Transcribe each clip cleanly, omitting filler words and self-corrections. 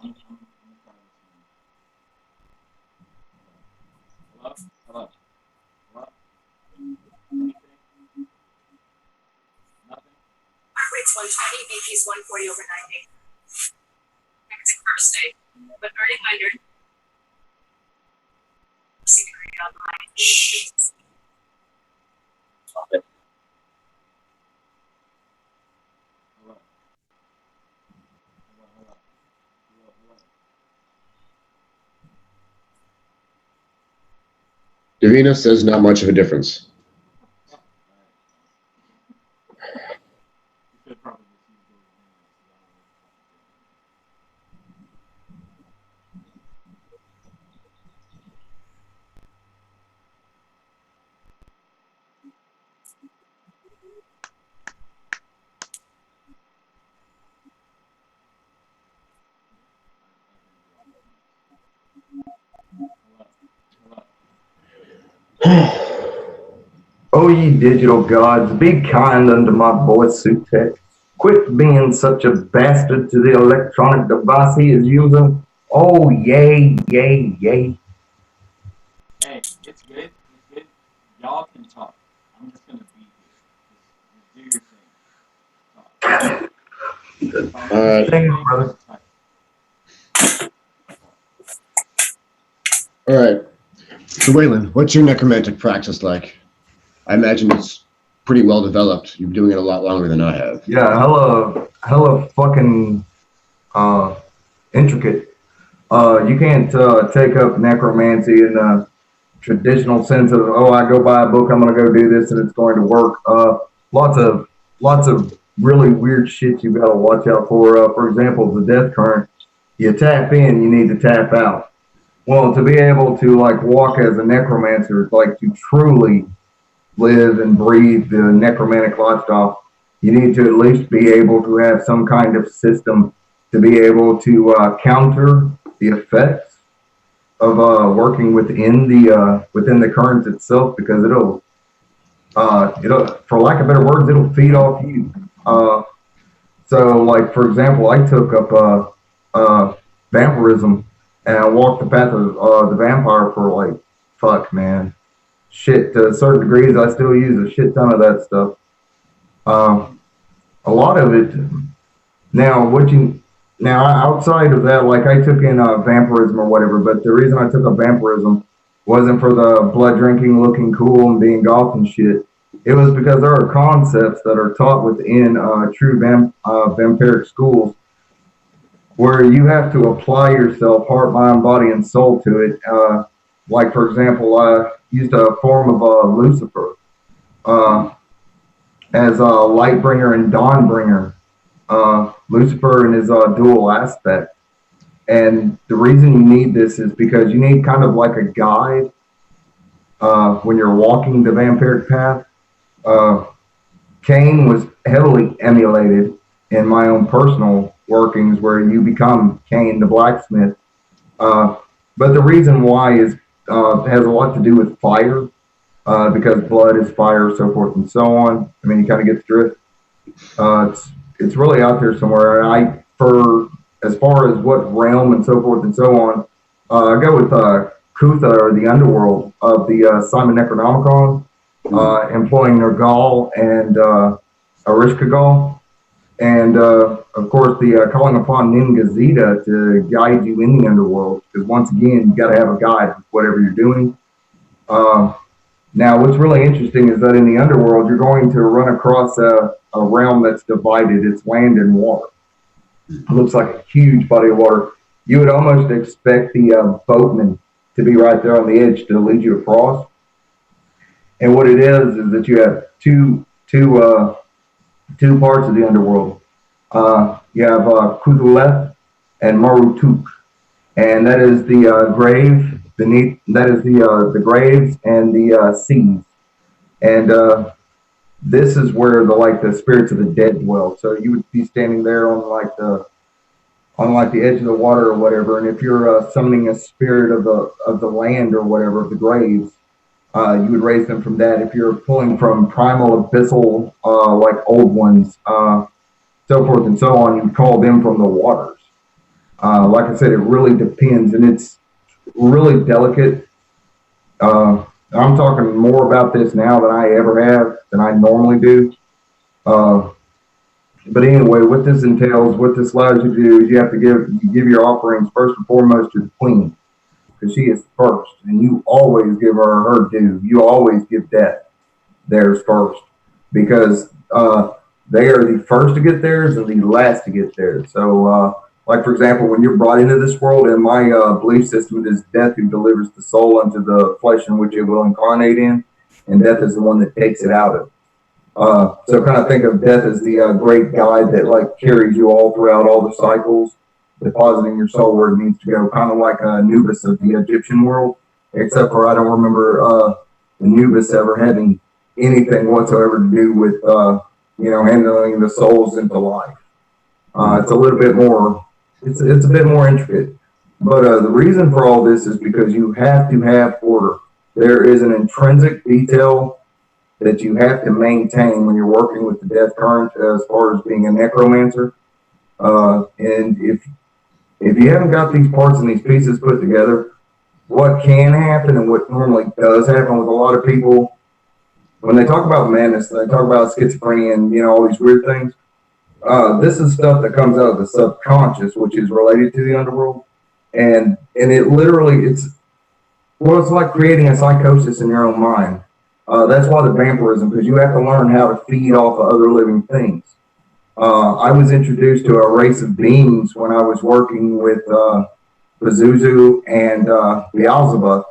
Heart rate's 120, BP's 140 over 90. Hectic first day, but earning under. Security online. Okay. Davina says not much of a difference. O ye digital gods, be kind unto my boy Sutekh. Quit being such a bastard to the electronic device he is using. Oh, yay, yay, yay. Hey, it's good. It's good. Y'all can talk. I'm just gonna be here. Just do your thing. Talk. Thank you, brother. All right. So, Waylon, what's your necromantic practice like? I imagine it's pretty well developed. You're doing it a lot longer than I have. Yeah, hella fucking intricate. You can't take up necromancy in a traditional sense of, oh, I go buy a book, I'm gonna go do this, and it's going to work. Lots of really weird shit you gotta watch out for. For example, the death current. You tap in, you need to tap out. Well, to be able to like walk as a necromancer, like to truly live and breathe the necromantic lifestyle, you need to at least be able to have some kind of system to be able to counter the effects of working within the current itself, because it'll, for lack of better words, it'll feed off you. So, like for example, I took up vampirism, and I walked the path of the vampire for like, fuck, man. Shit, to certain degrees, I still use a shit ton of that stuff. A lot of it. Now, outside of that, like I took in vampirism or whatever, but the reason I took up vampirism wasn't for the blood drinking, looking cool, and being goth and shit. It was because there are concepts that are taught within true vampiric schools where you have to apply yourself, heart, mind, body, and soul to it. Like, for example, I used a form of Lucifer as a light bringer and dawn bringer. Lucifer in his dual aspect. And the reason you need this is because you need kind of like a guide when you're walking the vampiric path. Cain was heavily emulated in my own personal workings, where you become Cain the blacksmith. But the reason why is has a lot to do with fire, because blood is fire, so forth and so on. I mean, you kind of get the drift. It's really out there somewhere. As far as what realm and so forth and so on, I go with Kutha, or the underworld of the Simon Necronomicon, employing Nergal and Arishkagal. And, of course, the calling upon Ningazita to guide you in the underworld. Because, once again, you got to have a guide with whatever you're doing. Now, what's really interesting is that in the underworld, you're going to run across a realm that's divided. It's land and water. It looks like a huge body of water. You would almost expect the boatman to be right there on the edge to lead you across. And what it is that you have two parts of the underworld. You have Kutuleth and Marutuk, and that is the grave beneath. That is the graves and the seas, and this is where the spirits of the dead dwell. So you would be standing there on the edge of the water or whatever, and if you're summoning a spirit of the land or whatever, of the graves, you would raise them from that. If you're pulling from primal abyssal, like old ones, so forth and so on, you'd call them from the waters. Like I said, it really depends, and it's really delicate. I'm talking more about this now than I ever have, than I normally do. But anyway, what this entails, what this allows you to do is you have to give your offerings first and foremost to the queen, because she is first, and you always give her due. You always give death theirs first, because they are the first to get theirs and the last to get theirs. So, like for example, when you're brought into this world, in my belief system, it is death who delivers the soul unto the flesh in which it will incarnate in, and death is the one that takes it out of. So kind of think of death as the great guide that like carries you all throughout all the cycles, depositing your soul where it needs to go, kind of like Anubis of the Egyptian world, except for I don't remember Anubis ever having anything whatsoever to do with handling the souls into life. It's a little bit more, it's a bit more intricate. But the reason for all this is because you have to have order. There is an intrinsic detail that you have to maintain when you're working with the death current as far as being a necromancer. And if you haven't got these parts and these pieces put together, what can happen and what normally does happen with a lot of people, when they talk about madness, they talk about schizophrenia and all these weird things. This is stuff that comes out of the subconscious, which is related to the underworld, and it literally it's like creating a psychosis in your own mind. That's why the vampirism, because you have to learn how to feed off of other living things. I was introduced to a race of beings when I was working with Pazuzu and Beelzebub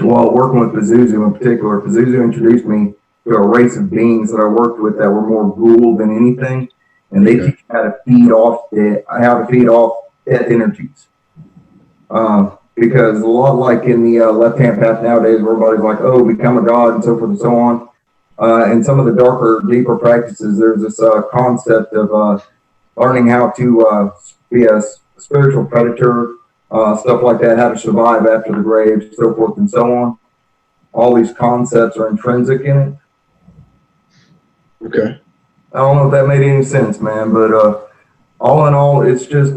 working with Pazuzu in particular. Pazuzu introduced me to a race of beings that I worked with that were more ghoul than anything, and they teach how to feed off death energies. Because a lot like in the left-hand path nowadays, where everybody's like, oh, become a god and so forth and so on. In some of the darker, deeper practices, there's this concept of learning how to be a spiritual predator, stuff like that, how to survive after the grave, so forth and so on. All these concepts are intrinsic in it. Okay. I don't know if that made any sense, man, but all in all, it's just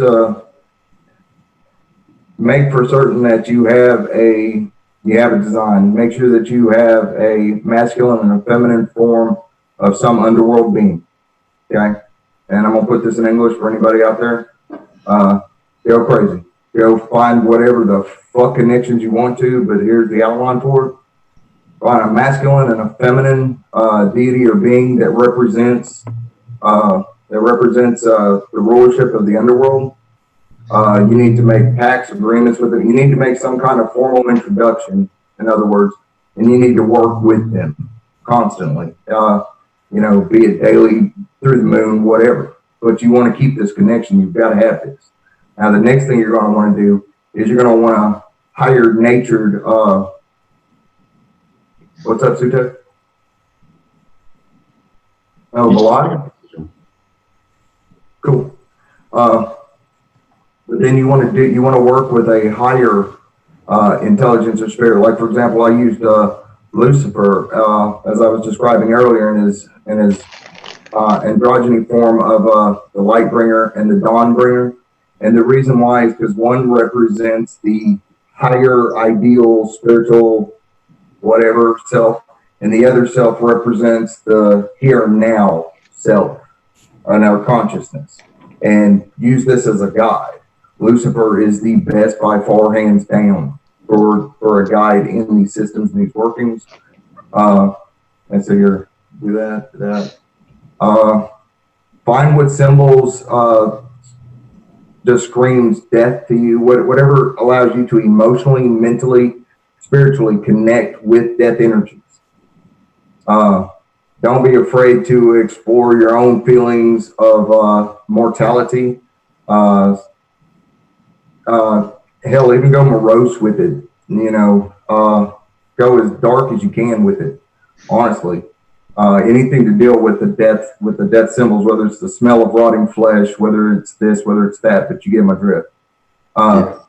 make for certain that you have a design. Make sure that you have a masculine and a feminine form of some underworld being. Okay? And I'm going to put this in English for anybody out there. Go crazy. Go find whatever the fuck connections you want to, but here's the outline for it. Find a masculine and a feminine deity or being that represents the rulership of the underworld. You need to make pacts, agreements with them. You need to make some kind of formal introduction, in other words, and you need to work with them constantly. Be it daily, through the moon, whatever. But you want to keep this connection. You've got to have this. Now, the next thing you're going to want to do is you're going to want to hire natured. What's up, Sutekh? Oh, Balad? Cool. But then you want to work with a higher intelligence or spirit. Like for example, I used Lucifer as I was describing earlier in his androgyny form of the light bringer and the dawn bringer. And the reason why is because one represents the higher ideal spiritual whatever self, and the other self represents the here and now self and our consciousness. And use this as a guide. Lucifer is the best by far, hands down, for a guide in these systems and these workings. And so you're do that. Find what symbols just screams death to you. Whatever allows you to emotionally, mentally, spiritually connect with death energies. Don't be afraid to explore your own feelings of mortality. Hell, even go morose with it. Go as dark as you can with it. Honestly, anything to deal with the death symbols, whether it's the smell of rotting flesh, whether it's this, whether it's that. But you get my drift.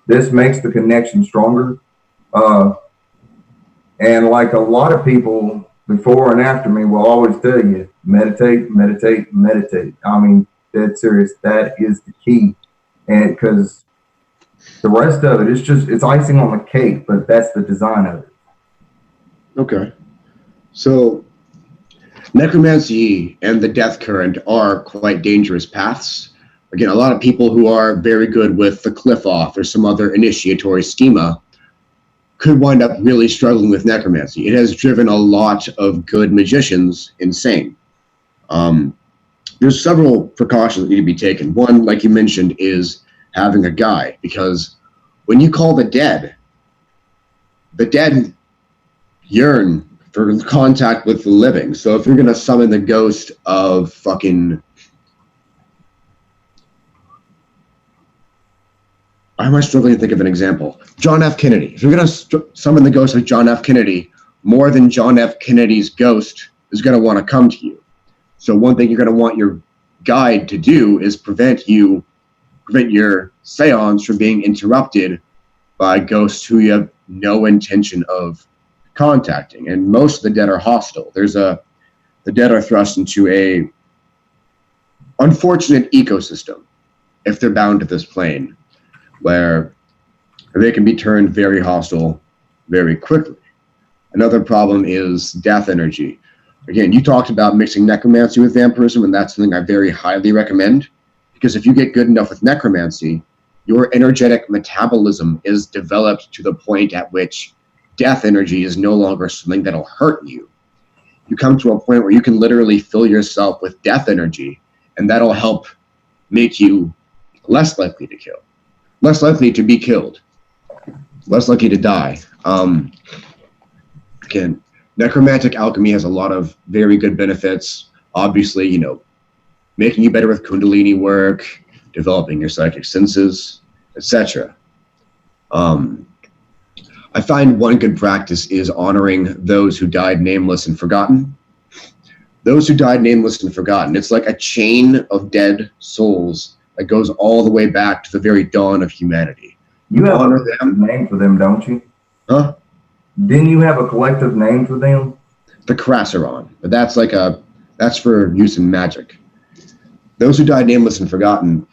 This makes the connection stronger. And like a lot of people before and after me will always tell you, meditate, meditate, meditate. I mean, dead serious. That is the key, and because the rest of it is just it's icing on the cake, but that's the design of it. Okay. So necromancy and the death current are quite dangerous paths. Again, a lot of people who are very good with the cliff off or some other initiatory schema could wind up really struggling with necromancy. It has driven a lot of good magicians insane. There's several precautions that need to be taken. One, like you mentioned, is having a guide, because when you call the dead yearn for contact with the living. So if you're going to summon the ghost of fucking... Why am I struggling to think of an example? John F. Kennedy. If you're going to summon the ghost of John F. Kennedy, more than John F. Kennedy's ghost is going to want to come to you. So one thing you're going to want your guide to do is prevent your seance from being interrupted by ghosts who you have no intention of contacting. And most of the dead are hostile. The dead are thrust into a unfortunate ecosystem if they're bound to this plane, where they can be turned very hostile very quickly. Another problem is death energy. Again, you talked about mixing necromancy with vampirism, and that's something I very highly recommend, because if you get good enough with necromancy, your energetic metabolism is developed to the point at which death energy is no longer something that'll hurt you. You come to a point where you can literally fill yourself with death energy, and that'll help make you less likely to kill, less likely to be killed, less likely to die. Again, necromantic alchemy has a lot of very good benefits. Obviously, making you better with kundalini work, developing your psychic senses, etc. I find one good practice is honoring those who died nameless and forgotten. Those who died nameless and forgotten. It's like a chain of dead souls that goes all the way back to the very dawn of humanity. You have a name for them, don't you? Huh? Didn't you have a collective name for them? The Krasseron. But that's for use in magic. Those who died nameless and forgotten,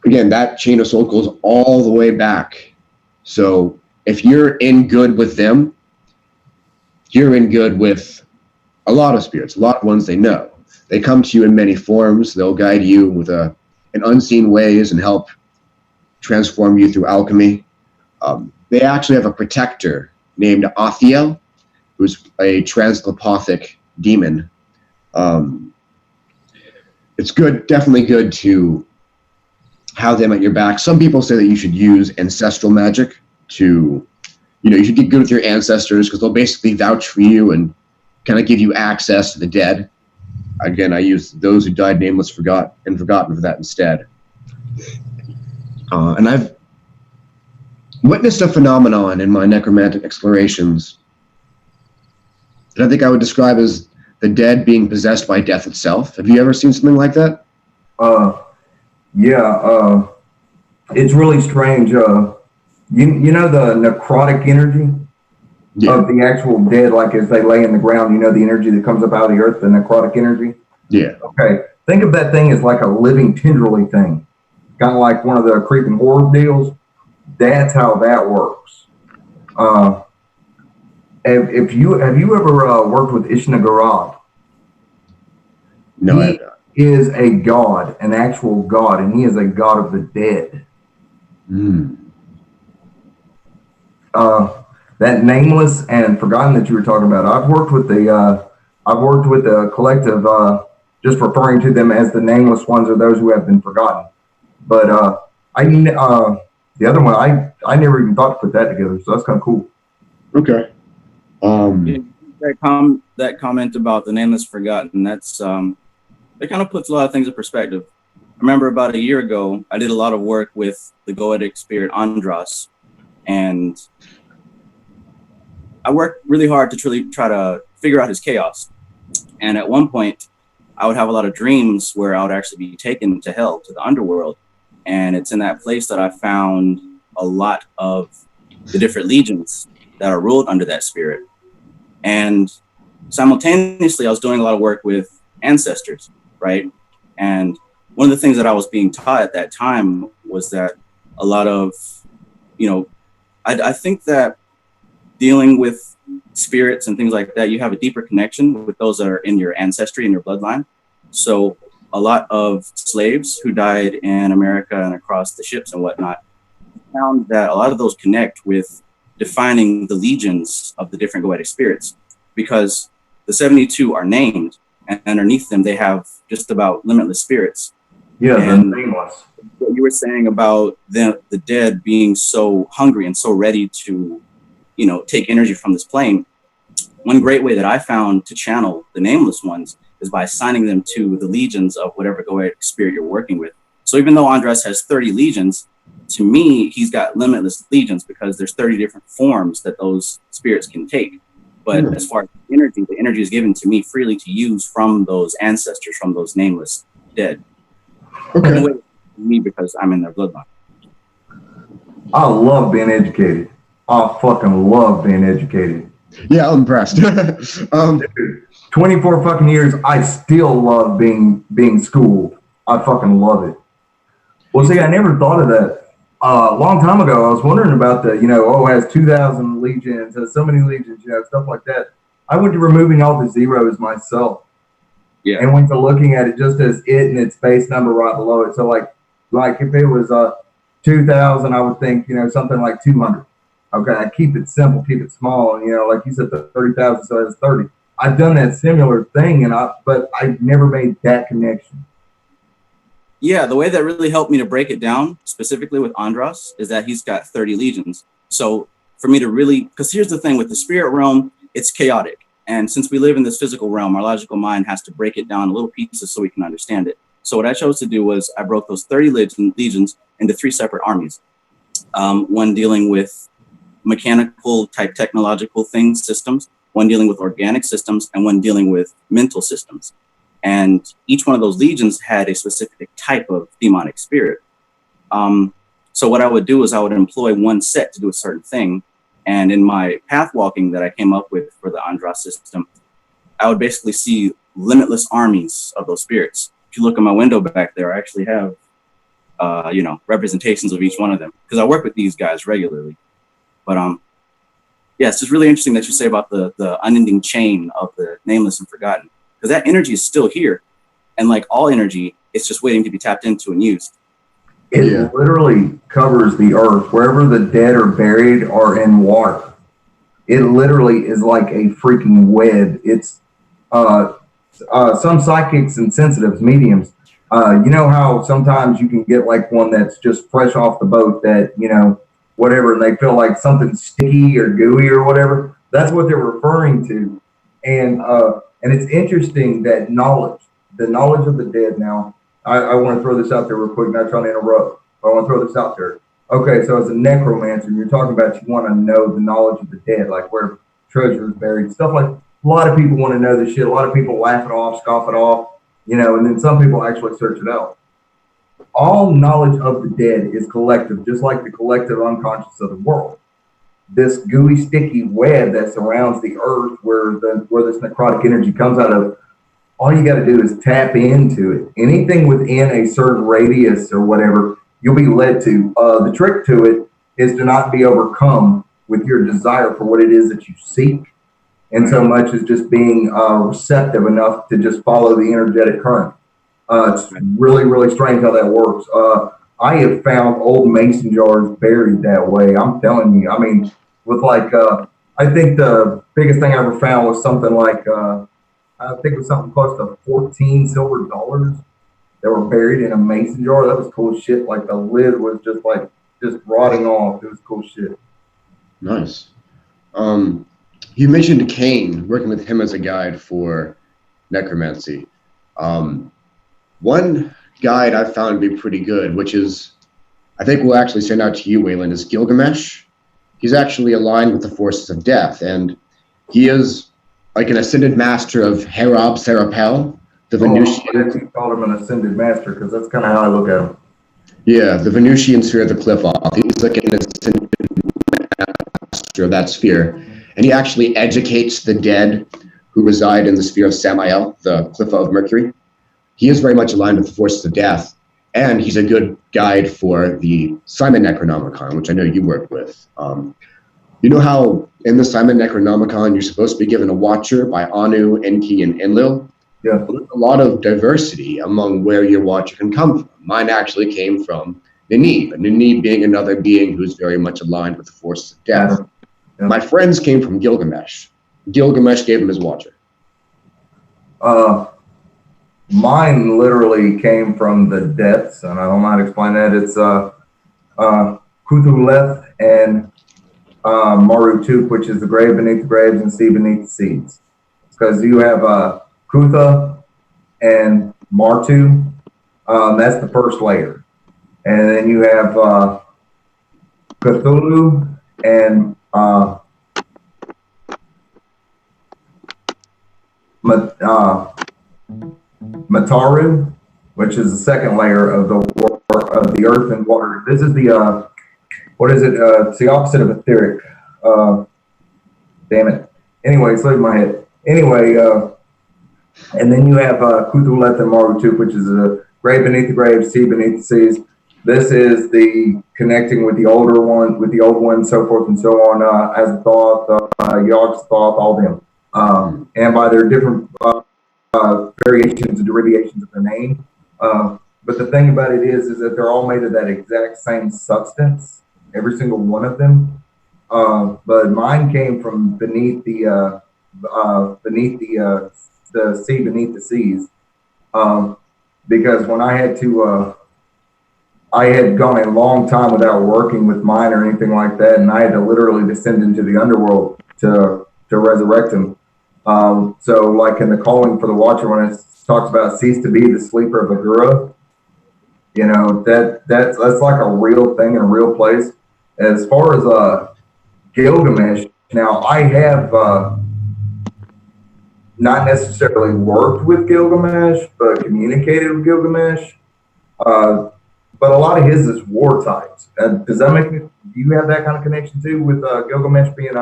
again, that chain of soul goes all the way back. So if you're in good with them, you're in good with a lot of spirits, a lot of ones they know. They come to you in many forms. They'll guide you with in unseen ways and help transform you through alchemy. They actually have a protector named Athiel, who's a translopathic demon. It's good, definitely good to have them at your back. Some people say that you should use ancestral magic to, you should get good with your ancestors, because they'll basically vouch for you and kind of give you access to the dead. Again, I use those who died nameless, forgotten for that instead. And I've witnessed a phenomenon in my necromantic explorations that I think I would describe as the dead being possessed by death itself. Have you ever seen something like that? Yeah. It's really strange. You know the necrotic energy of the actual dead, like as they lay in the ground, the energy that comes up out of the earth, the necrotic energy? Yeah. Okay. Think of that thing as like a living tendrily thing, kind of like one of the creeping horror deals. That's how that works. Have you ever worked with Ishnagarad? No, I have not. He is a god, an actual god, and he is a god of the dead. That nameless and forgotten that you were talking about, I've worked with the collective, just referring to them as the nameless ones or those who have been forgotten. But the other one, I never even thought to put that together, so that's kind of cool. Okay. That comment about the nameless forgotten, that's it kind of puts a lot of things in perspective. I remember about a year ago, I did a lot of work with the Goetic spirit Andras, and I worked really hard to try to figure out his chaos. And at one point, I would have a lot of dreams where I would actually be taken to hell, to the underworld. And it's in that place that I found a lot of the different legions that are ruled under that spirit. And simultaneously, I was doing a lot of work with ancestors, right? And one of the things that I was being taught at that time was that a lot of, I think that dealing with spirits and things like that, you have a deeper connection with those that are in your ancestry and your bloodline. So a lot of slaves who died in America and across the ships and whatnot found that a lot of those connect with defining the legions of the different goetic spirits, because the 72 are named, and underneath them they have just about limitless spirits. Yeah, and they're nameless. What you were saying about the dead being so hungry and so ready to, take energy from this plane, one great way that I found to channel the nameless ones is by assigning them to the legions of whatever goetic spirit you're working with. So even though Andras has 30 legions, to me, he's got limitless legions because there's 30 different forms that those spirits can take. But as far as energy, the energy is given to me freely to use from those ancestors, from those nameless dead. Okay. And the way me, because I'm in their bloodline. I love being educated. I fucking love being educated. Yeah, I'm impressed. 24 fucking years, I still love being schooled. I fucking love it. Well, see, I never thought of that. A long time ago, I was wondering about the, it has 2,000 legions, has so many legions, stuff like that. I went to removing all the zeros myself. Yeah. And went to looking at it just as it and its base number right below it. So like if it was 2,000, I would think, something like 200. Okay, I keep it simple, keep it small, and like you said, the 30,000, so it's 30. I've done that similar thing, but I never made that connection. Yeah, the way that really helped me to break it down, specifically with Andras, is that he's got 30 legions. So for me to really, because here's the thing with the spirit realm, it's chaotic. And since we live in this physical realm, our logical mind has to break it down in little pieces so we can understand it. So what I chose to do was I broke those 30 legions into 3 separate armies. One dealing with mechanical type technological things, systems, one dealing with organic systems, and one dealing with mental systems. And each one of those legions had a specific type of demonic spirit. So what I would do is I would employ one set to do a certain thing. And in my path walking that I came up with for the Andras system, I would basically see limitless armies of those spirits. If you look at my window back there, I actually have, representations of each one of them because I work with these guys regularly. But yeah, it's just really interesting that you say about the unending chain of the nameless and forgotten, because that energy is still here. And like all energy, it's just waiting to be tapped into and used. It literally covers the earth. Wherever the dead are buried or in water, it literally is like a freaking web. It's some psychics and sensitives, mediums, you know how sometimes you can get like one that's just fresh off the boat that, whatever, and they feel like something sticky or gooey or whatever. That's what they're referring to. And it's interesting that the knowledge of the dead now, I want to throw this out there real quick, not trying to interrupt, but I want to throw this out there. Okay, so as a necromancer, you're talking about you want to know the knowledge of the dead, like where treasure is buried, stuff like. A lot of people want to know this shit. A lot of people laugh it off, scoff it off, and then some people actually search it out. All knowledge of the dead is collective, just like the collective unconscious of the world. This gooey, sticky web that surrounds the earth where this necrotic energy comes out of, all you got to do is tap into it. Anything within a certain radius or whatever, you'll be led to. The trick to it is to not be overcome with your desire for what it is that you seek, and so much as just being receptive enough to just follow the energetic current. It's really, really strange how that works. I have found old mason jars buried that way. I'm telling you. I mean, with like, I think the biggest thing I ever found was something like, I think it was something close to 14 silver dollars that were buried in a mason jar. That was cool shit. Like the lid was just rotting off. It was cool shit. Nice. You mentioned Cain, working with him as a guide for necromancy. One guide I found to be pretty good, which is, I think we'll actually send out to you, Waylon, is Gilgamesh. He's actually aligned with the forces of death, and he is like an ascended master of Herab Serapel, the Venusian. You called him an ascended master, because that's kind of how I look at him. Yeah, the Venusian sphere of the Qliphoth. He's like an ascended master of that sphere. And he actually educates the dead who reside in the sphere of Samael, the Qliphoth of Mercury. he is very much aligned with the forces of death, and he's a good guide for the Simon Necronomicon, which I know you work with. You know how in the Simon Necronomicon you're supposed to be given a watcher by Anu, Enki, and Enlil? Yeah. Well, there's a lot of diversity among where your watcher can come from. Mine actually came from Ninib, and Ninib being another being who's very much aligned with the forces of death. Yeah. My friends came from Gilgamesh. Gilgamesh gave him his watcher. Mine literally came from the depths, and I don't know how to explain that. It's Cthulhu and Marutuk, which is the grave beneath the graves and sea beneath the seas. Because you have Kutha and Martu, that's the first layer. And then you have Cthulhu and Mataru, which is the second layer of the earth and water. This is the what is it? It's the opposite of etheric. Damn it. Anyway, it's leaving my head. Anyway, and then you have Cthulhu and Marutuk, which is a grave beneath the graves, sea beneath the seas. This is the connecting with the older one, with the old one, so forth and so on, as a thought, Yog's thought, all them. And by their different variations and derivations of their name. But the thing about it is that they're all made of that exact same substance, every single one of them. But mine came from beneath the sea, beneath the seas. Because when I had to, I had gone a long time without working with mine or anything like that, and I had to literally descend into the underworld to resurrect him. So like in the calling for the watcher, when it talks about cease to be the sleeper of Ahura, you know, that's like a real thing in a real place. As far as Gilgamesh, now I have not necessarily worked with Gilgamesh, but communicated with Gilgamesh. But a lot of his is war types. Does that make do you have that kind of connection too with Gilgamesh being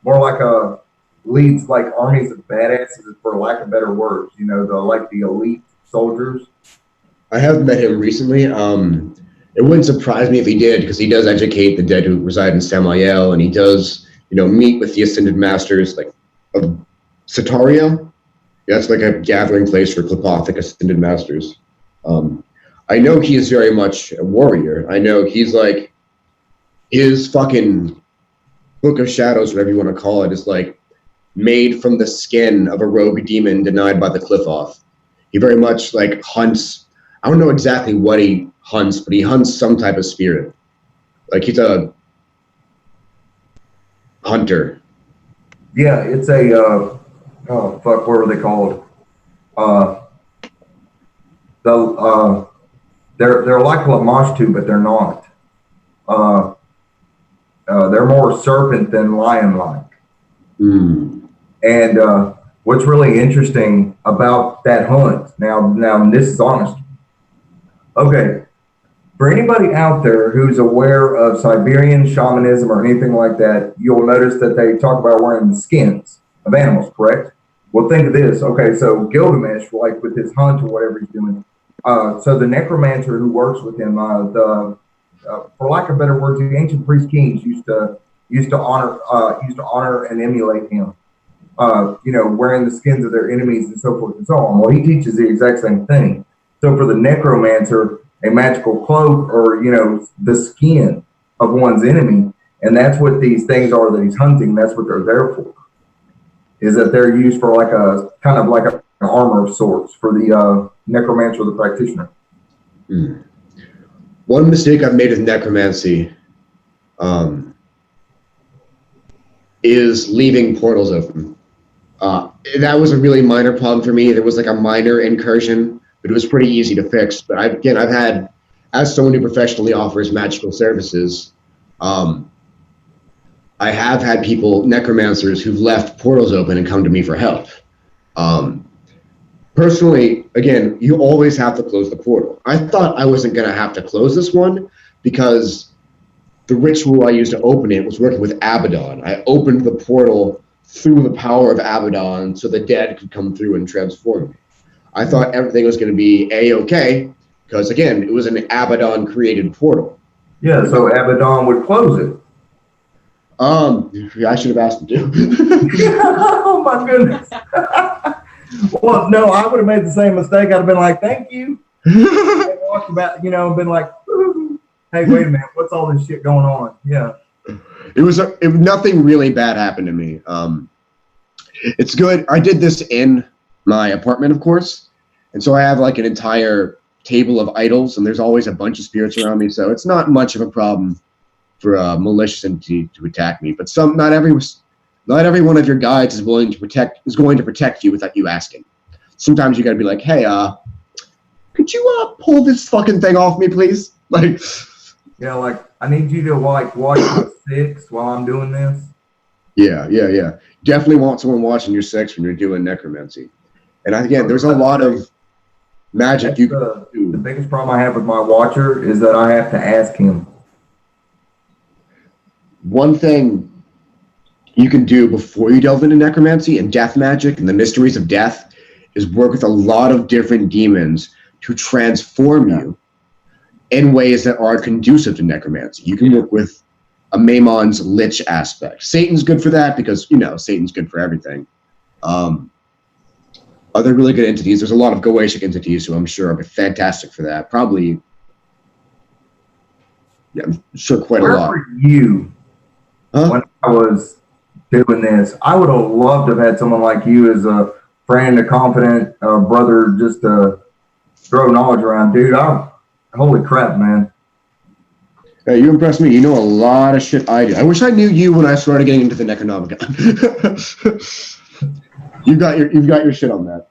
more like a leads like armies of badasses, for lack of better words, you know, the elite soldiers? I have met him recently. It wouldn't surprise me if he did, because he does educate the dead who reside in Samael, and he does, you know, meet with the ascended masters, like of Sataria. That's like a gathering place for Klepothic ascended masters. I know he is very much a warrior. I know he's like, his fucking Book of Shadows, whatever you want to call it, is like made from the skin of a rogue demon denied by the Cliff-Off. He very much like hunts. I don't know exactly what he hunts, but he hunts some type of spirit. Like he's a hunter. Yeah, it's a oh fuck, what were they called? They're like Lamashtu, but they're not. They're more serpent than lion-like. And what's really interesting about that hunt, now this is honest. Okay, for anybody out there who's aware of Siberian shamanism or anything like that, you'll notice that they talk about wearing the skins of animals, correct? Well, think of this. Okay, so Gilgamesh, like with his hunt or whatever he's doing, so the necromancer who works with him, for lack of better words, the ancient priest kings used to honor and emulate him. You know, wearing the skins of their enemies and so forth and so on. Well, he teaches the exact same thing. So for the necromancer, a magical cloak, or, you know, the skin of one's enemy, and that's what these things are that he's hunting. That's what they're there for. Is that they're used for like a kind of like an armor of sorts for the necromancer, the practitioner. One mistake I've made with necromancy is leaving portals open. That was a really minor problem for me. There was like a minor incursion, but it was pretty easy to fix. But I've had, as someone who professionally offers magical services, I have had people, necromancers, who've left portals open and come to me for help. Personally, again, you always have to close the portal. I thought I wasn't going to have to close this one because the ritual I used to open it was working with Abaddon. I opened the portal through the power of Abaddon so the dead could come through and transform me. I thought everything was going to be A-okay, because again, it was an Abaddon created portal. Yeah, so Abaddon would close it. I should have asked him to. Oh my goodness. Well, no, I would have made the same mistake. I'd have been like, thank you. And walked about, been like, hey, wait a minute, what's all this shit going on? Yeah. Nothing really bad happened to me. It's good. I did this in my apartment, of course. And so I have like an entire table of idols, and there's always a bunch of spirits around me. So it's not much of a problem for a malicious entity to attack me. But not every one of your guides is going to protect you without you asking. Sometimes you got to be like, hey, could you pull this fucking thing off me, please? Like, yeah, like I need you to like watch my 6 while I'm doing this. Yeah. Definitely want someone watching your 6 when you're doing necromancy. And again, there's a lot of magic you can do. The biggest problem I have with my watcher is that I have to ask him. One thing you can do before you delve into necromancy and death magic and the mysteries of death is work with a lot of different demons to transform you in ways that are conducive to necromancy. You can work with a Maimon's lich aspect. Satan's good for that because, Satan's good for everything. Other really good entities, there's a lot of Goetic entities who I'm sure are fantastic for that. Probably, I'm sure quite a lot. Where were you when I was doing this? I would have loved to have had someone like you as a friend, a confident brother, just to throw knowledge around. Dude, holy crap, man. Hey, you impressed me. You know a lot of shit I do. I wish I knew you when I started getting into the Necronomicon. You've got your shit on that.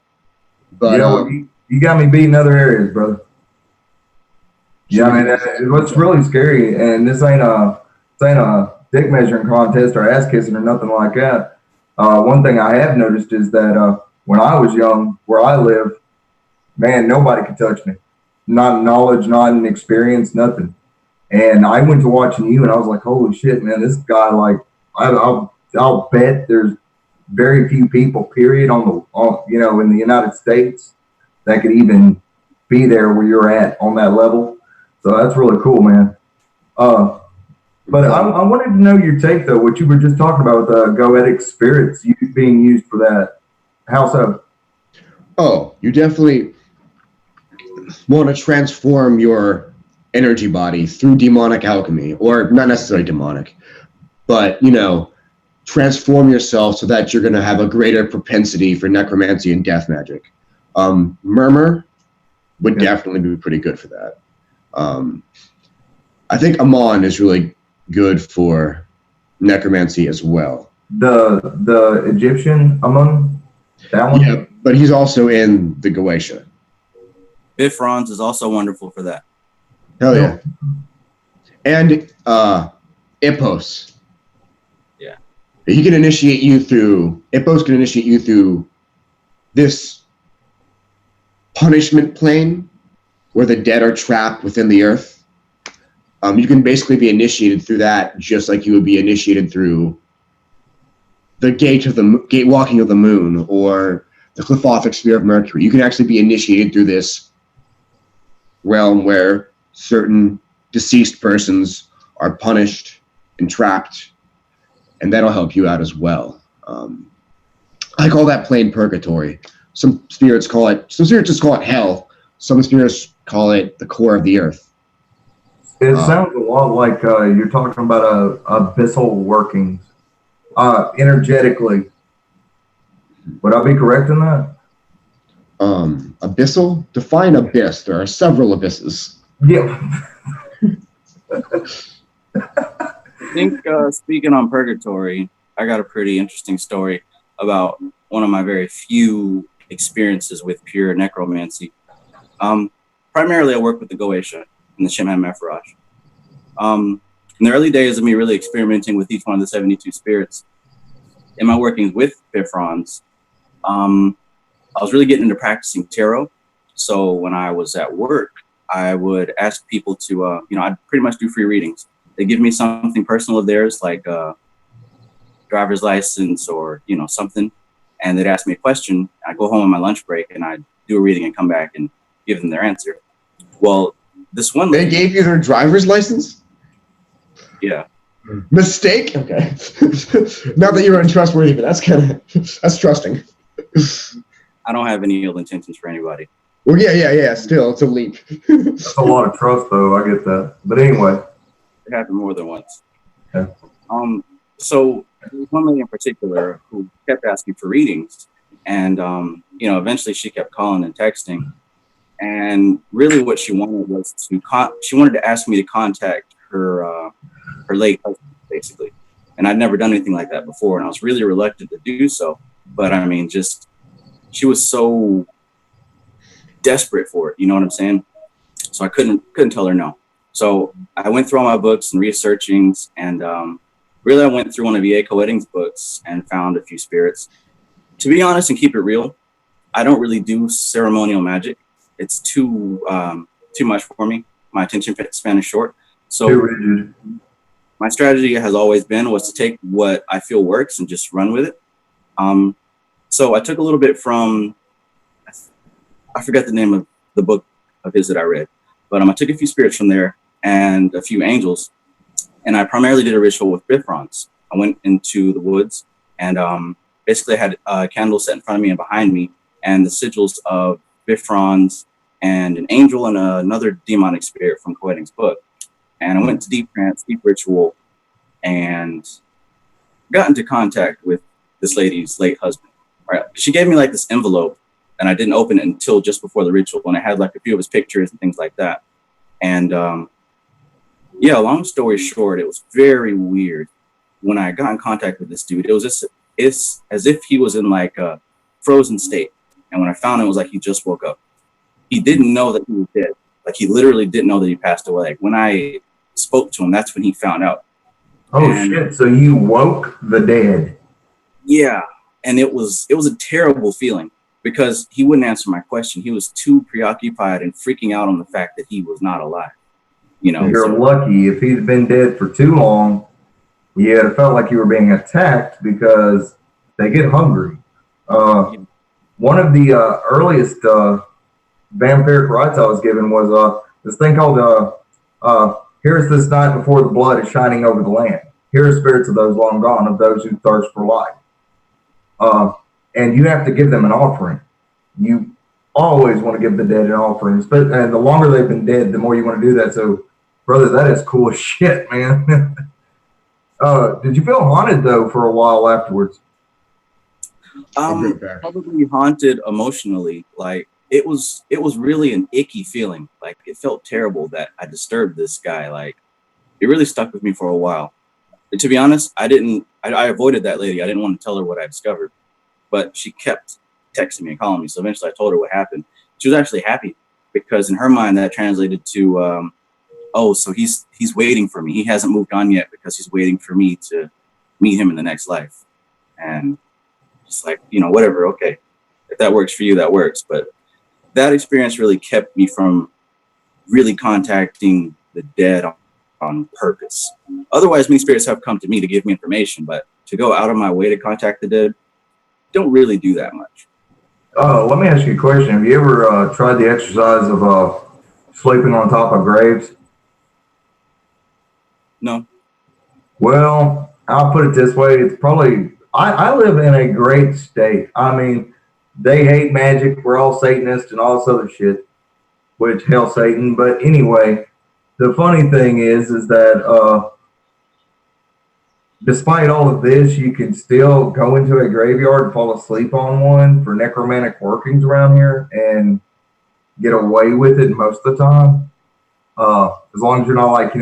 But you got me beating other areas, brother. Yeah, I mean, what's really scary, and this ain't a dick measuring contest or ass kissing or nothing like that. One thing I have noticed is that when I was young, where I live, man, nobody could touch me. Not in knowledge, not in experience, nothing. And I went to watching you, and I was like, holy shit, man, this guy, like, I'll bet there's very few people, period, in the United States that could even be there where you're at on that level. So that's really cool, man. But I wanted to know your take, though, what you were just talking about with Goetic spirits being used for that. How so? Oh, you definitely want to transform your energy body through demonic alchemy, or not necessarily demonic, but, transform yourself so that you're going to have a greater propensity for necromancy and death magic. Murmur would definitely be pretty good for that. I think Amun is really good for necromancy as well. The Egyptian Amun? That one? Yeah, but he's also in the Goetia. Bifrons is also wonderful for that. Hell yeah. And Ippos. Yeah. Ippos can initiate you through this punishment plane where the dead are trapped within the earth. You can basically be initiated through that just like you would be initiated through the gate walking of the moon or the Clithothic sphere of Mercury. You can actually be initiated through this realm where certain deceased persons are punished and trapped, and that'll help you out as well. I call that plane purgatory. Some spirits just call it hell. Some spirits call it the core of the earth. It sounds a lot like you're talking about abyssal workings, energetically. Would I be correct in that? Abyssal? Define abyss. There are several abysses. Yeah. I think speaking on purgatory, I got a pretty interesting story about one of my very few experiences with pure necromancy. Primarily, I work with the Goetia and the Shemhan Mepharash. In the early days of me really experimenting with each one of the 72 spirits, in my workings with Bifrons, I was really getting into practicing tarot. So when I was at work, I would ask people to, I'd pretty much do free readings. They give me something personal of theirs, like a driver's license or, something. And they'd ask me a question. I'd go home on my lunch break and I'd do a reading and come back and give them their answer. Well, this one They gave you their driver's license? Yeah. Mistake? Okay. Not that you're untrustworthy, but that's trusting. I don't have any ill intentions for anybody. Well, yeah. Still, it's a leap. That's a lot of trust, though. I get that. But anyway. It happened more than once. Okay. So there was one lady in particular who kept asking for readings, and eventually she kept calling and texting, and really what she wanted was she wanted to ask me to contact her late husband, basically. And I'd never done anything like that before, and I was really reluctant to do so. But I mean, just she was so desperate for it, you know what I'm saying? So I couldn't tell her no. So I went through all my books and researchings, and really I went through one of E.A. Coetting's books and found a few spirits. To be honest and keep it real, I don't really do ceremonial magic. It's too much for me. My attention span is short. So my strategy has always been was to take what I feel works and just run with it. So I took a little bit from, I forgot the name of the book of his that I read, but I took a few spirits from there and a few angels, and I primarily did a ritual with Bifrons. I went into the woods and basically I had a candle set in front of me and behind me, and the sigils of Bifrons and an angel and another demonic spirit from Coetting's book. And I went to deep trance, deep ritual, and got into contact with this lady's late husband. Right? She gave me like this envelope, and I didn't open it until just before the ritual, and I had like a few of his pictures and things like that. And long story short, it was very weird. When I got in contact with this dude, it's as if he was in like a frozen state. And when I found him, it was like he just woke up. He didn't know that he was dead. Like he literally didn't know that he passed away. Like when I spoke to him, that's when he found out. Oh, shit. So you woke the dead. Yeah. And it was a terrible feeling because he wouldn't answer my question. He was too preoccupied and freaking out on the fact that he was not alive. You know, you're lucky. If he'd been dead for too long, you'd have felt like you were being attacked because they get hungry. One of the earliest vampiric rites I was given was this thing called "Here's this night before the blood is shining over the land. Here are spirits of those long gone, of those who thirst for life." And you have to give them an offering. You always want to give the dead an offering, and the longer they've been dead, the more you want to do that. So, brother, that is cool as shit, man. Did you feel haunted though for a while afterwards? Probably haunted emotionally. Like it was really an icky feeling. Like it felt terrible that I disturbed this guy. Like it really stuck with me for a while. And to be honest, I avoided that lady. I didn't want to tell her what I discovered, but she kept texting me and calling me. So eventually I told her what happened. She was actually happy because in her mind that translated to, so he's waiting for me. He hasn't moved on yet because he's waiting for me to meet him in the next life. And just like, whatever. Okay. If that works for you, that works. But that experience really kept me from really contacting the dead on purpose. Otherwise, many spirits have come to me to give me information, but to go out of my way to contact the dead, don't really do that much. Let me ask you a question. Have you ever tried the exercise of sleeping on top of graves? No. Well, I'll put it this way. It's probably, I live in a great state. I mean, they hate magic. We're all Satanists and all this other shit, which hell Satan. But anyway, the funny thing is that despite all of this, you can still go into a graveyard and fall asleep on one for necromantic workings around here and get away with it most of the time. As long as you're not like,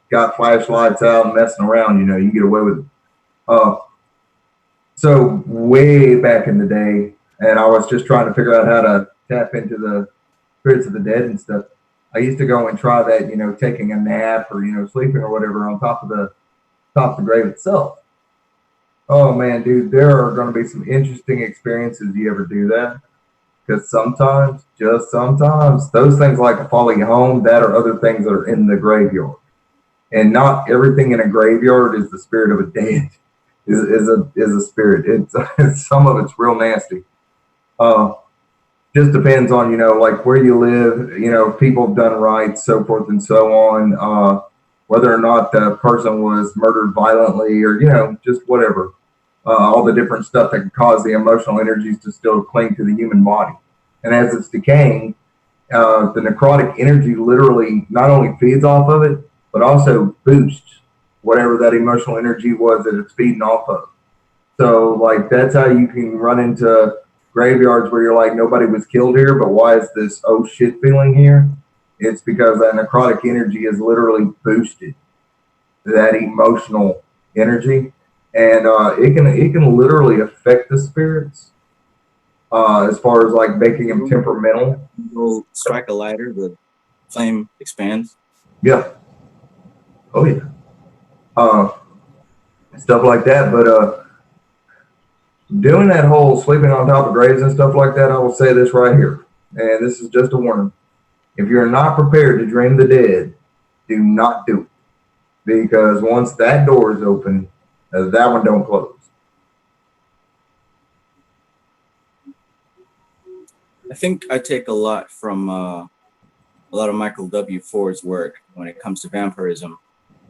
got flashlights out and messing around, you can get away with it. So way back in the day, and I was just trying to figure out how to tap into the spirits of the dead and stuff. I used to go and try that, taking a nap or, sleeping or whatever on top of the grave itself. Oh man, dude, there are going to be some interesting experiences you ever do that. Because sometimes, just sometimes, those things like to follow you home, that or other things that are in the graveyard. And not everything in a graveyard is the spirit of a dead. Is a spirit. It's some of it's real nasty. just depends on, like where you live, if people have done right, so forth and so on, whether or not the person was murdered violently or, just whatever. All the different stuff that can cause the emotional energies to still cling to the human body. And as it's decaying, the necrotic energy literally not only feeds off of it, but also boosts whatever that emotional energy was that it's feeding off of. So, like, that's how you can run into graveyards where you're like, nobody was killed here, but why is this oh shit feeling here? It's because that necrotic energy is literally boosted that emotional energy, and it can literally affect the spirits as far as like making them temperamental. You'll strike a lighter, the flame expands. Yeah. Oh yeah. Stuff like that, but doing that whole sleeping on top of graves and stuff like that, I will say this right here, and this is just a warning. If you're not prepared to dream the dead, do not do it. Because once that door is open, that one don't close. I think I take a lot from a lot of Michael W. Ford's work when it comes to vampirism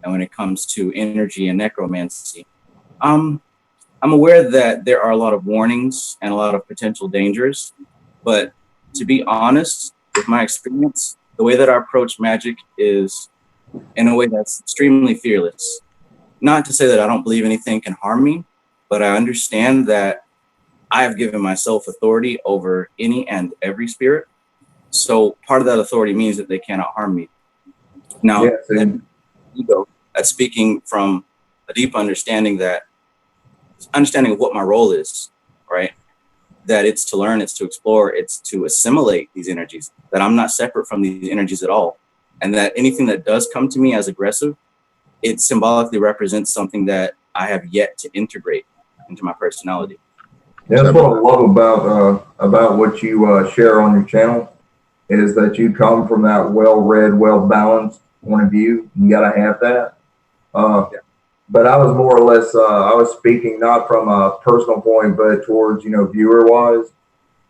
and when it comes to energy and necromancy. I'm aware that there are a lot of warnings and a lot of potential dangers, but to be honest, with my experience, the way that I approach magic is in a way that's extremely fearless. Not to say that I don't believe anything can harm me, but I understand that I have given myself authority over any and every spirit. So part of that authority means that they cannot harm me. Now, that's speaking from a deep understanding of what my role is, right? That it's to learn, it's to explore, it's to assimilate these energies, that I'm not separate from these energies at all. And that anything that does come to me as aggressive, it symbolically represents something that I have yet to integrate into my personality. Yeah, that's what I love about what you share on your channel, is that you come from that well-read, well-balanced point of view. You gotta have that. But I was more or less, I was speaking not from a personal point, but towards, viewer-wise.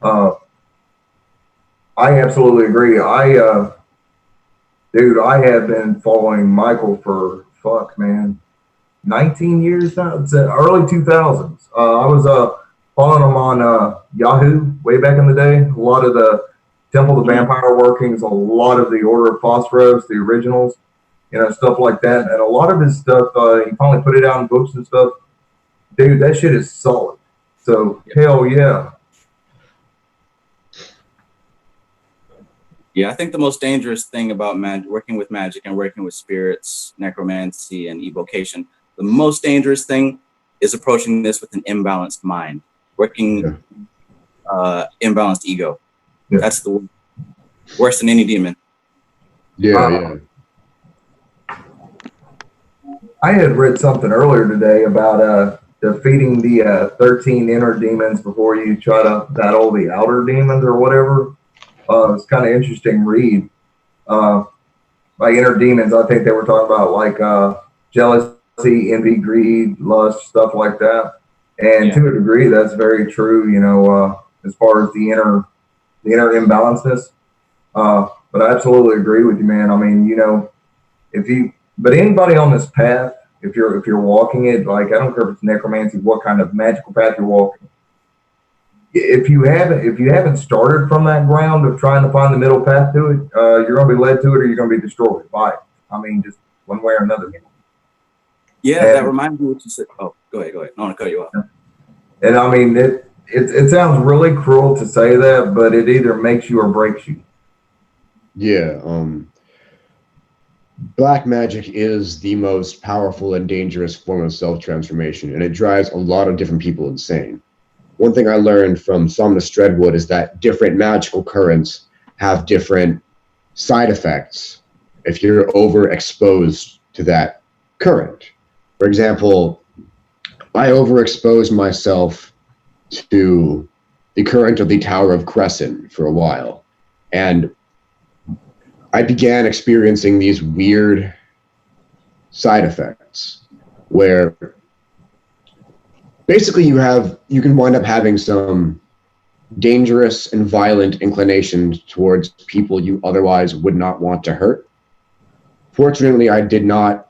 I absolutely agree. Dude, I have been following Michael for, 19 years now. It's early 2000s. I was following him on Yahoo way back in the day. A lot of the Temple of the Vampire workings, a lot of the Order of Phosphoros, the originals, stuff like that. And a lot of his stuff, he finally put it out in books and stuff. Dude, that shit is solid. So, hell yeah. Yeah, I think the most dangerous thing about working with magic and working with spirits, necromancy, and evocation, the most dangerous thing is approaching this with an imbalanced mind, working imbalanced ego. Yeah. That's the worse than any demon. Yeah. I had read something earlier today about defeating the 13 inner demons before you try to battle the outer demons or whatever. It's kind of interesting read. By inner demons, I think they were talking about like jealousy, envy, greed, lust, stuff like that. And to a degree, that's very true. As far as the inner imbalanceness. But I absolutely agree with you, man. I mean, but anybody on this path, if you're walking it, like I don't care if it's necromancy, what kind of magical path you're walking. If you haven't started from that ground of trying to find the middle path to it, you're going to be led to it, or you're going to be destroyed by it. I mean, just one way or another. Yeah, that reminds me of what you said. Oh, go ahead. I don't want to cut you off. And I mean, it sounds really cruel to say that, but it either makes you or breaks you. Yeah. Black magic is the most powerful and dangerous form of self-transformation, and it drives a lot of different people insane. One thing I learned from Somnus Dreadwood is that different magical currents have different side effects if you're overexposed to that current. For example, I overexposed myself to the current of the Tower of Crescent for a while, and I began experiencing these weird side effects where basically you can wind up having some dangerous and violent inclinations towards people you otherwise would not want to hurt. Fortunately, I did not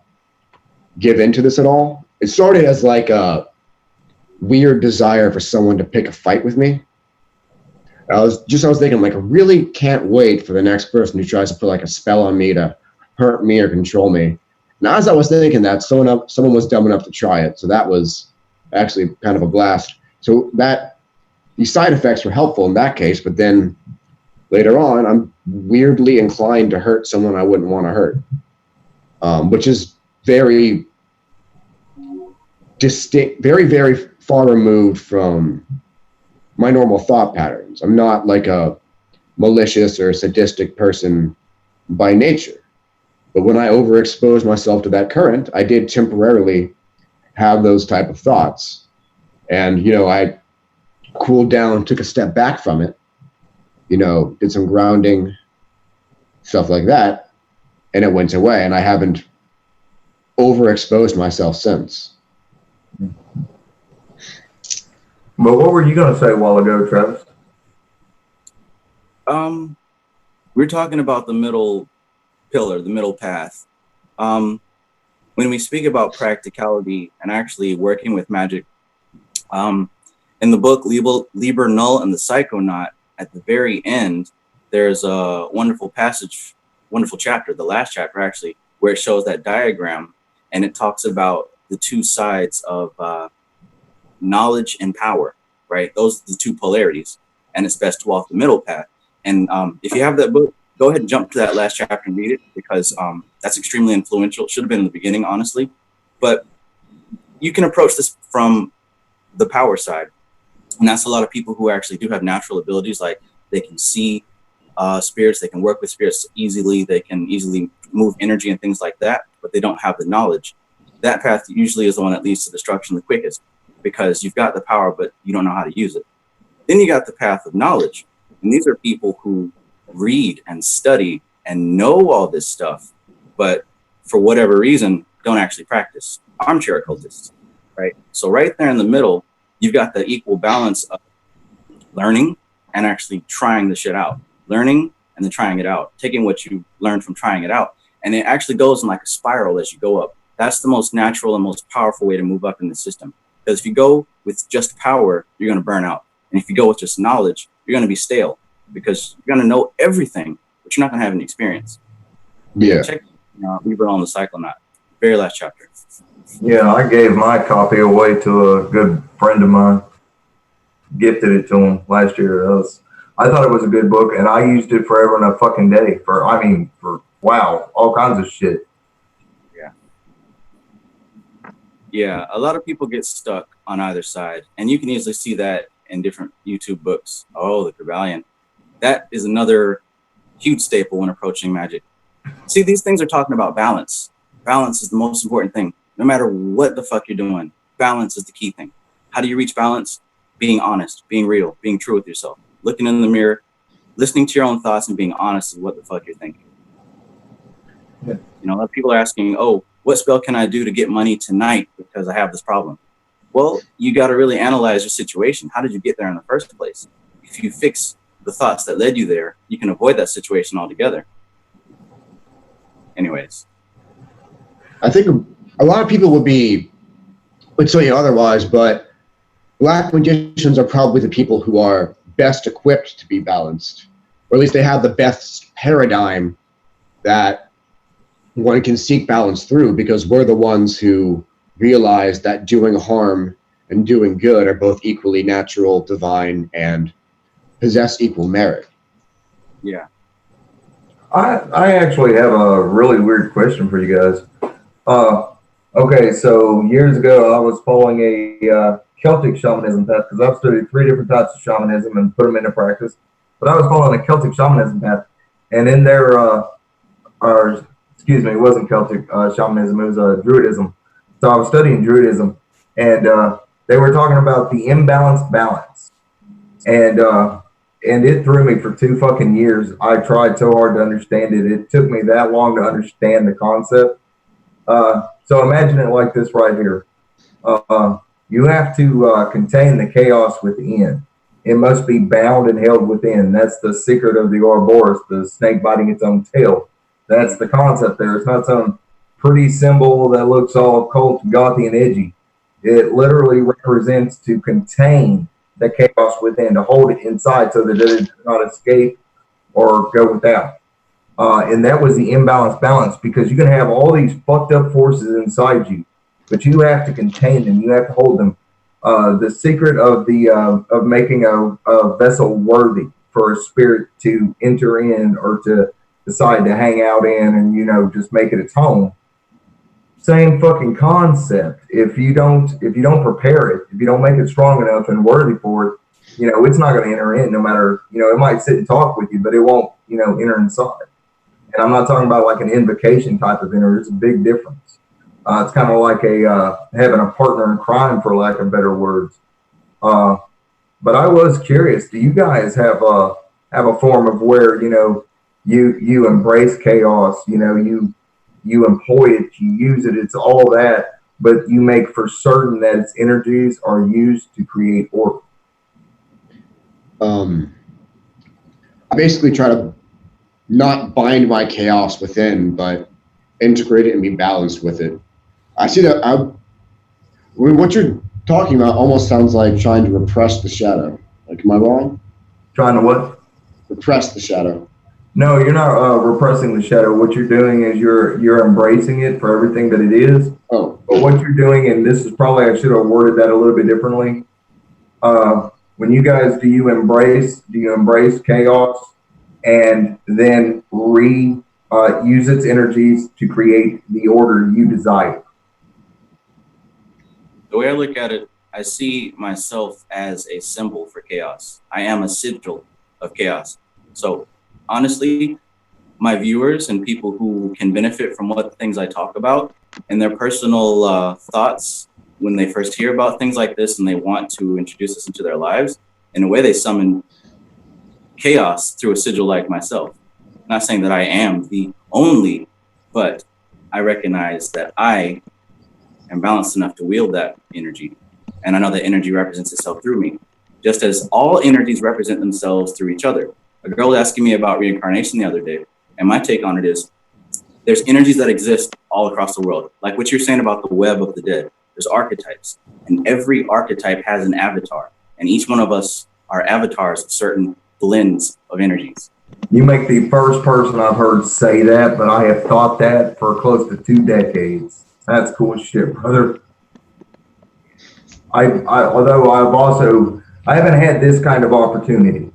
give into this at all. It started as like a weird desire for someone to pick a fight with me. I was thinking, like, I really can't wait for the next person who tries to put like a spell on me to hurt me or control me. And as I was thinking that, someone was dumb enough to try it. So that was actually kind of a blast. So these side effects were helpful in that case, but then later on, I'm weirdly inclined to hurt someone I wouldn't want to hurt, which is very distinct, very, very far removed from my normal thought patterns. I'm not like a malicious or sadistic person by nature. But when I overexposed myself to that current, I did temporarily have those type of thoughts. And, I cooled down, took a step back from it, did some grounding, stuff like that, and it went away. And I haven't overexposed myself since. But what were you going to say a while ago, Travis? We're talking about the middle pillar, the middle path. When we speak about practicality and actually working with magic, in the book Liber Null and the Psychonaut, at the very end, there's a wonderful passage, wonderful chapter, the last chapter actually, where it shows that diagram, and it talks about the two sides of knowledge and power, right? Those are the two polarities, and it's best to walk the middle path. And if you have that book, go ahead and jump to that last chapter and read it, because that's extremely influential. It should have been in the beginning, honestly. But you can approach this from the power side. And that's a lot of people who actually do have natural abilities, like they can see spirits, they can work with spirits easily, they can easily move energy and things like that, but they don't have the knowledge. That path usually is the one that leads to destruction the quickest, because you've got the power, but you don't know how to use it. Then you got the path of knowledge. And these are people who read and study and know all this stuff, but for whatever reason, don't actually practice. Armchair occultists, right? So right there in the middle, you've got the equal balance of learning and actually trying the shit out. Learning and then trying it out, taking what you learned from trying it out. And it actually goes in like a spiral as you go up. That's the most natural and most powerful way to move up in the system. Because if you go with just power, you're going to burn out. And if you go with just knowledge, you're going to be stale, because you're going to know everything, but you're not going to have any experience. Yeah. Check Liber on the Psychonaut, very last chapter. Yeah, I gave my copy away to a good friend of mine. Gifted it to him last year. I thought it was a good book, and I used it forever and a fucking day for all kinds of shit. Yeah, a lot of people get stuck on either side, and you can easily see that in different YouTube books. Oh, the Kybalion. That is another huge staple when approaching magic. See, these things are talking about balance. Balance is the most important thing. No matter what the fuck you're doing, balance is the key thing. How do you reach balance? Being honest, being real, being true with yourself, looking in the mirror, listening to your own thoughts, and being honest with what the fuck you're thinking. Yeah. A lot of people are asking, oh, what spell can I do to get money tonight because I have this problem? Well, you got to really analyze your situation. How did you get there in the first place? If you fix the thoughts that led you there, you can avoid that situation altogether. Anyways. I think a lot of people would say otherwise, but black magicians are probably the people who are best equipped to be balanced, or at least they have the best paradigm that one can seek balance through, because we're the ones who realize that doing harm and doing good are both equally natural, divine, and possess equal merit. Yeah. I actually have a really weird question for you guys. Okay, so years ago I was following a Celtic shamanism path, because I've studied 3 different types of shamanism and put them into practice. But I was following a Celtic shamanism path, and in there, it wasn't Celtic shamanism, it was Druidism. So I was studying Druidism, and they were talking about the imbalanced balance. And it threw me for 2 fucking years. I tried so hard to understand it. It took me that long to understand the concept. So imagine it like this right here. You have to contain the chaos within. it must be bound and held within. That's the secret of the Ouroboros, the snake biting its own tail. That's the concept there. It's not some pretty symbol that looks all occult, gothy, and edgy. It literally represents to contain the chaos within, to hold it inside so that it does not escape or go without. And that was the imbalanced balance, because you can have all these fucked up forces inside you, but you have to contain them. You have to hold them. The secret of making a vessel worthy for a spirit to enter in or to decide to hang out in and, you know, just make it its home. Same fucking concept. If you don't prepare it, if you don't make it strong enough and worthy for it, you know, it's not going to enter in, no matter, you know, it might sit and talk with you, but it won't, you know, enter inside. And I'm not talking about like an invocation type of enter. It's a big difference. It's kind of like having a partner in crime, for lack of better words. But I was curious, do you guys have a form of where, you know, you embrace chaos, you know, you employ it, you use it, it's all that, but you make for certain that its energies are used to create order? I basically try to not bind my chaos within, but integrate it and be balanced with it. I see that. I mean, what you're talking about almost sounds like trying to repress the shadow. Like, am I wrong? Trying to what? Repress the shadow. No, you're not repressing the shadow. What you're doing is you're embracing it for everything that it is. Oh. But what you're doing, and this is probably, I should have worded that a little bit differently. When you guys, do you embrace chaos and then use its energies to create the order you desire? The way I look at it, I see myself as a symbol for chaos. I am a sigil of chaos. So honestly, my viewers and people who can benefit from what things I talk about and their personal thoughts when they first hear about things like this and they want to introduce this into their lives, in a way they summon chaos through a sigil like myself. I'm not saying that I am the only, but I recognize that I am balanced enough to wield that energy. And I know that energy represents itself through me, just as all energies represent themselves through each other. A girl was asking me about reincarnation the other day, and my take on it is there's energies that exist all across the world. Like what you're saying about the web of the dead, there's archetypes, and every archetype has an avatar, and each one of us are avatars of certain blends of energies. You make the first person I've heard say that, but I have thought that for close to 2 decades. That's cool shit, brother. Although I haven't had this kind of opportunity.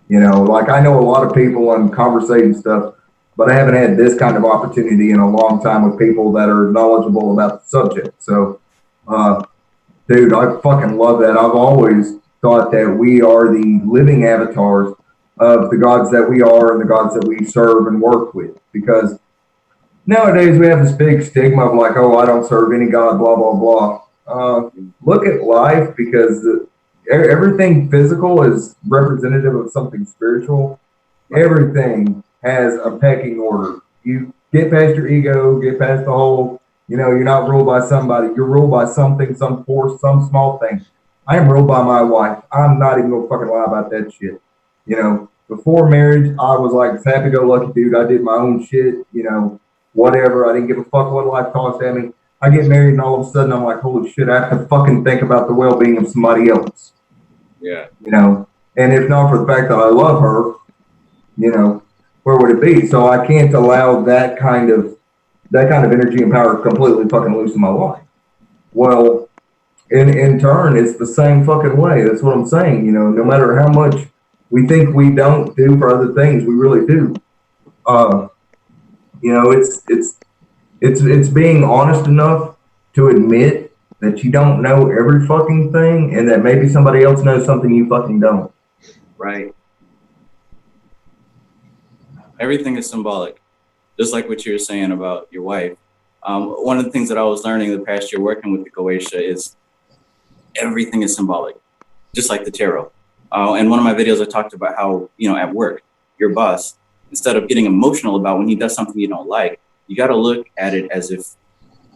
You know, like I know a lot of people and conversating stuff, but I haven't had this kind of opportunity in a long time with people that are knowledgeable about the subject. So, dude, I fucking love that. I've always thought that we are the living avatars of the gods that we are and the gods that we serve and work with. Because nowadays we have this big stigma of like, oh, I don't serve any god, blah, blah, blah. Look at life, because everything physical is representative of something spiritual. Everything has a pecking order. You get past your ego, get past the whole, you know, you're not ruled by somebody. You're ruled by something, some force, some small thing. I am ruled by my wife. I'm not even gonna fucking lie about that shit. You know, before marriage, I was like this happy-go-lucky dude. I did my own shit, you know, whatever. I didn't give a fuck what life cost at me. I get married and all of a sudden I'm like, holy shit, I have to fucking think about the well-being of somebody else. Yeah. You know, and if not for the fact that I love her, you know, where would it be? So I can't allow that kind of energy and power completely fucking loose in my life. Well, in turn, it's the same fucking way. That's what I'm saying. You know, no matter how much we think we don't do for other things, we really do. You know, it's being honest enough to admit that you don't know every fucking thing and that maybe somebody else knows something you fucking don't. Right. Everything is symbolic, just like what you were saying about your wife. One of the things that I was learning the past year working with the Goetia is everything is symbolic, just like the tarot. In one of my videos, I talked about how, you know, at work, your boss, instead of getting emotional about when he does something you don't like, you got to look at it as if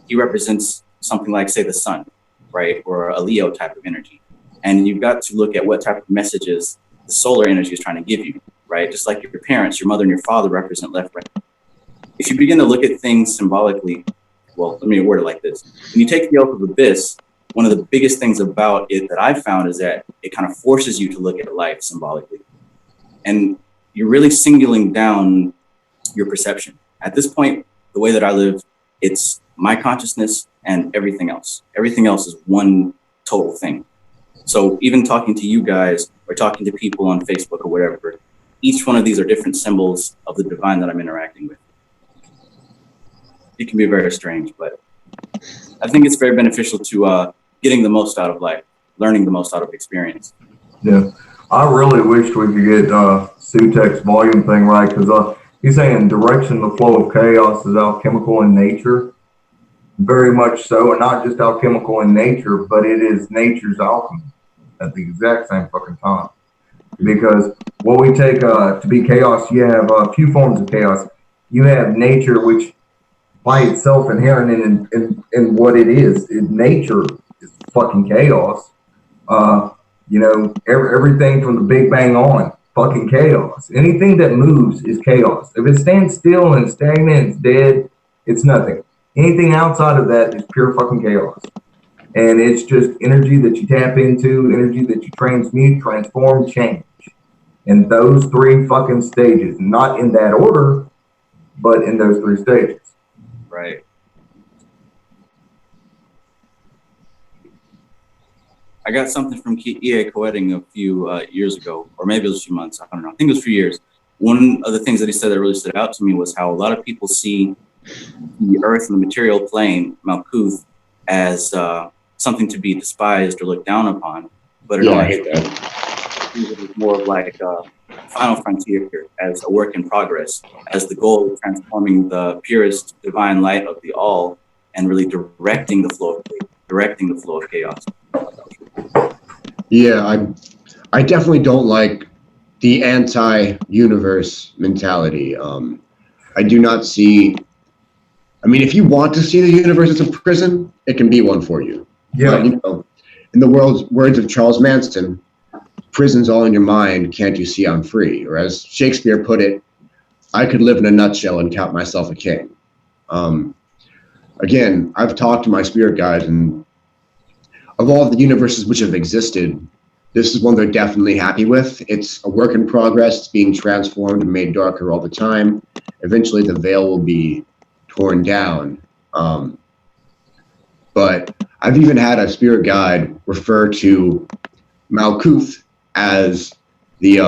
he represents something like, say, the sun, right? Or a Leo type of energy. And you've got to look at what type of messages the solar energy is trying to give you, right? Just like your parents, your mother and your father represent left, right. If you begin to look at things symbolically, well, let me word it like this. When you take the Oath of Abyss, one of the biggest things about it that I've found is that it kind of forces you to look at life symbolically. And you're really singling down your perception. At this point, the way that I live, it's my consciousness and everything else. Everything else is one total thing. So even talking to you guys or talking to people on Facebook or whatever, each one of these are different symbols of the divine that I'm interacting with. It can be very strange, but I think it's very beneficial to getting the most out of life, learning the most out of experience. Yeah, I really wished we could get Sutekh's volume thing right, because he's saying direction, the flow of chaos is alchemical in nature. Very much so, and not just alchemical in nature, but it is nature's alchemy at the exact same fucking time. Because what we take to be chaos, you have a few forms of chaos. You have nature, which by itself inherent in what it is. Nature is fucking chaos. You know, everything from the Big Bang on, fucking chaos. Anything that moves is chaos. If it stands still and stagnant, it's dead, it's nothing. Anything outside of that is pure fucking chaos. And it's just energy that you tap into, energy that you transmute, transform, change. In those three fucking stages. Not in that order, but in those three stages. Right. I got something from E.A. Coetting a few years ago, or maybe it was a few months, I don't know. I think it was a few years. One of the things that he said that really stood out to me was how a lot of people see the earth and the material plane, Malkuth, as something to be despised or looked down upon. But I hate that. It was more of like a final frontier as a work in progress, as the goal of transforming the purest divine light of the all and really directing the flow of chaos. Yeah, I definitely don't like the anti-universe mentality. I do not see. I mean, if you want to see the universe as a prison, it can be one for you. Yeah. But, you know, in the words of Charles Manson, prison's all in your mind, can't you see I'm free? Or as Shakespeare put it, I could live in a nutshell and count myself a king. Again, I've talked to my spirit guides, and of all the universes which have existed, this is one they're definitely happy with. It's a work in progress. It's being transformed and made darker all the time. Eventually the veil will be torn down. But I've even had a spirit guide refer to Malkuth as the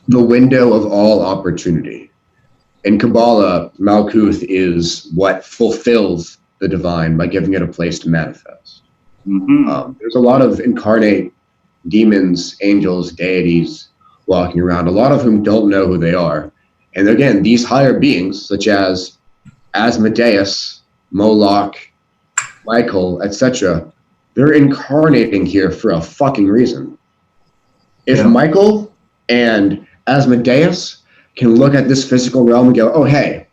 window of all opportunity. In Kabbalah, Malkuth is what fulfills the divine by giving it a place to manifest. Mm-hmm. There's a lot of incarnate demons, angels, deities walking around, a lot of whom don't know who they are. And again, these higher beings, such as Asmodeus, Moloch, Michael, etc., they're incarnating here for a fucking reason. If Michael and Asmodeus can look at this physical realm and go, oh, hey,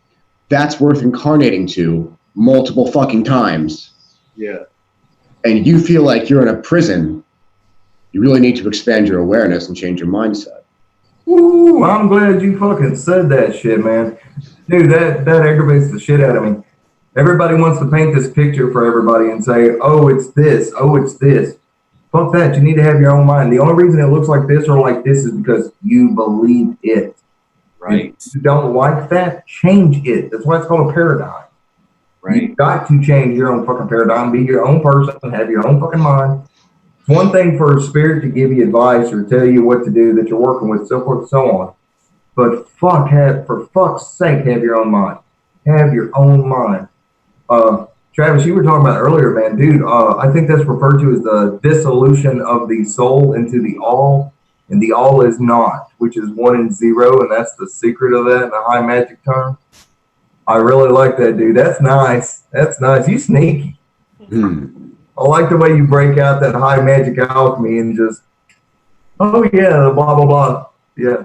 that's worth incarnating to multiple fucking times. Yeah. And you feel like you're in a prison, you really need to expand your awareness and change your mindset. Ooh, I'm glad you fucking said that shit, man. Dude, that aggravates the shit out of me. Everybody wants to paint this picture for everybody and say, oh, it's this, oh, it's this. Fuck that, you need to have your own mind. The only reason it looks like this or like this is because you believe it. Right. If you don't like that, change it. That's why it's called a paradigm. Right. You've got to change your own fucking paradigm, be your own person, have your own fucking mind. It's one thing for a spirit to give you advice or tell you what to do that you're working with, so forth and so on. But for fuck's sake, have your own mind. Have your own mind. Travis, you were talking about earlier, man, dude, I think that's referred to as the dissolution of the soul into the all, and the all is not, which is 1 and 0, and that's the secret of that in the high magic term. I really like that, dude. That's nice. That's nice. You sneaky. I like the way you break out that high magic alchemy and just, oh yeah, blah, blah, blah. Yeah.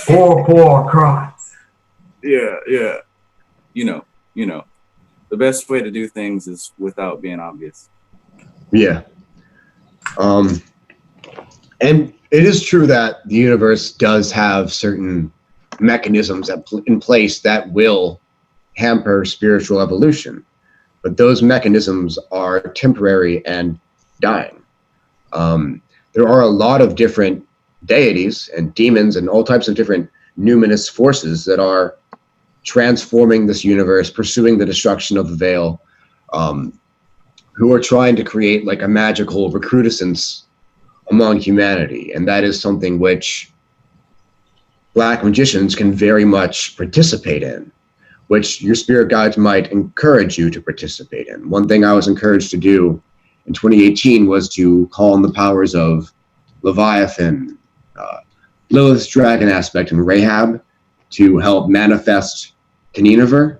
Poor crots. Yeah. You know, the best way to do things is without being obvious. Yeah. And it is true that the universe does have certain mechanisms in place that will hamper spiritual evolution, but those mechanisms are temporary and dying. There are a lot of different deities and demons and all types of different numinous forces that are transforming this universe, pursuing the destruction of the veil, who are trying to create like a magical recrudescence among humanity. And that is something which black magicians can very much participate in, which your spirit guides might encourage you to participate in. One thing I was encouraged to do in 2018 was to call on the powers of Leviathan, Lilith's dragon aspect, and Rahab to help manifest Teniniver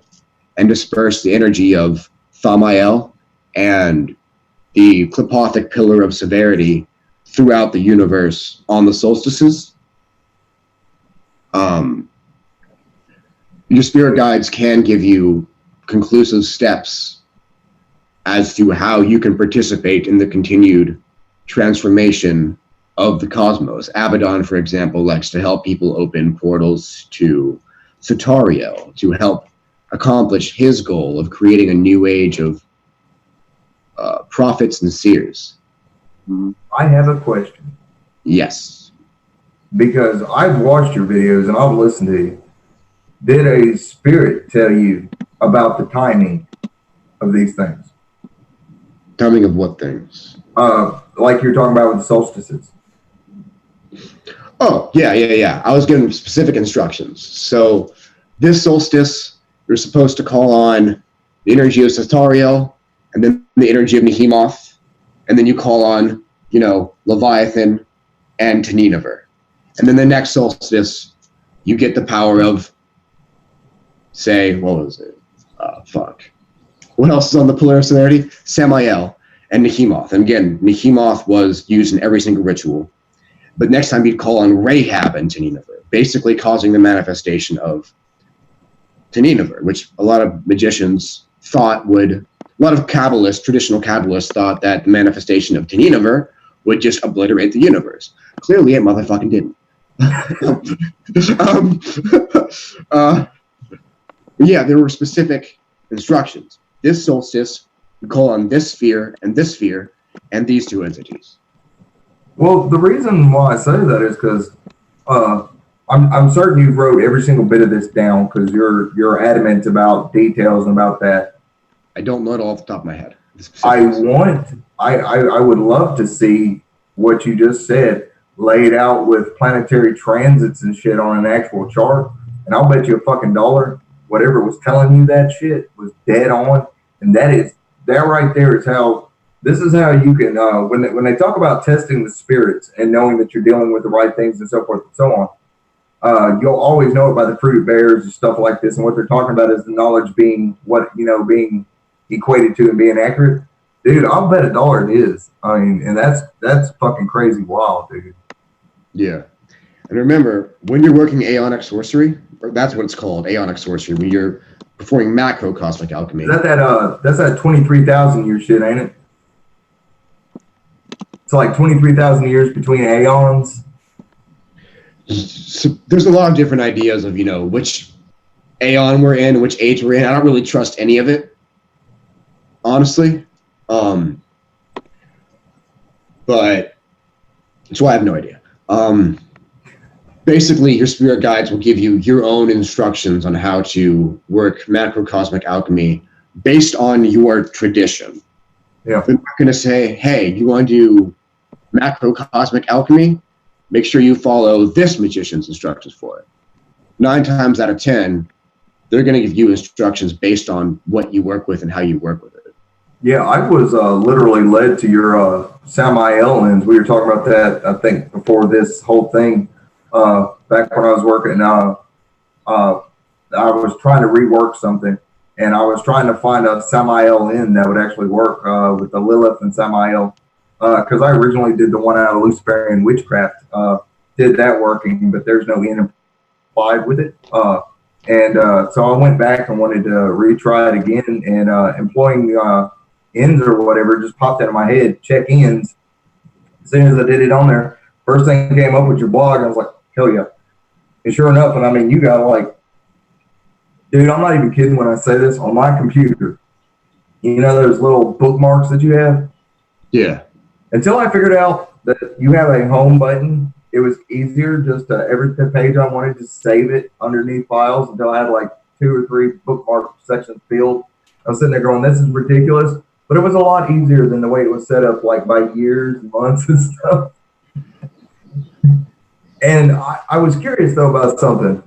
and disperse the energy of Thamael and the Clipothic Pillar of Severity throughout the universe on the solstices. Your spirit guides can give you conclusive steps as to how you can participate in the continued transformation of the cosmos. Abaddon, for example, likes to help people open portals to Sutariel to help accomplish his goal of creating a new age of prophets and seers. I have a question. Yes. Because I've watched your videos and I've listened to you. Did a spirit tell you about the timing of these things? Timing of what things? Like you're talking about with the solstices. Oh, yeah. I was given specific instructions. So this solstice, you're supposed to call on the energy of Sutariel and then the energy of Nehemoth, and then you call on, Leviathan and Teniniver. And then the next solstice, you get the power of, say, what was it? What else is on the Pillar of Severity? Samael and Nehemoth. And again, Nehemoth was used in every single ritual. But next time you'd call on Rahab and Teniniver, basically causing the manifestation of Teniniver, which a lot of magicians thought would, a lot of Kabbalists, traditional Kabbalists thought that the manifestation of Teniniver would just obliterate the universe. Clearly it motherfucking didn't. Yeah, there were specific instructions. This solstice, you call on this sphere, and these two entities. Well, the reason why I say that is because I'm certain you've wrote every single bit of this down because you're adamant about details and about that. I don't know it all off the top of my head. I would love to see what you just said laid out with planetary transits and shit on an actual chart. And I'll bet you a fucking dollar whatever was telling you that shit was dead on. And that right there is how, this is how you can, when they talk about testing the spirits and knowing that you're dealing with the right things and so forth and so on, you'll always know it by the fruit it bears and stuff like this. And what they're talking about is the knowledge being being equated to and being accurate. Dude, I'll bet a dollar it is. I mean, and that's fucking crazy wild, dude. Yeah. And remember, when you're working Aeonic sorcery, or that's what it's called, Aeonic sorcery, when you're performing macro cosmic alchemy. That's that 23,000 year shit, ain't it? It's like 23,000 years between aeons. So there's a lot of different ideas of, which aeon we're in, which age we're in. I don't really trust any of it, honestly. But that's why I have no idea. Basically, your spirit guides will give you your own instructions on how to work macrocosmic alchemy based on your tradition. Yeah. They're not going to say, hey, you want to do macrocosmic alchemy? Make sure you follow this magician's instructions for it. 9 times out of 10, they're going to give you instructions based on what you work with and how you work with it. Yeah, I was literally led to your Samael lens. We were talking about that, I think, before this whole thing. Back when I was working, I was trying to rework something, and I was trying to find a Samael in that would actually work with the Lilith and Samael, because I originally did the one out of Luciferian Witchcraft, did that working, but there's no in applied with it. So I went back and wanted to retry it again, and employing ins or whatever, it just popped out of my head, check ins. As soon as I did it on there, first thing came up with your blog, I was like, hell yeah. And sure enough, and I mean, you got like, dude, I'm not even kidding when I say this, on my computer, you know those little bookmarks that you have? Yeah. Until I figured out that you have a home button, it was easier just to, every page I wanted to save it underneath files until I had like 2 or 3 bookmark sections filled. I was sitting there going, this is ridiculous. But it was a lot easier than the way it was set up, like by years and months and stuff. And I was curious, though, about something.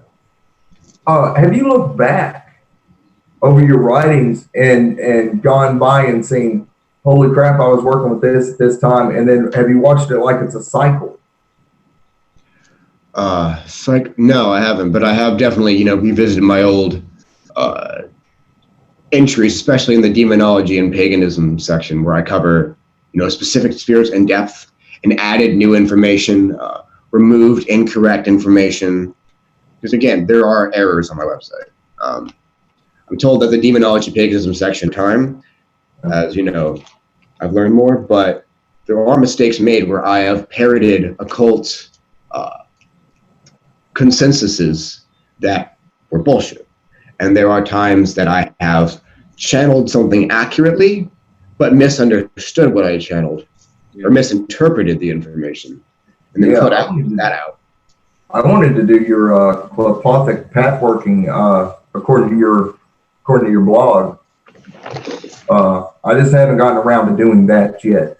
Have you looked back over your writings and gone by and seen, holy crap, I was working with this time, and then have you watched it like it's a cycle? No, I haven't, but I have definitely, revisited my old entries, especially in the demonology and paganism section, where I cover, specific spheres in depth and added new information, removed incorrect information. Because again, there are errors on my website. I'm told that the demonology paganism section time, as you know, I've learned more, but there are mistakes made where I have parroted occult consensuses that were bullshit. And there are times that I have channeled something accurately, but misunderstood what I channeled or misinterpreted the information and then put that out. I wanted to do your Clepothic pathworking according to your blog. I just haven't gotten around to doing that yet.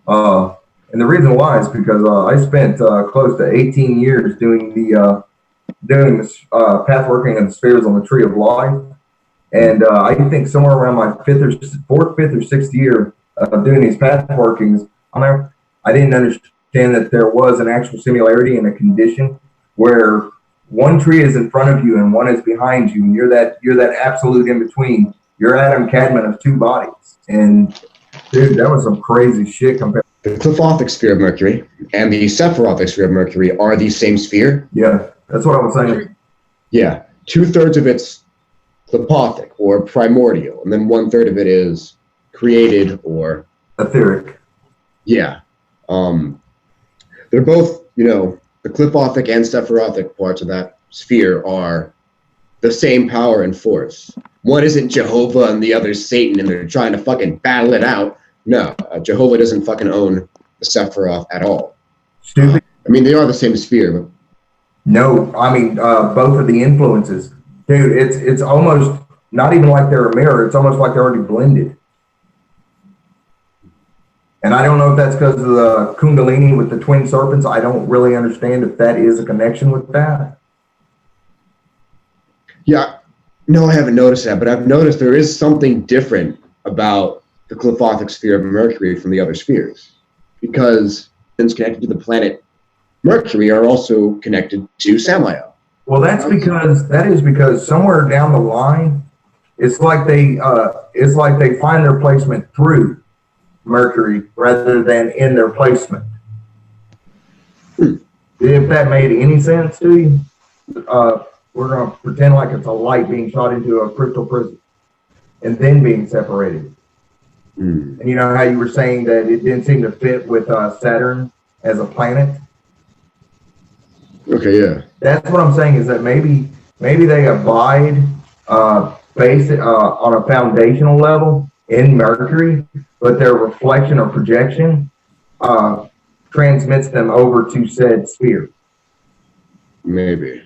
And the reason why is because I spent close to 18 years doing the pathworking of the spheres on the Tree of Life. And I think somewhere around my fourth, fifth, or sixth year of doing these pathworkings on there, I didn't understand that there was an actual similarity in a condition where one tree is in front of you and one is behind you, and you're that absolute in between. You're Adam Cadman of 2 bodies. And dude, that was some crazy shit compared. The Clepothic sphere of Mercury and the Sephirothic sphere of Mercury are the same sphere. Yeah, that's what I was saying. Yeah, 2/3 of it's Clepothic or primordial, and then 1/3 of it is created or etheric. Yeah. They're both, the Clepothic and Sephirothic parts of that sphere are the same power and force. One isn't Jehovah and the other's Satan, and they're trying to fucking battle it out. No, Jehovah doesn't fucking own the Sephiroth at all. Stupid. I mean, they are the same sphere. But no, I mean, both of the influences. Dude, it's almost not even like they're a mirror. It's almost like they're already blended. And I don't know if that's because of the Kundalini with the twin serpents. I don't really understand if that is a connection with that. Yeah. No, I haven't noticed that, but I've noticed there is something different about the Clepothic sphere of Mercury from the other spheres, because things connected to the planet Mercury are also connected to Samael. Well, that is because somewhere down the line, it's like they find their placement through Mercury rather than in their placement. If that made any sense to you, we're going to pretend like it's a light being shot into a crystal prism and then being separated. And you know how you were saying that it didn't seem to fit with Saturn as a planet? Okay, yeah. That's what I'm saying, is that maybe they abide based on a foundational level in Mercury, but their reflection or projection transmits them over to said sphere. Maybe.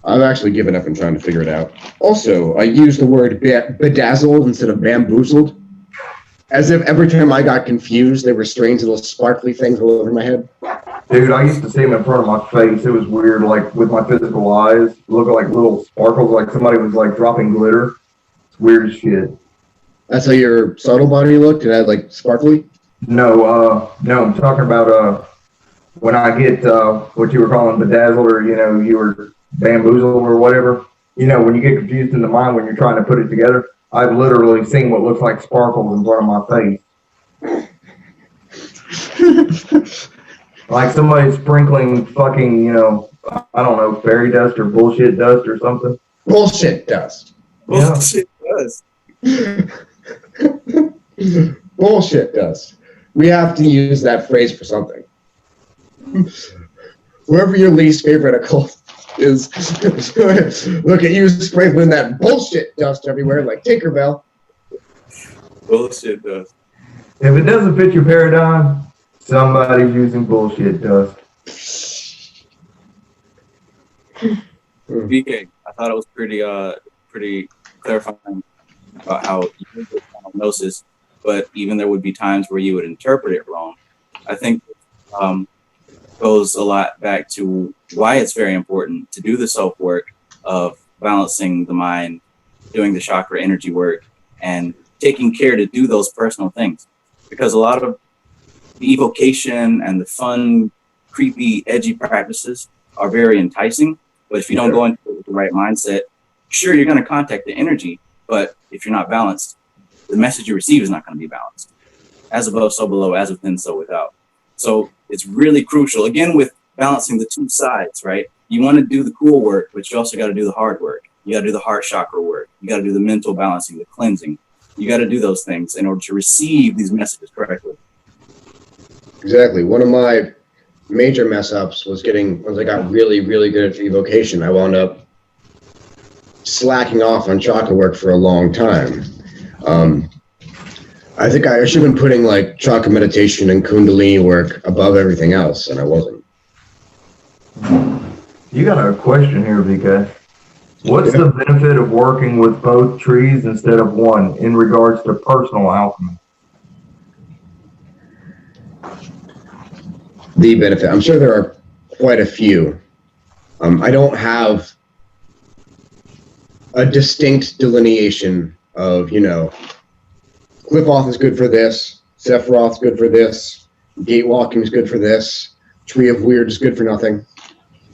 I've actually given up and trying to figure it out. Also, I used the word bedazzled instead of bamboozled, as if every time I got confused, there were strange little sparkly things all over my head. Dude, I used to see them in front of my face. It was weird, like with my physical eyes, looking like little sparkles, like somebody was like dropping glitter. It's weird as shit. That's how your subtle body looked? It had like sparkly? No, I'm talking about when I get what you were calling bedazzled, or you were bamboozled or whatever. When you get confused in the mind when you're trying to put it together, I've literally seen what looks like sparkles in front of my face. Like somebody sprinkling fucking, I don't know, fairy dust or bullshit dust or something. Bullshit dust. Bullshit dust. Bullshit dust. We have to use that phrase for something. Whoever your least favorite occult is, look at you sprinkling that bullshit dust everywhere like Tinkerbell. Bullshit dust. If it doesn't fit your paradigm, somebody's using bullshit dust. BK, I thought it was pretty clarifying about how you would Gnosis, but even there would be times where you would interpret it wrong. I think goes a lot back to why it's very important to do the self work of balancing the mind, doing the chakra energy work, and taking care to do those personal things. Because a lot of the evocation and the fun, creepy, edgy practices are very enticing. But if you don't go into it with the right mindset, sure, you're going to contact the energy. But if you're not balanced, the message you receive is not going to be balanced. As above, so below, as within, so without. So it's really crucial, again, with balancing the two sides, right? You want to do the cool work, but you also got to do the hard work. You got to do the heart chakra work. You got to do the mental balancing, the cleansing. You got to do those things in order to receive these messages correctly. Exactly. One of my major mess ups was once I got really, really good at evocation, I wound up slacking off on chakra work for a long time. I think I should have been putting like chakra meditation and kundalini work above everything else, and I wasn't. You got a question here, VK. What's the benefit of working with both trees instead of one in regards to personal alchemy? The benefit. I'm sure there are quite a few. I don't have a distinct delineation of, Cliff-Off is good for this, Sephiroth's good for this, Gatewalking is good for this, Tree of Weird is good for nothing.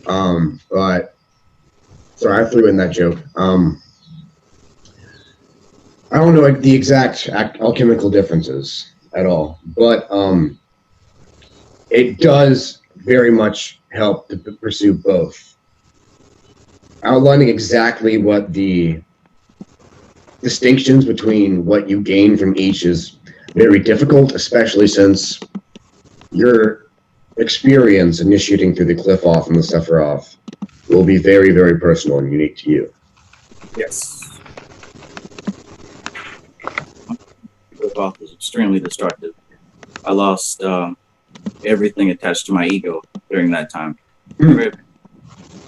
But, sorry, I threw in that joke. I don't know the exact alchemical differences at all, but it does very much help to pursue both. Outlining exactly what the distinctions between what you gain from each is very difficult, especially since your experience initiating through the Cliff-Off and the Sephiroth will be very, very personal and unique to you. Yes. Cliff-Off was extremely destructive. I lost everything attached to my ego during that time.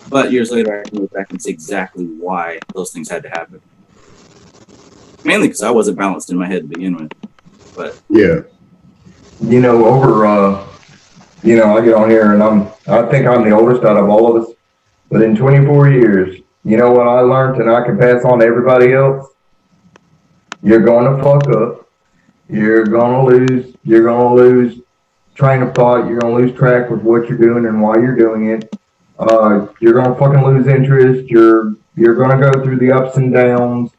But years later, I can look back and see exactly why those things had to happen. Mainly because I wasn't balanced in my head to begin with. But yeah, I get on here and I think I'm the oldest out of all of us. But in 24 years, you know what I learned and I can pass on to everybody else? You're going to fuck up. You're going to lose train of thought. You're going to lose track with what you're doing and why you're doing it. You're going to fucking lose interest. You're going to go through the ups and downs.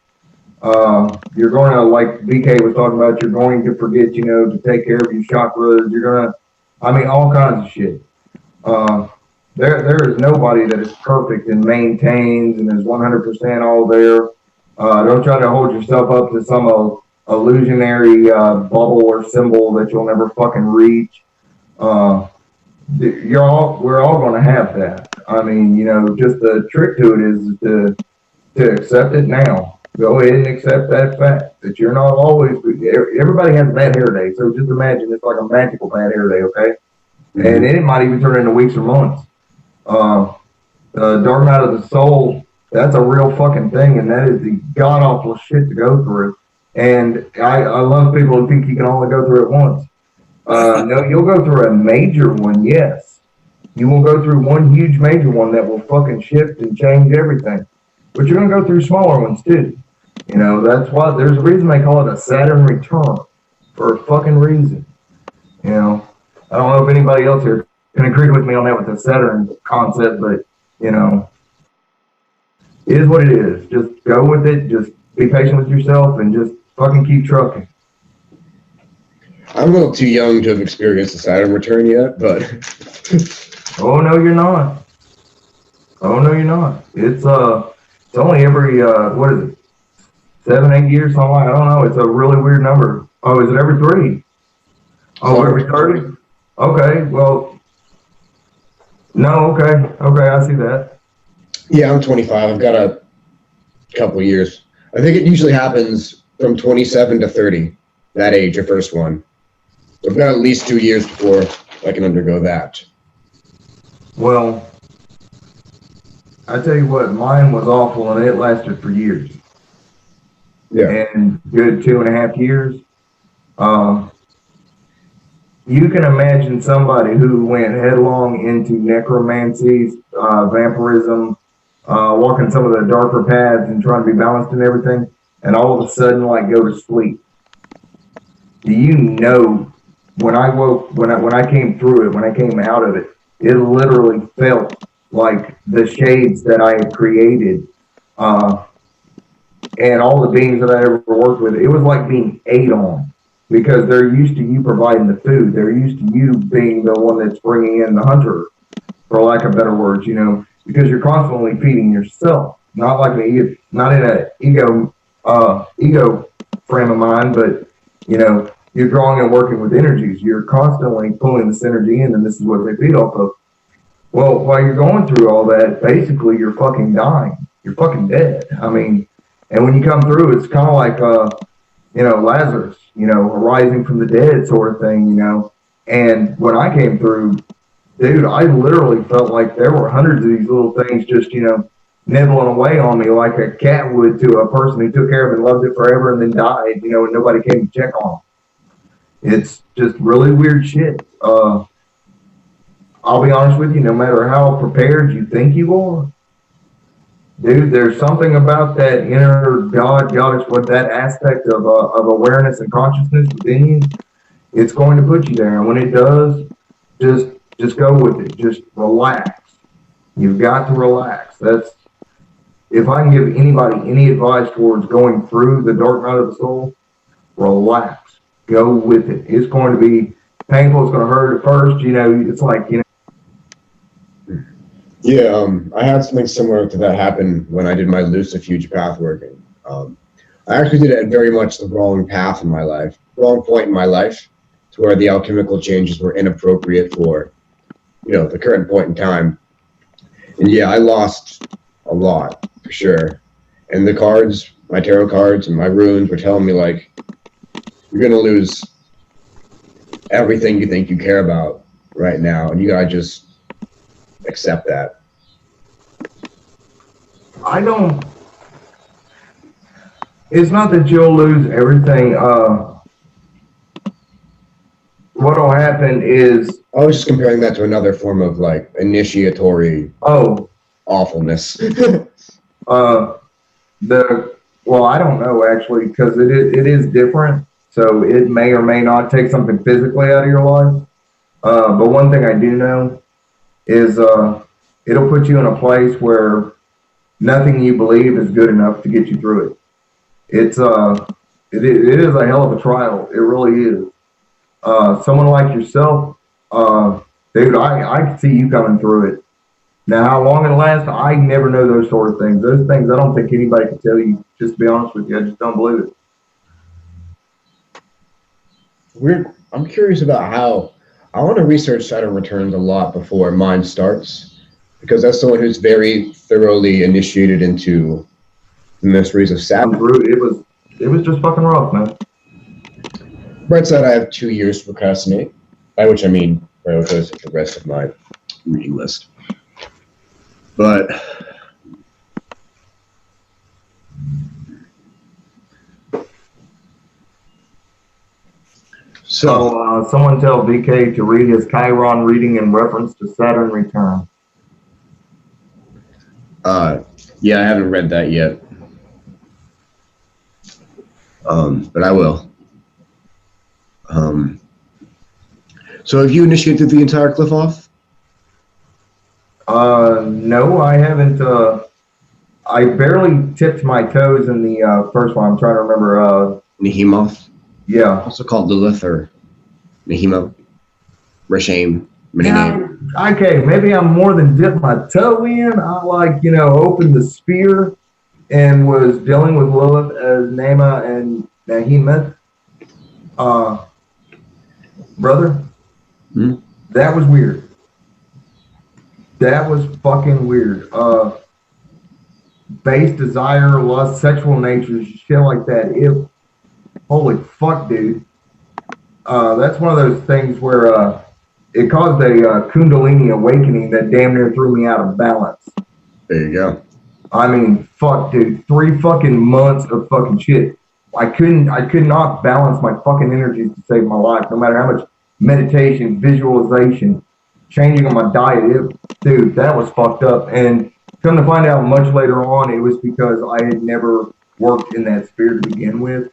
You're going to, like BK was talking about, you're going to forget, to take care of your chakras. You're going to, all kinds of shit. There is nobody that is perfect and maintains and is 100% all there. Don't try to hold yourself up to some illusionary bubble or symbol that you'll never fucking reach. We're all going to have that. Just the trick to it is to accept it now. Go ahead and accept that fact that you're not always. Everybody has a bad hair day, so just imagine it's like a magical bad hair day, okay? Mm-hmm. And it might even turn into weeks or months. The dark night of the soul, that's a real fucking thing, and that is the god awful shit to go through. And I love people who think you can only go through it once. No, you'll go through a major one, yes. You will go through one huge major one that will fucking shift and change everything. But you're going to go through smaller ones too. That's why there's a reason they call it a Saturn return, for a fucking reason. I don't know if anybody else here can agree with me on that with the Saturn concept, but, it is what it is. Just go with it. Just be patient with yourself and just fucking keep trucking. I'm a little too young to have experienced the Saturn return yet, but... Oh, no, you're not. It's only every, 7, 8 years, something like, I don't know. It's a really weird number. Oh, is it every 3? Oh, So- every 30? Okay, well, no, okay, I see that. Yeah, I'm 25. I've got a couple of years. I think it usually happens from 27 to 30, that age, your first one. So I've got at least 2 years before I can undergo that. Well, I tell you what, mine was awful and it lasted for years. Yeah. And good 2.5 years. You can imagine somebody who went headlong into necromancy, vampirism, walking some of the darker paths and trying to be balanced and everything, and all of a sudden, like, go to sleep. Do you know, when I woke, when I came through it, when I came out of it, it literally felt like the shades that I had created, and all the beings that I ever worked with, it was like being ate on. Because they're used to you providing the food. They're used to you being the one that's bringing in the hunter, for lack of better words, you know, because you're constantly feeding yourself. Not like not in an ego frame of mind, but, you know, you're drawing and working with energies. You're constantly pulling this energy in, and this is what they feed off of. Well, while you're going through all that, basically you're fucking dying. You're fucking dead. I mean, and when you come through, it's kind of like, you know, Lazarus, you know, rising from the dead sort of thing, you know. And when I came through, dude, I literally felt like there were hundreds of these little things just, you know, nibbling away on me like a cat would to a person who took care of it and loved it forever and then died, you know, and nobody came to check on them. It's just really weird shit. I'll be honest with you, no matter how prepared you think you are, dude, there's something about that inner goddess, with that aspect of awareness and consciousness within you. It's going to put you there, and when it does, just go with it. Just relax. You've got to relax. That's, if I can give anybody any advice towards going through the dark night of the soul, relax. Go with it. It's going to be painful. It's going to hurt at first. You know, it's like, you know. Yeah, I had something similar to that happen when I did my lucifuge path working. I actually did it at very much the wrong path in my life, wrong point in my life, to where the alchemical changes were inappropriate for, you know, the current point in time. And yeah, I lost a lot, for sure. And the cards, my tarot cards and my runes were telling me, like, you're going to lose everything you think you care about right now, and you got to just accept that. It's not that you'll lose everything. What'll happen is, I was just comparing that to another form of, like, initiatory awfulness. well, I don't know, actually, because it is different. So it may or may not take something physically out of your life. But one thing I do know is it'll put you in a place where nothing you believe is good enough to get you through it. It is a hell of a trial. It really is. Someone like yourself, dude, I can see you coming through it. Now, how long it lasts, I never know those sort of things. Those things I don't think anybody can tell you, just to be honest with you. I just don't believe it. I'm curious about how, I want to research Saturn returns a lot before mine starts, because that's someone who's very thoroughly initiated into the mysteries of Saturn. It was just fucking rough, man. Bright side, I have 2 years to procrastinate, by which I mean prioritize the rest of my reading list. But so someone tell BK to read his Chiron reading in reference to Saturn return. yeah, I haven't read that yet. But I will. So have you initiated the entire cliff off? No, I haven't. I barely tipped my toes in the first one. I'm trying to remember. Nehemoth? Yeah. Also called Lilith or Nehemoth. Rashame. Yeah, okay, maybe I'm more than dipped my toe in. I opened the spear and was dealing with Lilith as Nema and Nehemoth. Brother, that was weird. That was fucking weird. Base desire, lust, sexual nature, shit like that. Holy fuck, dude. That's one of those things where it caused a Kundalini awakening that damn near threw me out of balance. There you go. I mean, fuck, dude. 3 fucking months of fucking shit. I could not balance my fucking energies to save my life, no matter how much meditation, visualization, changing on my diet. Dude, that was fucked up. And come to find out much later on, it was because I had never worked in that sphere to begin with.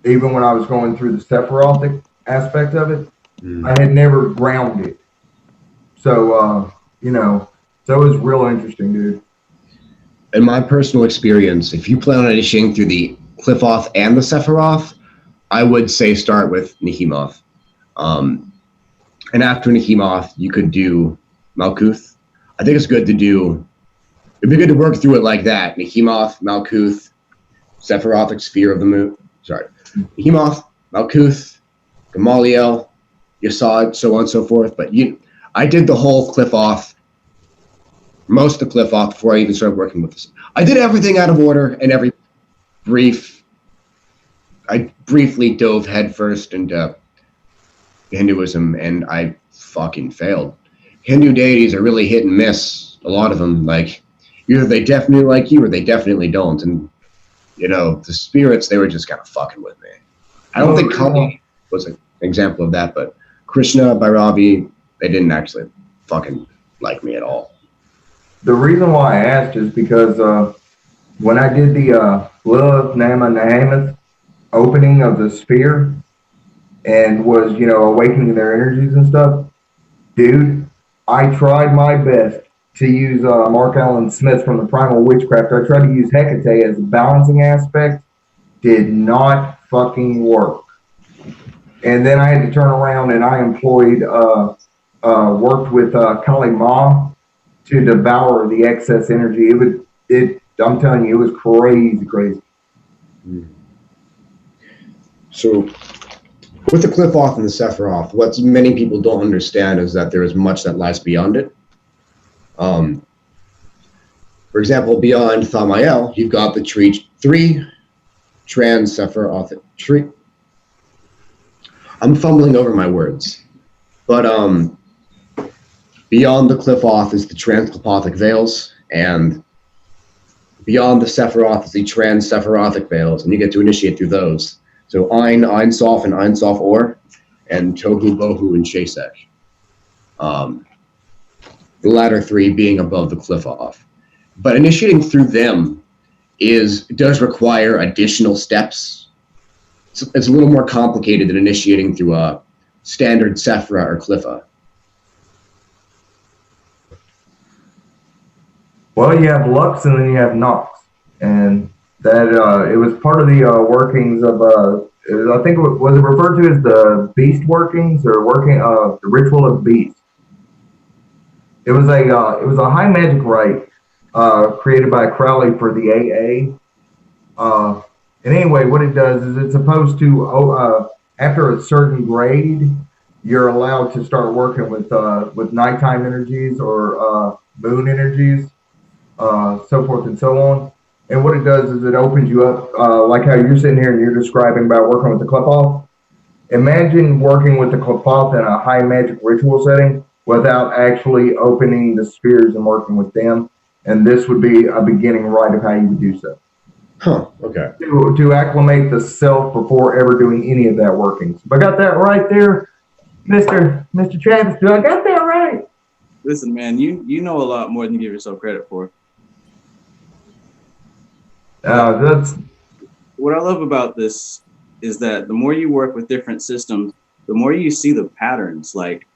Even when I was going through the Sephirothic aspect of it, I had never grounded. So, so it was real interesting, dude. In my personal experience, if you plan on initiating through the Qliphoth and the Sephiroth, I would say start with Nihimath. And after Nihimath, you could do Malkuth. I think it's good to do, it'd be good to work through it like that. Nihimath, Malkuth, Sephirothic Sphere of the Moon. Sorry. Nihimath, Malkuth, Gamaliel, Yasad, so on and so forth. But I did the whole Qliphoth, most of the Qliphoth before I even started working with this. I did everything out of order, and I briefly dove headfirst into Hinduism, and I fucking failed. Hindu deities are really hit and miss, a lot of them. Like, either they definitely like you or they definitely don't. And, the spirits, they were just kind of fucking with me. I don't think Kali was an example of that, but Krishna, Bhairavi, they didn't actually fucking like me at all. The reason why I asked is because when I did the Lilith Nama Nahamath opening of the sphere and was, awakening their energies and stuff, dude, I tried my best to use Mark Allen Smith from the Primal Witchcraft. I tried to use Hecate as a balancing aspect. Did not fucking work. And then I had to turn around and I employed, worked with Kali Ma to devour the excess energy. I'm telling you, it was crazy. So, with the Qliphoth and the Sephiroth, what many people don't understand is that there is much that lies beyond it. For example, beyond Thamael, you've got the 3 trans-Sephirothic tree. I'm fumbling over my words, but beyond the Qliphoth is the trans-Qliphothic veils, and beyond the Sephiroth is the trans-Sephirothic veils, and you get to initiate through those. So Ein, Ein Sof, and Ein Sof Or, and Tohu, Bohu, and Shasek. The latter 3 being above the Qliphoth. But initiating through them does require additional steps. It's a little more complicated than initiating through a standard Sephira or Qlipha. Well, you have Lux and then you have Nox. And that it was part of the workings of, I think was it referred to as the Beast workings or the Ritual of Beast. It was a high magic rite created by Crowley for the AA. And anyway, what it does is it's supposed to, after a certain grade, you're allowed to start working with nighttime energies or moon energies, so forth and so on. And what it does is it opens you up, like how you're sitting here and you're describing about working with the Qliphoth. Imagine working with the Qliphoth in a high magic ritual setting without actually opening the spheres and working with them. And this would be a beginning rite of how you would do so. Huh, okay. To acclimate the self before ever doing any of that workings. If I got that right there, Mr. Travis, do I got that right? Listen, man, you know a lot more than you give yourself credit for. That's what I love about this is that the more you work with different systems, the more you see the patterns. Like,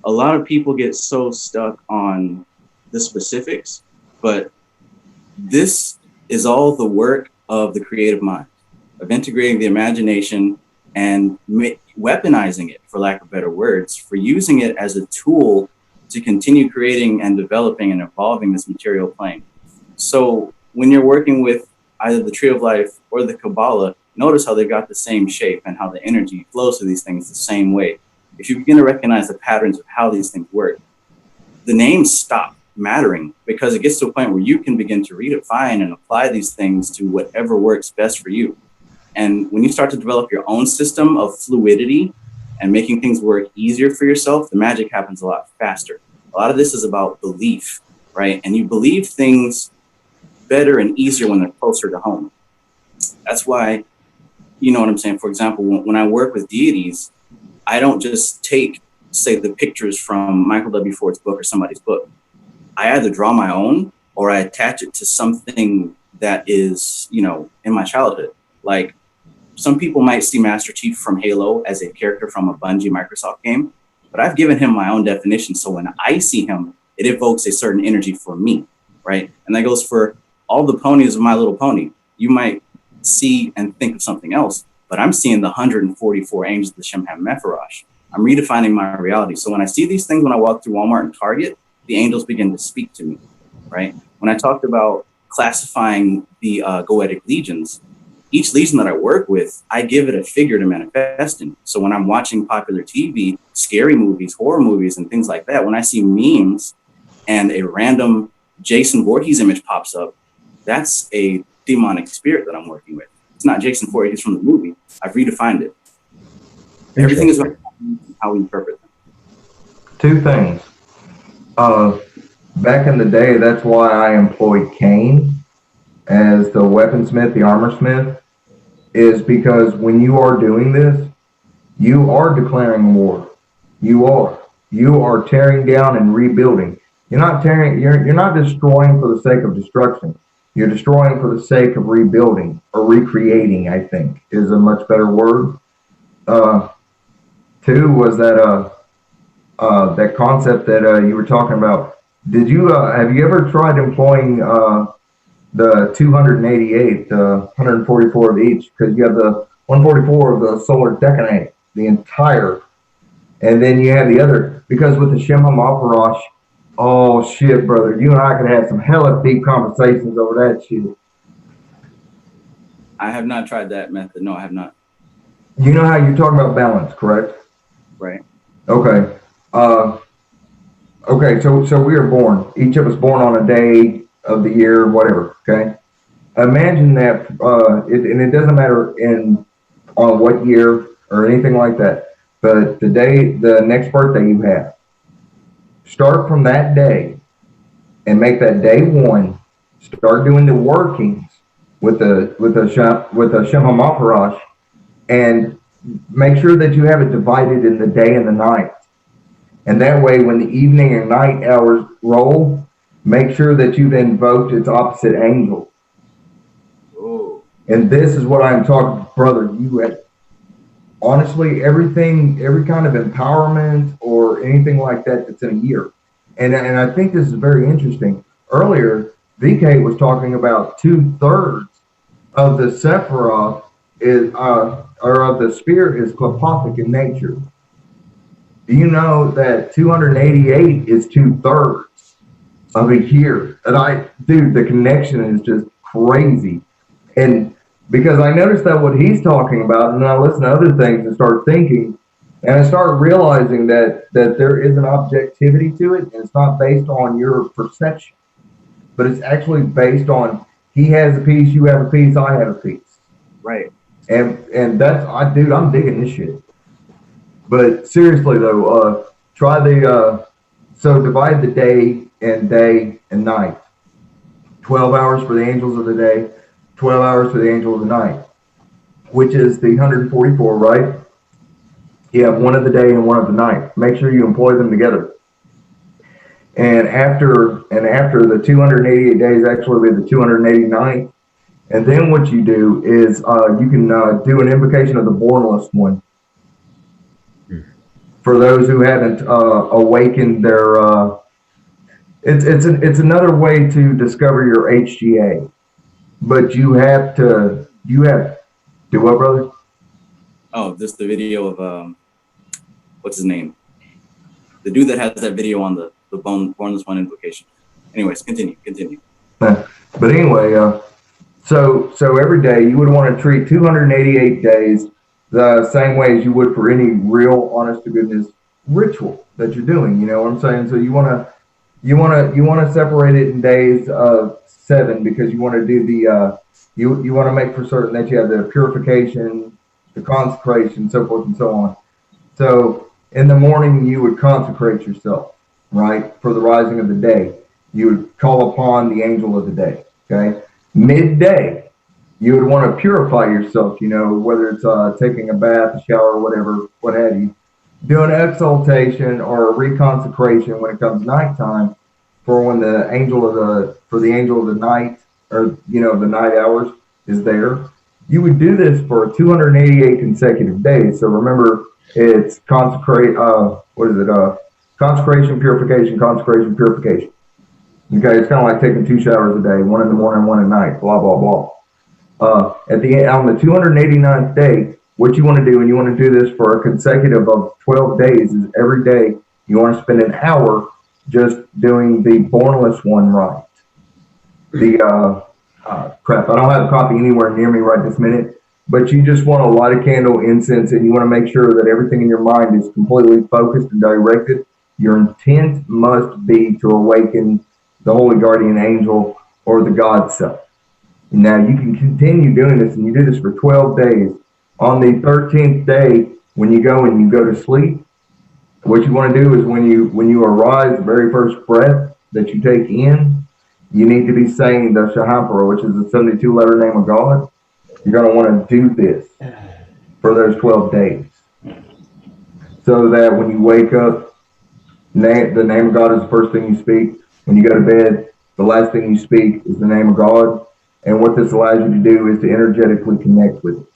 a lot of people get so stuck on the specifics, but this is all the work of the creative mind, of integrating the imagination and weaponizing it, for lack of better words, for using it as a tool to continue creating and developing and evolving this material plane. So when you're working with either the Tree of Life or the Kabbalah, notice how they've got the same shape and how the energy flows through these things the same way. If you begin to recognize the patterns of how these things work, the names stop mattering, because it gets to a point where you can begin to redefine and apply these things to whatever works best for you. And when you start to develop your own system of fluidity and making things work easier for yourself, the magic happens a lot faster. A lot of this is about belief, right? And you believe things better and easier when they're closer to home. That's why, you know what I'm saying? For example, when I work with deities, I don't just take, say, the pictures from Michael W. Ford's book or somebody's book. I either draw my own or I attach it to something that is, you know, in my childhood. Like, some people might see Master Chief from Halo as a character from a Bungie Microsoft game, but I've given him my own definition. So when I see him, it evokes a certain energy for me, right? And that goes for all the ponies of My Little Pony. You might see and think of something else, but I'm seeing the 144 angels of the Shemham Mepharash. I'm redefining my reality. So when I see these things, when I walk through Walmart and Target, the angels begin to speak to me, right? When I talked about classifying the Goetic legions, each legion that I work with, I give it a figure to manifest in. So when I'm watching popular TV, scary movies, horror movies, and things like that, when I see memes and a random Jason Voorhees image pops up, that's a demonic spirit that I'm working with. It's not Jason Voorhees from the movie. I've redefined it. Everything is about how we interpret them. Two things. Back in the day, that's why I employed Cain as the weaponsmith, the armor smith, is because when you are doing this, you are declaring war. You are tearing down and rebuilding. You're not destroying for the sake of destruction. You're destroying for the sake of rebuilding or recreating, I think, is a much better word. Two was that that concept that you were talking about. Have you ever tried employing the 288, the 144 of each? Because you have the 144 of the solar decanate, the entire, and then you have the other. Because with the Shemham Mepharash, oh shit, brother, you and I could have some hella deep conversations over that shit. I have not tried that method. No, I have not. You know how you're talking about balance, correct? Right. Okay. Okay, so we are born. Each of us born on a day of the year, whatever, okay? Imagine that, and it doesn't matter on what year or anything like that, but the next birthday you have, start from that day and make that day one, start doing the workings with the Shemham Mepharash, and make sure that you have it divided in the day and the night. And that way, when the evening and night hours roll, make sure that you've invoked its opposite angel. Oh. And this is what I'm talking, brother. Honestly, every kind of empowerment or anything like that that's in a year. And I think this is very interesting. Earlier, VK was talking about 2/3 of the Sephiroth or of the spirit is klepothic in nature. Do you know that 288 is 2/3 of a year? And dude, the connection is just crazy. And because I noticed that what he's talking about, and then I listen to other things and start thinking, and I start realizing that there is an objectivity to it, and it's not based on your perception, but it's actually based on he has a piece, you have a piece, I have a piece. Right. And that's, dude, I'm digging this shit. But seriously though, try so divide the day and night. 12 hours for the angels of the day, 12 hours for the angel of the night, which is the 144, right? You have one of the day and one of the night. Make sure you employ them together. And after the 288 days, actually with the 289, and then what you do is you can do an invocation of the Bornless One. For those who haven't awakened their, it's another way to discover your HGA, but you have do what, brother? Oh, this the video of what's his name? The dude that has that video on the Bornless One invocation. Anyways, continue. But anyway, So every day you would want to treat 288 days the same way as you would for any real, honest to goodness ritual that you're doing. You know what I'm saying? So you want to separate it in days of 7 because you want to do the you want to make for certain that you have the purification, the consecration, so forth and so on. So in the morning you would consecrate yourself, right, for the rising of the day. You would call upon the angel of the day. Okay, midday you would want to purify yourself. You know, whether it's taking a bath, a shower, whatever, what have you. Do an exaltation or a reconsecration when it comes nighttime for when the angel of the night, or the night hours, is there. You would do this for 288 consecutive days. So remember, it's consecration, purification, consecration, purification. Okay, it's kind of like taking 2 showers a day, one in the morning, one at night, blah blah blah. On the 289th day, what you want to do, and you want to do this for a consecutive of 12 days, is every day you want to spend an hour just doing the bornless one right. The crap, I don't have a copy anywhere near me right this minute, but you just want to light a candle, incense, and you want to make sure that everything in your mind is completely focused and directed. Your intent must be to awaken the holy guardian angel or the God self. Now you can continue doing this, and you do this for 12 days. On the 13th day, when you go to sleep, what you want to do is when you arise, the very first breath that you take in, you need to be saying the Shahampara, which is the 72-letter name of God. You're going to want to do this for those 12 days, so that when you wake up, the name of God is the first thing you speak. When you go to bed, the last thing you speak is the name of God. And what this allows you to do is to energetically connect with it.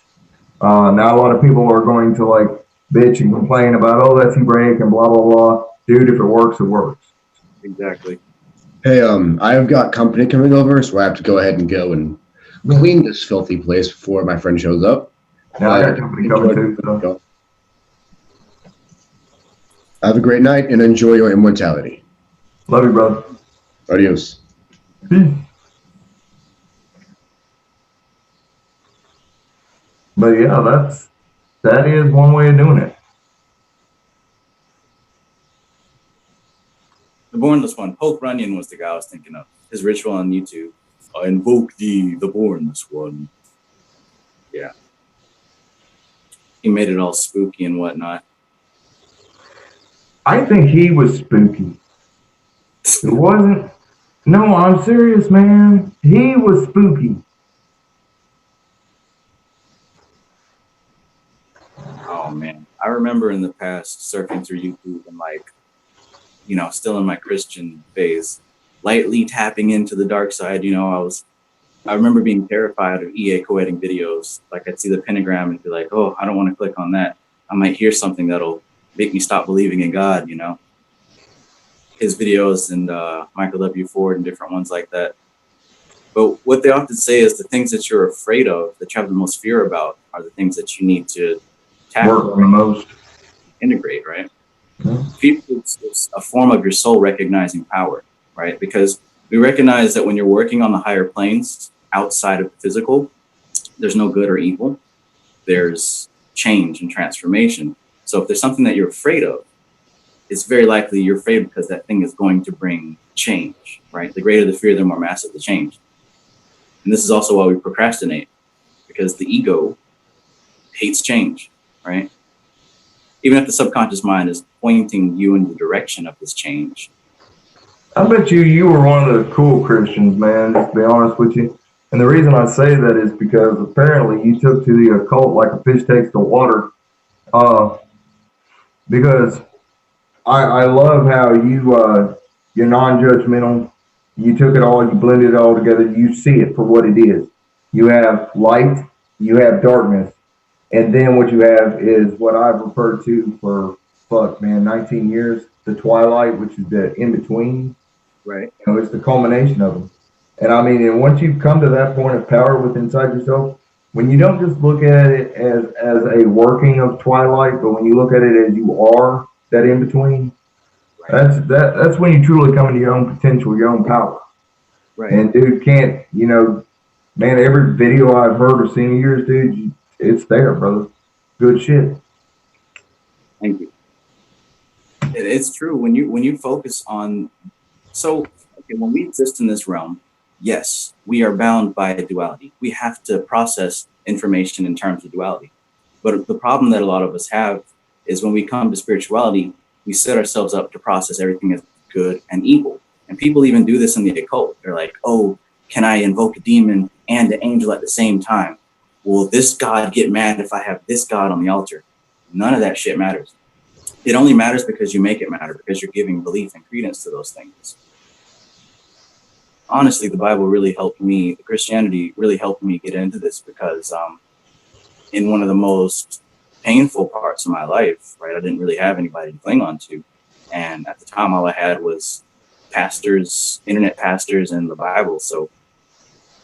Now, a lot of people are going to like bitch and complain about, oh, that's Hebraic and blah, blah, blah. Dude, if it works, it works. Exactly. Hey, I've got company coming over, so I have to go ahead and go and clean this filthy place before my friend shows up. Now, I got company coming too. So. Have a great night and enjoy your immortality. Love you, brother. Adios. Peace. But yeah, that is one way of doing it. The Bornless one. Pope Runyon was the guy I was thinking of. His ritual on YouTube. I invoke thee, the Bornless one. Yeah. He made it all spooky and whatnot. I think he was spooky. It wasn't. No, I'm serious, man. He was spooky. Oh man, I remember in the past surfing through YouTube and still in my Christian phase, lightly tapping into the dark side. I remember being terrified of EA co-editing videos. Like I'd see the pentagram and be like, oh, I don't want to click on that. I might hear something that'll make me stop believing in God. His videos and Michael W. Ford and different ones like that. But what they often say is the things that you're afraid of, that you have the most fear about, are the things that you need to work on the most, integrate, right? Mm-hmm. It's a form of your soul recognizing power, right? Because we recognize that when you're working on the higher planes outside of the physical, there's no good or evil. There's change and transformation. So if there's something that you're afraid of, it's very likely you're afraid because that thing is going to bring change, right? The greater the fear, the more massive the change. And this is also why we procrastinate, because the ego hates change, right? Even if the subconscious mind is pointing you in the direction of this change. I bet you were one of the cool Christians, man, to be honest with you. And the reason I say that is because apparently you took to the occult like a fish takes to water. Because I love how you're non-judgmental. You took it all, you blended it all together. You see it for what it is. You have light, you have darkness. And then what you have is what I've referred to for 19 years, the twilight, which is the in-between. Right. It's the culmination of them. And I mean, and once you've come to that point of power within inside yourself, when you don't just look at it as a working of twilight, but when you look at it as you are that in-between, right. That's when you truly come into your own potential, your own power. Right. And dude can't, man, every video I've heard or seen of yours, dude, it's there, brother. Good shit. Thank you. It's true when you focus on, so okay, when we exist in this realm, yes, we are bound by a duality. We have to process information in terms of duality. But the problem that a lot of us have is when we come to spirituality, we set ourselves up to process everything as good and evil. And people even do this in the occult. They're like, oh, can I invoke a demon and an angel at the same time? Will this God get mad if I have this God on the altar? None of that shit matters. It only matters because you make it matter, because you're giving belief and credence to those things. Honestly, the Bible really helped me, Christianity really helped me get into this because in one of the most painful parts of my life, right, I didn't really have anybody to cling on to. And at the time, all I had was pastors, internet pastors, and the Bible. So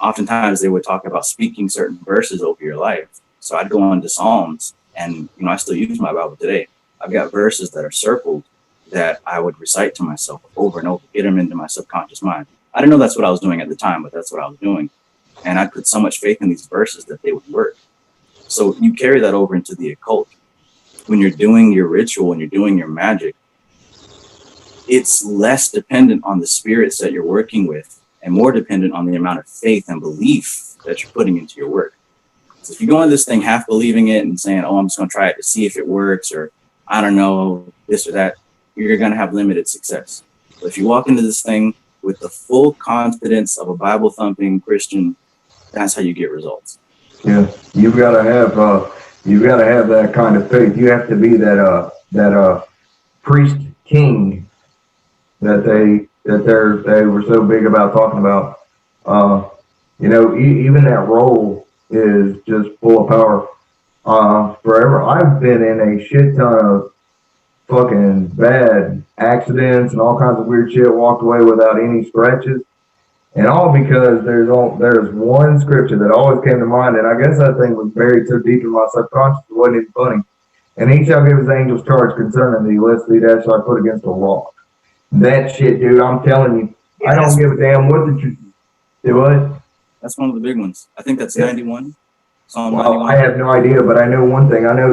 oftentimes they would talk about speaking certain verses over your life. So I'd go on to Psalms, and I still use my Bible today. I've got verses that are circled that I would recite to myself over and over, get them into my subconscious mind. I didn't know that's what I was doing at the time, but that's what I was doing. And I put so much faith in these verses that they would work. So you carry that over into the occult. When you're doing your ritual, when you're doing your magic, it's less dependent on the spirits that you're working with and more dependent on the amount of faith and belief that you're putting into your work. So if you go into this thing half believing it and saying, oh, I'm just going to try it to see if it works, or I don't know, this or that, you're going to have limited success. But if you walk into this thing with the full confidence of a Bible thumping Christian, that's how you get results. Yeah, you've got to have that kind of faith. You have to be that priest king that they were so big about talking about. Even that role is just full of power. Forever, I've been in a shit ton of fucking bad accidents and all kinds of weird shit. Walked away without any scratches. And all because there's one scripture that always came to mind, and I guess that thing was buried so deep in my subconscious it wasn't even funny. And he shall give his angels charge concerning thee, lest thee that shall I put against a rock. That shit, dude, I'm telling you, I don't give a damn what the truth do. What? That's one of the big ones. I think that's 91. Psalm 91. I have no idea, but I know one thing. I know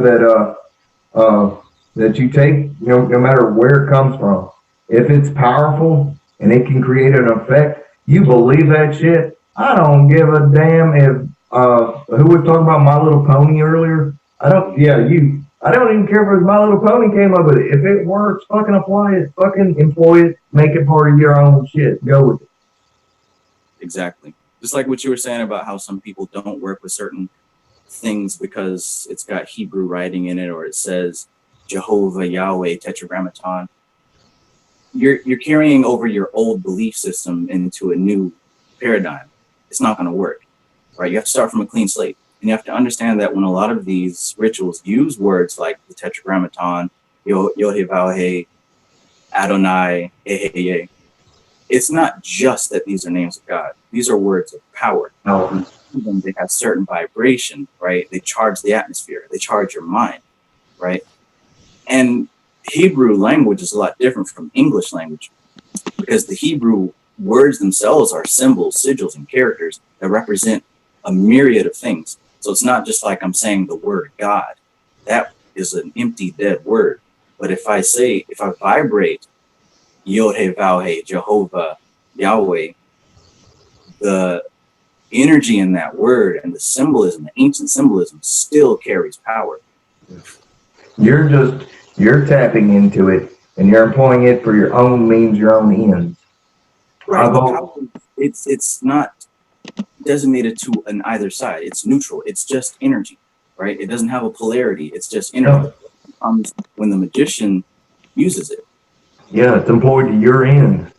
that you take, no matter where it comes from, if it's powerful and it can create an effect, you believe that shit. I don't give a damn if who was talking about My Little Pony earlier. I don't even care if My Little Pony came up with it. If it works, fucking apply it, fucking employ it, make it part of your own shit. Go with it. Exactly. Just like what you were saying about how some people don't work with certain things because it's got Hebrew writing in it, or it says Jehovah, Yahweh, Tetragrammaton. You're carrying over your old belief system into a new paradigm. It's not going to work, right? You have to start from a clean slate. And you have to understand that when a lot of these rituals use words like the Tetragrammaton, Yod-Heh-Vav-Heh, Adonai, Eheh, it's not just that these are names of God. These are words of power. They have certain vibration, right? They charge the atmosphere. They charge your mind, right? And Hebrew language is a lot different from English language because the Hebrew words themselves are symbols, sigils, and characters that represent a myriad of things. So it's not just like I'm saying the word God. That is an empty, dead word. But if I vibrate Yod-Heh-Vav-Heh, Jehovah, Yahweh, the energy in that word and the symbolism, the ancient symbolism, still carries power. You're tapping into it and you're employing it for your own means, your own ends. Right. It's not designated to an either side. It's neutral. It's just energy, right? It doesn't have a polarity. It's just energy. It comes when the magician uses it. Yeah, it's employed to your end.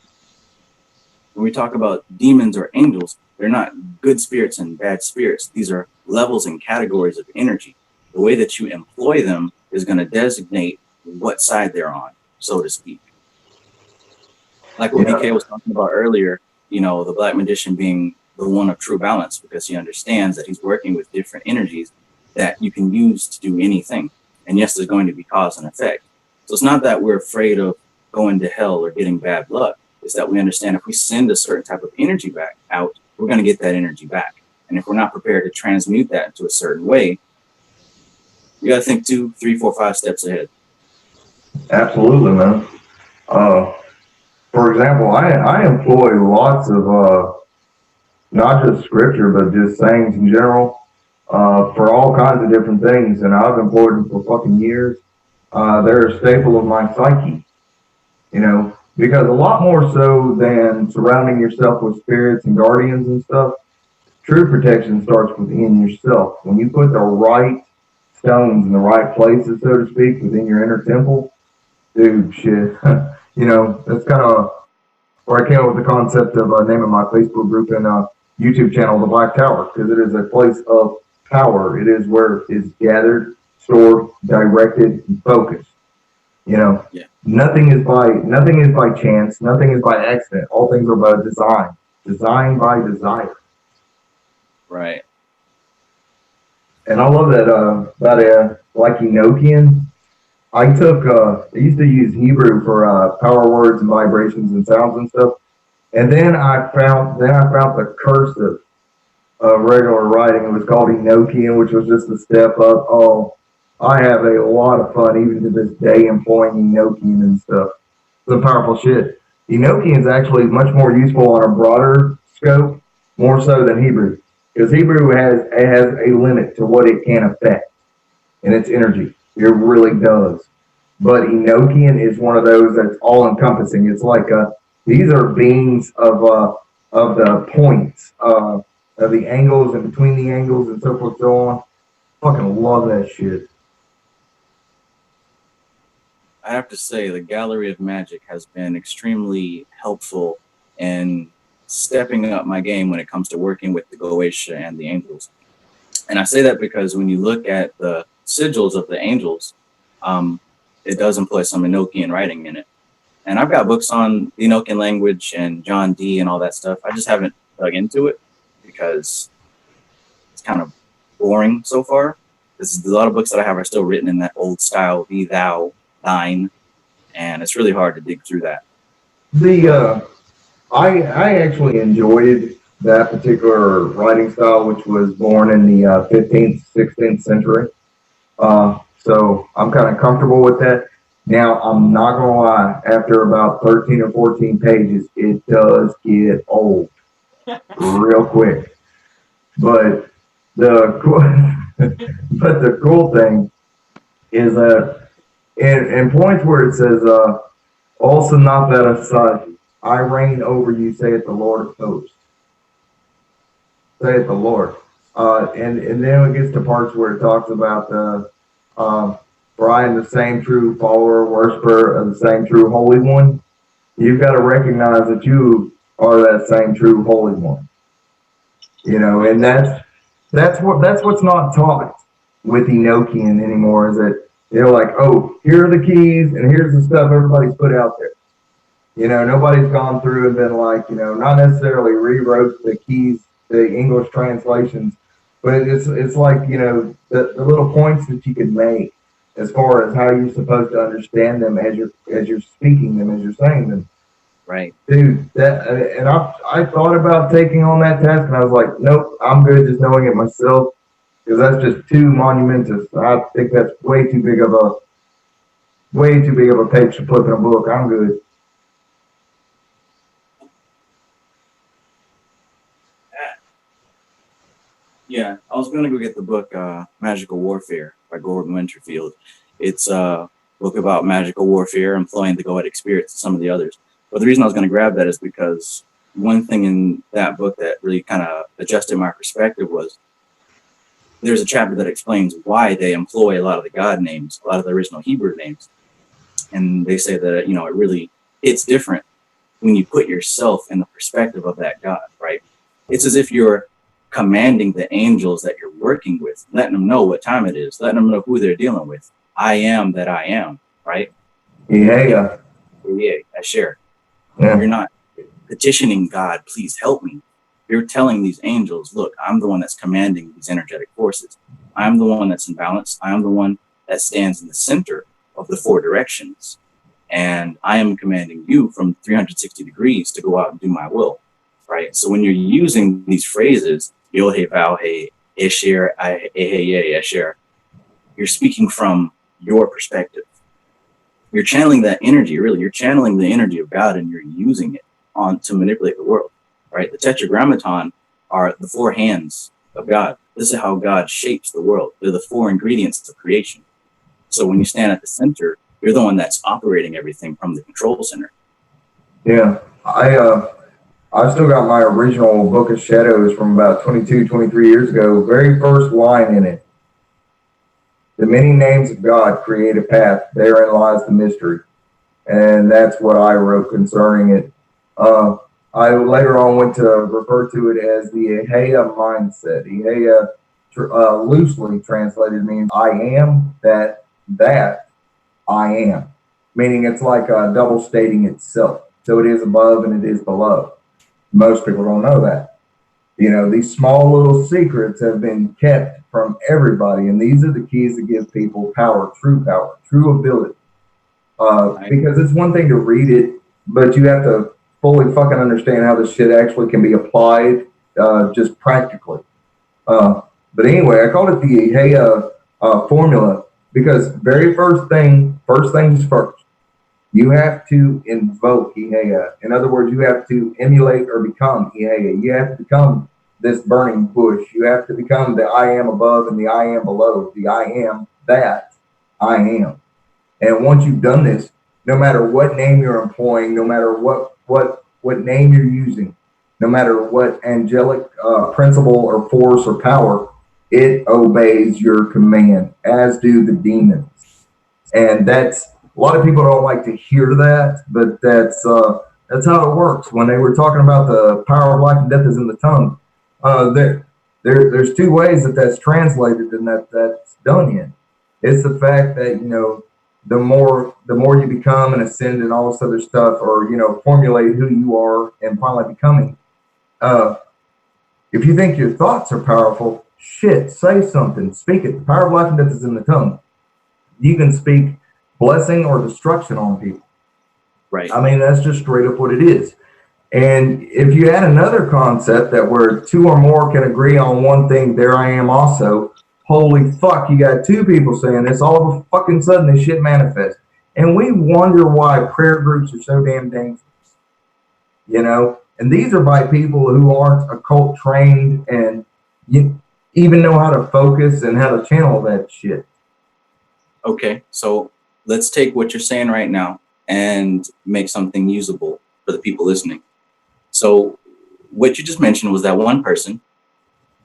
When we talk about demons or angels, they're not good spirits and bad spirits. These are levels and categories of energy. The way that you employ them is going to designate what side they're on, so to speak. Like what BK was talking about earlier, the black magician being the one of true balance because he understands that he's working with different energies that you can use to do anything. And yes, there's going to be cause and effect. So it's not that we're afraid of going to hell or getting bad luck. It's that we understand if we send a certain type of energy back out, we're going to get that energy back. And if we're not prepared to transmute that into a certain way, you got to think 2, 3, 4, 5 steps ahead. Absolutely, man. For example, I employ lots of not just scripture, but just sayings in general for all kinds of different things, and I've employed them for fucking years. They're a staple of my psyche, you know, because a lot more so than surrounding yourself with spirits and guardians and stuff, true protection starts within yourself. When you put the right stones in the right places, so to speak, within your inner temple, dude, shit, you know, that's kind of where I came up with the concept of naming my Facebook group and YouTube channel The Black Tower, because it is a place of power. It is where it's gathered, stored, directed, and focused. You know, Yeah. nothing is by chance, nothing is by accident. All things are by design, designed by desire. Right. And I love that about like Enochian. I used to use Hebrew for power words and vibrations and sounds and stuff. And then I found the cursive regular writing. It was called Enochian, which was just a step up. Oh, I have a lot of fun even to this day employing Enochian and stuff. It's powerful shit. Enochian is actually much more useful on a broader scope, more so than Hebrew. Because Hebrew has a limit to what it can affect in its energy. It really does. But Enochian is one of those that's all encompassing. It's like these are beings of the points, of the angles and between the angles and so forth and so on. Fucking love that shit. I have to say, the Gallery of Magic has been extremely helpful in stepping up my game when it comes to working with the Goetia and the angels. And I say that because when you look at the sigils of the angels, it does employ some Enochian writing in it. And I've got books on the Enochian language and John Dee and all that stuff. I just haven't dug into it because it's kind of boring so far. There's a lot of books that I have are still written in that old style, thee, thou, thine, and it's really hard to dig through that. I actually enjoyed that particular writing style, which was born in the 15th, 16th century. So I'm kind of comfortable with that. Now, I'm not going to lie, after about 13 or 14 pages, it does get old real quick. But the cool thing is that in points where it says, also not that aside, I reign over you, saith the Lord of hosts. Saith the Lord. And then it gets to parts where it talks about for I am the same true follower, worshiper of the same true Holy One. You've got to recognize that you are that same true Holy One. You know, and that's what's not taught with Enochian anymore, is that they're like, oh, here are the keys and here's the stuff everybody's put out there. You know, nobody's gone through and been like, you know, not necessarily rewrote the keys, the English translations, but it's like, you know, the little points that you could make as far as how you're supposed to understand them as you're speaking them, as you're saying them. Right. Dude, and I thought about taking on that task, and I was like, nope, I'm good just knowing it myself, because that's just too monumentous. I think that's way too big of a page to flip in a book. I'm good. Yeah, I was going to go get the book Magical Warfare by Gordon Winterfield. It's a book about magical warfare, employing the Goetic spirits and some of the others. But the reason I was going to grab that is because one thing in that book that really kind of adjusted my perspective was there's a chapter that explains why they employ a lot of the God names, a lot of the original Hebrew names. And they say that, you know, it's different when you put yourself in the perspective of that God, right? It's as if you're commanding the angels that you're working with, letting them know what time it is, letting them know who they're dealing with. I am that I am, right? Yeah. Yeah, I share. Yeah. You're not petitioning God, please help me. You're telling these angels, look, I'm the one that's commanding these energetic forces. I'm the one that's in balance. I am the one that stands in the center of the four directions. And I am commanding you from 360 degrees to go out and do my will. right? So when you're using these phrases, Yod He Vav He, Esher, Ehe Esher, you're speaking from your perspective. You're channeling that energy, really. You're channeling the energy of God, and you're using it to manipulate the world, right? The Tetragrammaton are the four hands of God. This is how God shapes the world. They're the four ingredients of creation. So when you stand at the center, you're the one that's operating everything from the control center. Yeah, I still got my original Book of Shadows from about 22, 23 years ago. Very first line in it. The many names of God create a path. Therein lies the mystery. And that's what I wrote concerning it. I later on went to refer to it as the Ahea mindset. Ahea, loosely translated, means I am that I am. Meaning it's like double stating itself. So it is above and it is below. Most people don't know that. You know, these small little secrets have been kept from everybody, and these are the keys that give people power, true ability. Because it's one thing to read it, but you have to fully fucking understand how this shit actually can be applied just practically. But anyway, I called it the Ahea formula because first things first. You have to invoke Ahea. In other words, you have to emulate or become Ahea. You have to become this burning bush. You have to become the I am above and the I am below. The I am that I am. And once you've done this, no matter what name you're employing, no matter what name you're using, no matter what angelic principle or force or power, it obeys your command, as do the demons. And that's, a lot of people don't like to hear that, but that's how it works. When they were talking about the power of life and death is in the tongue, there's two ways that's translated and that's done in. It's the fact that, you know, the more you become and ascend and all this other stuff, or, you know, formulate who you are and finally becoming. If you think your thoughts are powerful, shit, say something, speak it. The power of life and death is in the tongue. You can speak blessing or destruction on people. Right. I mean, that's just straight up what it is. And if you add another concept that where two or more can agree on one thing, there I am also, holy fuck, you got two people saying this, all of a fucking sudden this shit manifests. And we wonder why prayer groups are so damn dangerous. You know? And these are by people who aren't occult trained and you even know how to focus and how to channel that shit. Okay, so let's take what you're saying right now and make something usable for the people listening. So what you just mentioned was that one person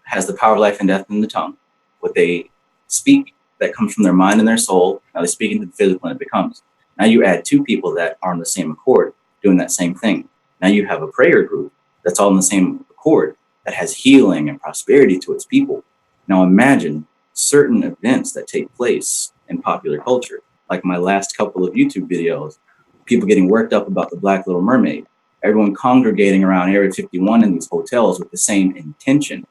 has the power of life and death in the tongue. What they speak, that comes from their mind and their soul. Now they speak into the physical and it becomes. Now you add two people that are on the same accord doing that same thing. Now you have a prayer group that's all in the same accord that has healing and prosperity to its people. Now imagine certain events that take place in popular culture, like my last couple of YouTube videos, people getting worked up about the Black Little Mermaid, everyone congregating around Area 51 in these hotels with the same intention.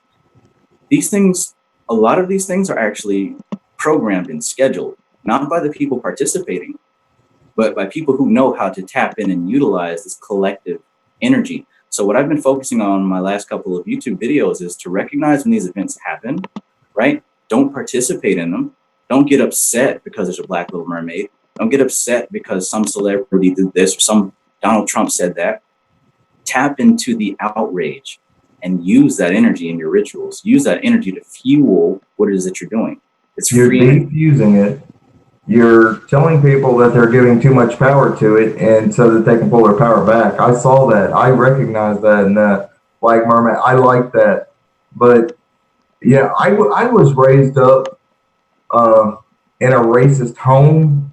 These things, a lot of these things are actually programmed and scheduled, not by the people participating, but by people who know how to tap in and utilize this collective energy. So what I've been focusing on in my last couple of YouTube videos is to recognize when these events happen, right? Don't participate in them. Don't get upset because there's a Black Little Mermaid. Don't get upset because some celebrity did this or some Donald Trump said that. Tap into the outrage and use that energy in your rituals. Use that energy to fuel what it is that you're doing. It's You're free. defusing it. You're telling people that they're giving too much power to it, and so that they can pull their power back. I saw that. I recognize that in Black Mermaid. I like that. But yeah, I was raised up in a racist home.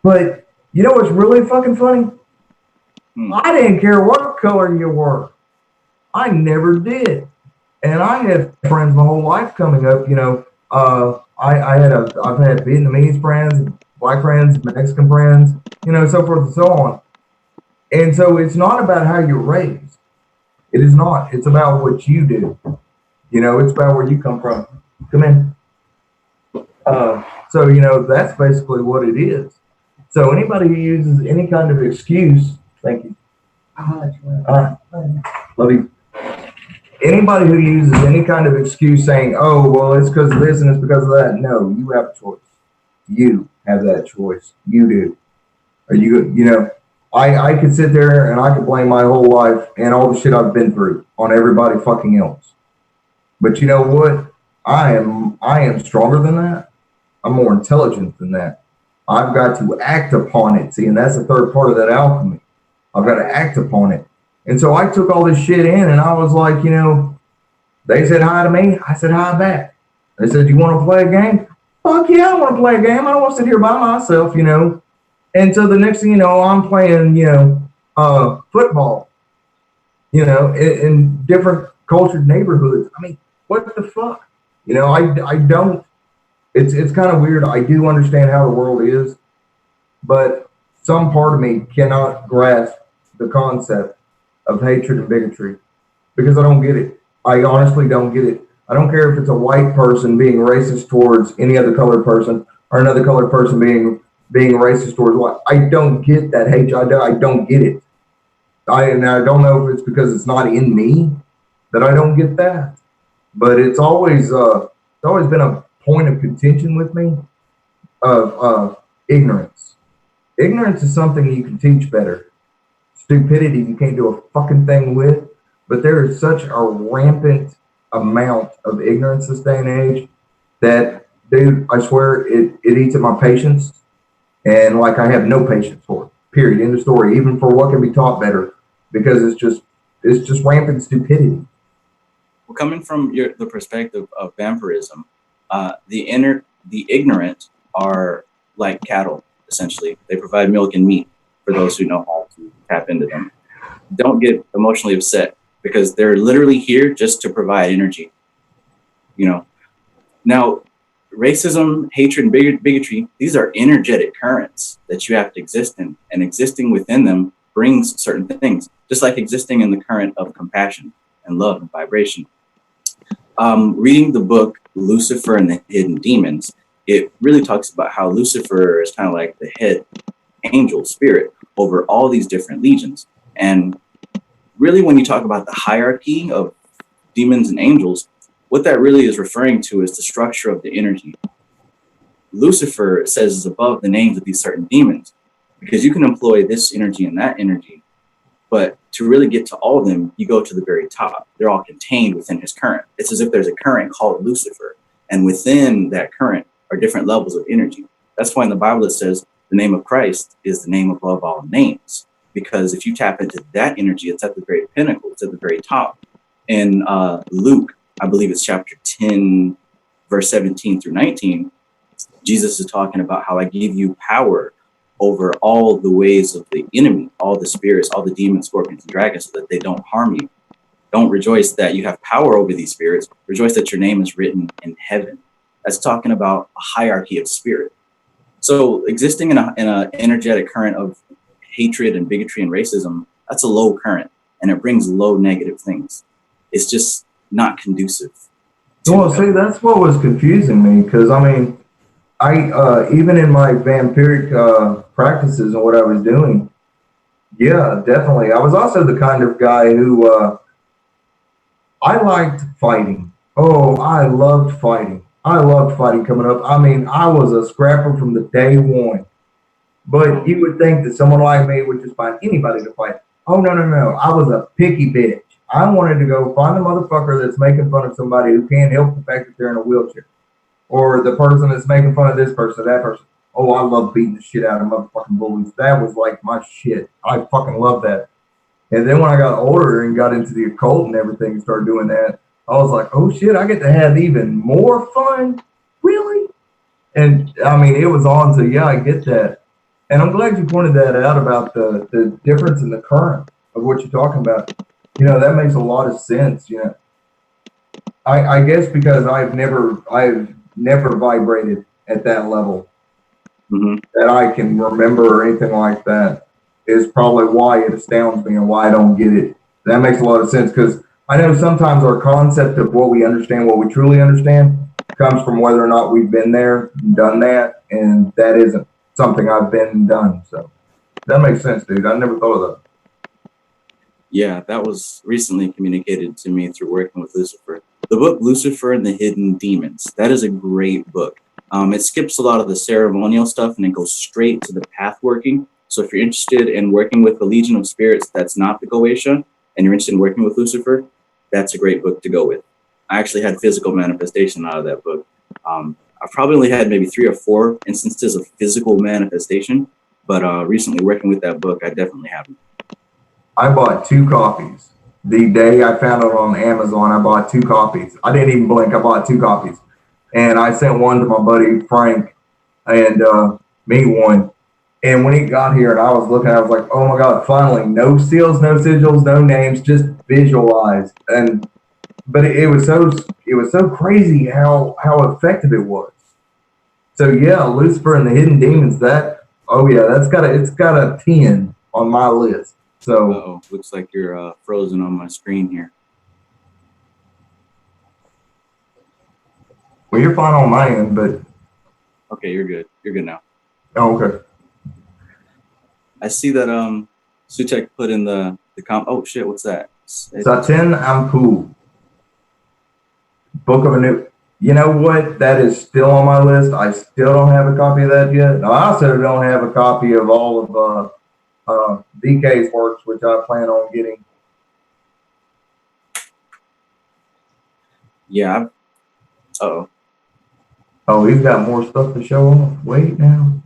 But you know what's really fucking funny? I didn't care what color you were. I never did. And I had friends my whole life coming up, you know. I've had Vietnamese friends, Black friends, Mexican friends, you know, so forth and so on. And so it's not about how you're raised. It is not. It's about what you do. You know, it's about where you come from. Come in. So, you know, that's basically what it is. So anybody who uses any kind of excuse, thank you. Love you. Anybody who uses any kind of excuse saying, oh, well, it's because of this and it's because of that. No, you have a choice. You have that choice. You do. Are you know, I could sit there and I could blame my whole life and all the shit I've been through on everybody fucking else. But you know what? I am stronger than that. I'm more intelligent than that. I've got to act upon it. See, and that's the third part of that alchemy. I've got to act upon it. And so I took all this shit in and I was like, you know, they said hi to me. I said hi back. They said, you want to play a game? Fuck yeah, I want to play a game. I don't want to sit here by myself, you know. And so the next thing you know, I'm playing, you know, football, you know, in different cultured neighborhoods. I mean, what the fuck? You know, I don't, it's kind of weird. I do understand how the world is, but some part of me cannot grasp the concept of hatred and bigotry because I don't get it. I honestly don't get it. I don't care if it's a white person being racist towards any other colored person or another colored person being racist towards white. I don't get that hatred. I don't get it. I don't know if it's because it's not in me that I don't get that, but it's always been a point of contention with me of ignorance. Ignorance is something you can teach better. Stupidity you can't do a fucking thing with, but there is such a rampant amount of ignorance this day and age that, dude, I swear it eats at my patience, and like I have no patience for it. Period. End of story. Even for what can be taught better, because it's just rampant stupidity. Well, coming from the perspective of vampirism, the ignorant are like cattle. Essentially, they provide milk and meat for those who know how to tap into them. Don't get emotionally upset because they're literally here just to provide energy. You know, now racism, hatred, and bigotry, these are energetic currents that you have to exist in, and existing within them brings certain things, just like existing in the current of compassion and love and vibration. Reading the book Lucifer and the Hidden Demons, it really talks about how Lucifer is kind of like the head angel spirit over all these different legions. And really, when you talk about the hierarchy of demons and angels, what that really is referring to is the structure of the energy. Lucifer says is above the names of these certain demons, because you can employ this energy and that energy, but to really get to all of them, you go to the very top. They're all contained within his current. It's as if there's a current called Lucifer, and within that current are different levels of energy. That's why in the Bible it says the name of Christ is the name above all names, because if you tap into that energy, it's at the very pinnacle, it's at the very top. In Luke, I believe it's chapter 10, verse 17 through 19, Jesus is talking about how I give you power over all the ways of the enemy, all the spirits, all the demons, scorpions, and dragons, so that they don't harm you. Don't rejoice that you have power over these spirits. Rejoice that your name is written in heaven. That's talking about a hierarchy of spirit. So existing in a energetic current of hatred and bigotry and racism, that's a low current, and it brings low negative things. It's just not conducive. Well, see, that's what was confusing me, because I mean, I even in my vampiric practices and what I was doing, yeah, definitely. I was also the kind of guy who I liked fighting. Oh, I loved fighting. I loved fighting coming up. I mean, I was a scrapper from the day one. But you would think that someone like me would just find anybody to fight. Oh, no. I was a picky bitch. I wanted to go find the motherfucker that's making fun of somebody who can't help the fact that they're in a wheelchair. Or the person that's making fun of this person, that person. Oh, I love beating the shit out of motherfucking bullies. That was like my shit. I fucking love that. And then when I got older and got into the occult and everything and started doing that, I was like, oh shit, I get to have even more fun? Really? And I mean, it was on, so yeah, I get that. And I'm glad you pointed that out about the difference in the current of what you're talking about. You know, that makes a lot of sense. You know, I guess because I've never vibrated at that level that I can remember or anything like that is probably why it astounds me and why I don't get it. That makes a lot of sense, because I know sometimes our concept of what we understand, what we truly understand, comes from whether or not we've been there and done that, and that isn't something I've been and done. So that makes sense, dude. I never thought of that. Yeah, that was recently communicated to me through working with Lucifer. The book Lucifer and the Hidden Demons. That is a great book. It skips a lot of the ceremonial stuff and it goes straight to the path working. So if you're interested in working with the Legion of Spirits that's not the Goetia, and you're interested in working with Lucifer, that's a great book to go with. I actually had physical manifestation out of that book. I've probably only had maybe 3 or 4 instances of physical manifestation, but recently working with that book, I definitely have it. I bought 2 copies. The day I found it on Amazon, I bought 2 copies. I didn't even blink. I bought 2 copies. And I sent one to my buddy Frank and me one. And when he got here and I was looking, I was like, oh my God, finally, no seals, no sigils, no names, just visualized. But it was so crazy how effective it was. So yeah, Lucifer and the Hidden Demons, it's got a 10 on my list. So Uh-oh, looks like you're frozen on my screen here. well, you're fine on my end, but Okay, you're good. You're good now. oh, okay. I see that Sutekh put in the oh shit, what's that? Satin Ampu, Book of a New. You know what? That is still on my list. I still don't have a copy of that yet. Now, I also don't have a copy of all of DK's works, which I plan on getting. Yeah. Uh-oh. Oh, he's got more stuff to show off. Wait now.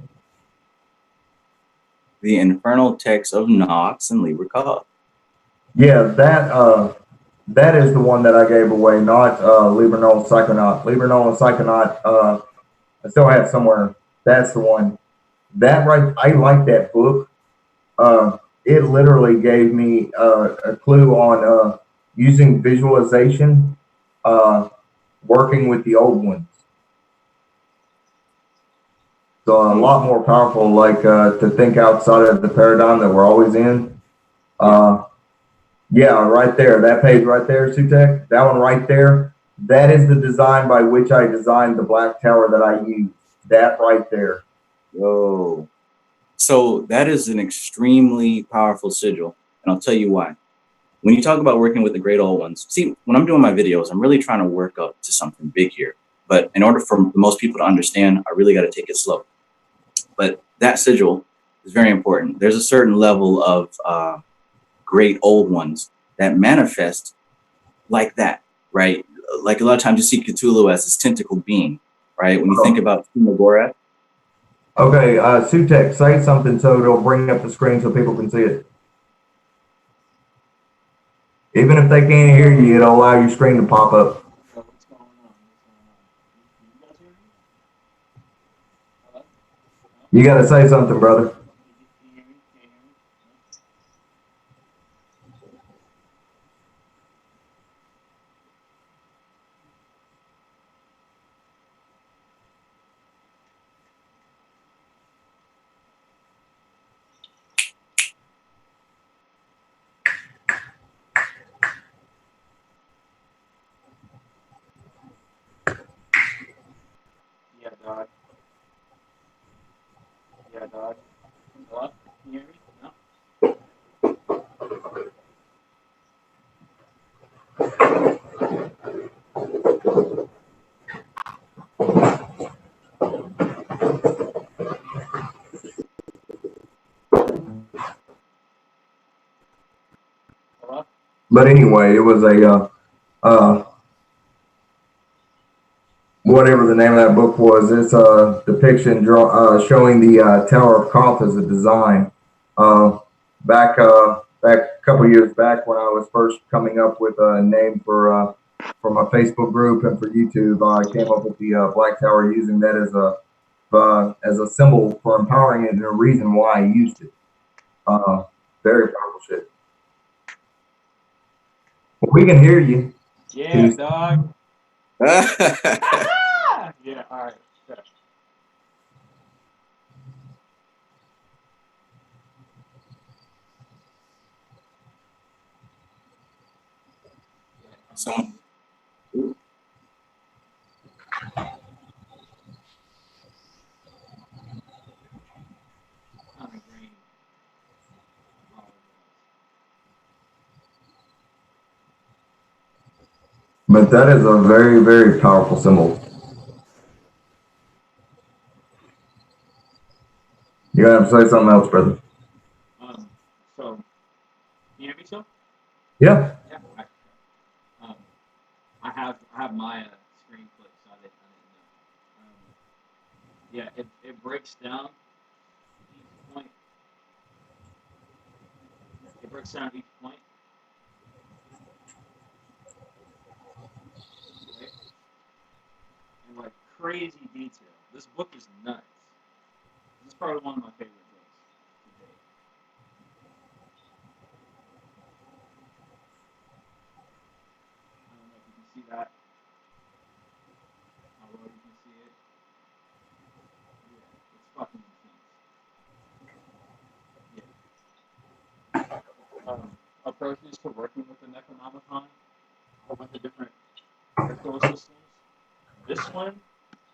The Infernal Text of Nox and Libra Cobb. Yeah, that is the one that I gave away, not Libernol Psychonaut. Libernol and Psychonaut, I still have somewhere. That's the one. That right, I like that book. It literally gave me a clue on using visualization, working with the old ones. So a lot more powerful, like to think outside of the paradigm that we're always in. Yeah, right there, that page right there, Sutekh, that one right there, that is the design by which I designed the black tower that I use. That right there. Whoa. So that is an extremely powerful sigil, and I'll tell you why. When you talk about working with the great old ones, see, when I'm doing my videos, I'm really trying to work up to something big here. But in order for most people to understand, I really got to take it slow. But that sigil is very important. There's a certain level of great old ones that manifest like that, right? Like a lot of times you see Cthulhu as this tentacled being, right? When you think about Gorath. Okay, Sutekh, say something so it'll bring up the screen so people can see it. Even if they can't hear you, it'll allow your screen to pop up. What's going on? You guys hear me? Hello? You got to say something, brother. Can you hear me? Can you hear me? Yeah, dog. Yeah, dog. Hello? Can you hear me? No? Hello? But anyway, it was a whatever the name of that book was. It's a depiction showing the Tower of Koth as a design. Back a couple years back when I was first coming up with a name for my Facebook group and for YouTube, I came up with the Black Tower using that as a symbol for empowering it and a reason why I used it. Very powerful shit. Well, we can hear you. Yeah, dog. Yeah, all right. Sure. Someone. I'm green. But that is a very, very powerful symbol. You gotta say something else, brother. So, can you hear me still? Yeah. Yeah. I have my screen clip, so I didn't know. Yeah, it breaks down each point. It breaks down each point. Right? In like crazy detail. This book is nuts. This is probably one of my favorite books today. I don't know if you can see that. How well you can see it. Yeah, it's fucking intense. Yeah. Approaches to working with the Necronomicon, with the different ritual systems. This one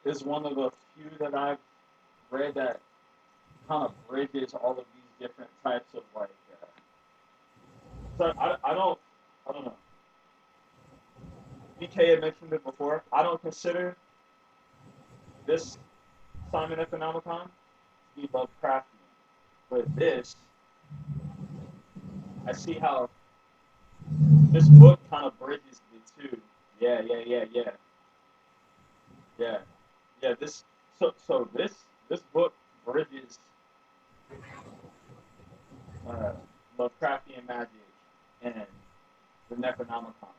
is one of the few that I've read that kind of bridges all of these different types of like. So I don't know. DK had mentioned it before. I don't consider this Simon Economicon to be Lovecraftian, but this, I see how this book kind of bridges the two. Yeah. This so this book bridges Lovecraftian magic and the Necronomicon.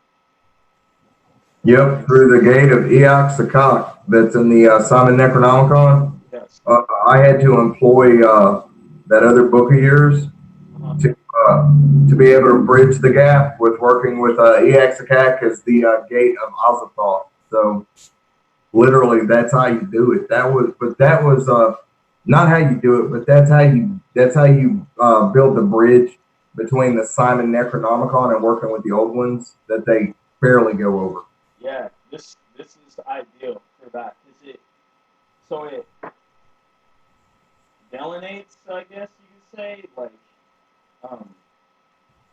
Yep, through the gate of Eox that's in the Simon Necronomicon. Yes. I had to employ that other book of yours to be able to bridge the gap with working with Eox as the gate of Azathoth. So literally, that's how you do it. That was not how you do it, but that's how you build the bridge between the Simon Necronomicon and working with the old ones that they barely go over. Yeah, this is ideal for that. It delineates, I guess you could say, like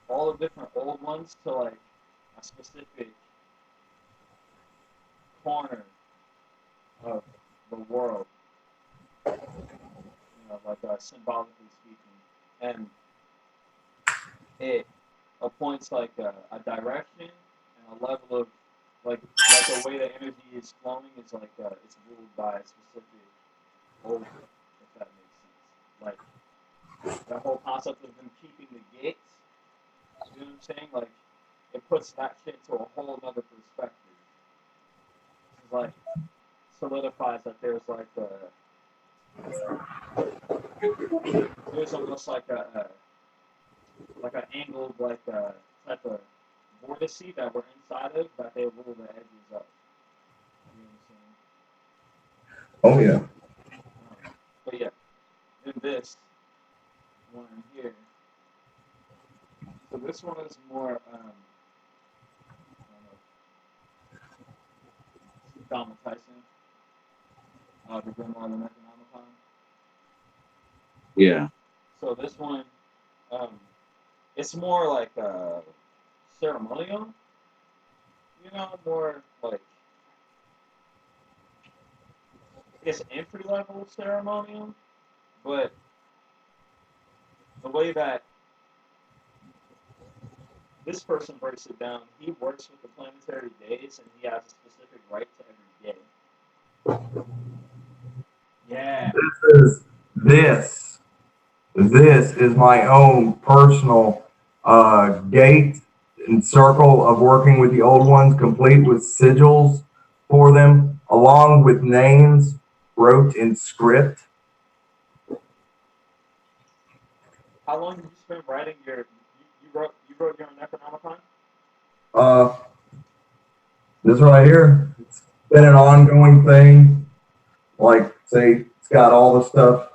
all the different old ones to like a specific corner of the world, like symbolically speaking, and it appoints like a direction and a level of like the way the energy is flowing is like it's ruled by a specific order, if that makes sense. Like the whole concept of them keeping the gates, you know what I'm saying? Like it puts that shit to a whole other perspective. It's like solidifies that there's like there's almost like an angled like type of vortice that we're inside of that they rule the edges of. You know what I'm saying? Oh yeah. But yeah, in this one here, so this one is more I don't know, Donald Tyson, the Grimoire of the Necronomicon. Yeah. So this one, it's more like ceremonial, more like it's entry level ceremonial, but the way that this person breaks it down, he works with the planetary days and he has a specific right to every day. Yeah. This is my own personal gate and circle of working with the old ones, complete with sigils for them, along with names wrote in script. How long did you spend writing your? You wrote your Necronomicon? This right here, it's been an ongoing thing. Like, say, it's got all the stuff.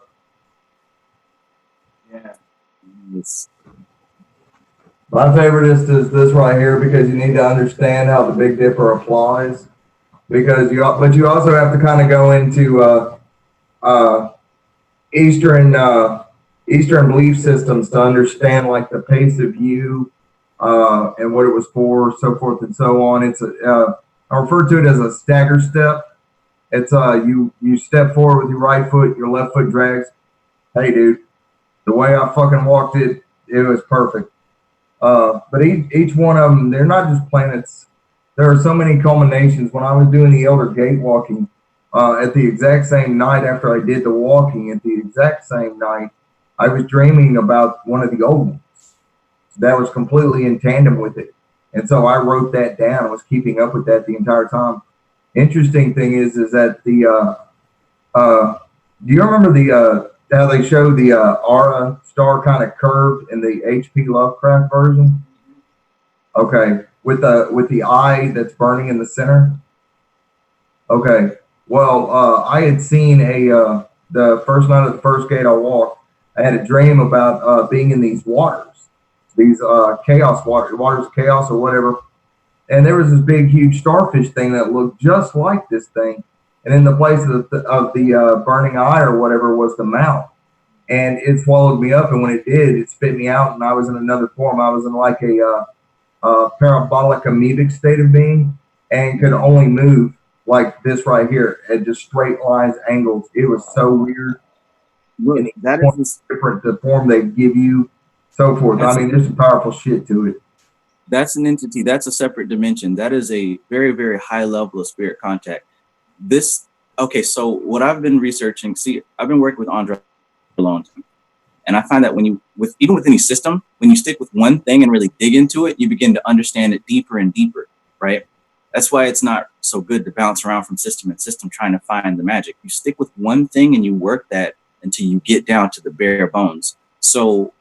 Yeah. My favorite is this right here because you need to understand how the Big Dipper applies. But you also have to kind of go into Eastern belief systems to understand like the pace of you and what it was for, so forth and so on. It's I refer to it as a stagger step. It's you step forward with your right foot, your left foot drags. Hey, dude, the way I fucking walked it, it was perfect. But each one of them, they're not just planets. There are so many culminations. When I was doing the Elder Gate walking, at the exact same night after I did the walking, at the exact same night, I was dreaming about one of the old ones that was completely in tandem with it. And so I wrote that down. I was keeping up with that the entire time. Interesting thing is that the do you remember the how they show the aura star kind of curved in the H.P. Lovecraft version? Okay, with the eye that's burning in the center. Okay, well, I had seen the first night of the first gate I walked. I had a dream about being in these waters, these chaos waters of chaos or whatever. And there was this big, huge starfish thing that looked just like this thing. And in the place of the burning eye or whatever was the mouth. And it swallowed me up. And when it did, it spit me out. And I was in another form. I was in like a parabolic amoebic state of being and could only move like this right here at just straight lines, angles. It was so weird. Look, that is different, the form they give you, so forth. I mean, there's some powerful shit to it. That's an entity. That's a separate dimension. That is a very, very high level of spirit contact. Okay, so what I've been researching, I've been working with Andra for a long time. And I find that even with any system, when you stick with one thing and really dig into it, you begin to understand it deeper and deeper, right? That's why it's not so good to bounce around from system and system trying to find the magic. You stick with one thing and you work that until you get down to the bare bones. So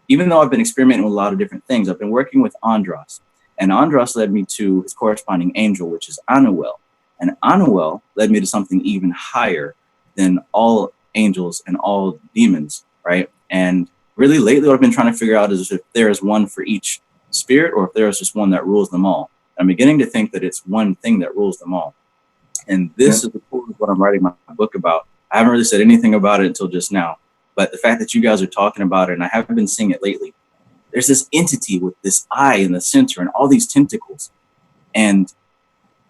even though I've been experimenting with a lot of different things, I've been working with Andros. And Andros led me to his corresponding angel, which is Anuel. And Anuel led me to something even higher than all angels and all demons, right? And really lately what I've been trying to figure out is if there is one for each spirit or if there is just one that rules them all. I'm beginning to think that it's one thing that rules them all. And this is what I'm writing my book about. I haven't really said anything about it until just now. But the fact that you guys are talking about it, and I haven't been seeing it lately, there's this entity with this eye in the center and all these tentacles. And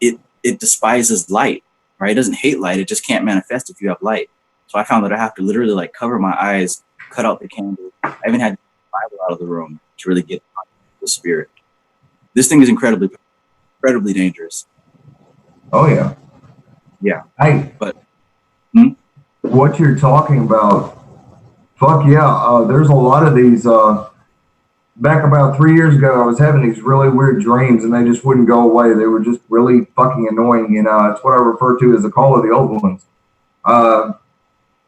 it despises light, right? It doesn't hate light. It just can't manifest if you have light. So I found that I have to literally like cover my eyes, cut out the candle. I even had to get the Bible out of the room to really get the spirit. This thing is incredibly dangerous. Oh, yeah. Yeah. Hey, but what you're talking about, fuck yeah. There's a lot of these. Back about 3 years ago, I was having these really weird dreams, and they just wouldn't go away. They were just really fucking annoying. And it's what I refer to as the call of the old ones.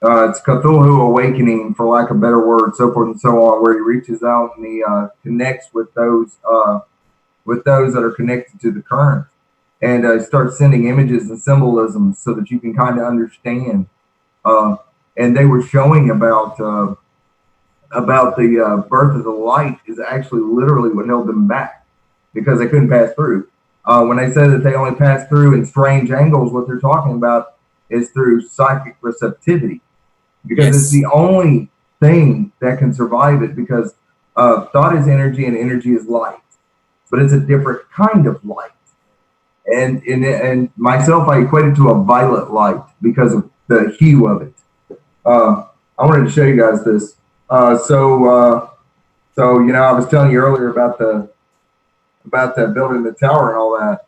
It's Cthulhu awakening, for lack of a better word, so forth and so on, where he reaches out and he connects with those that are connected to the current, and starts sending images and symbolisms so that you can kind of understand. And they were showing about the birth of the light is actually literally what held them back because they couldn't pass through. When they say that they only pass through in strange angles, what they're talking about is through psychic receptivity, because it's the only thing that can survive it, because thought is energy and energy is light, but it's a different kind of light. And myself, I equate it to a violet light because of the hue of it. I wanted to show you guys this. So you know, I was telling you earlier about the building the tower and all that.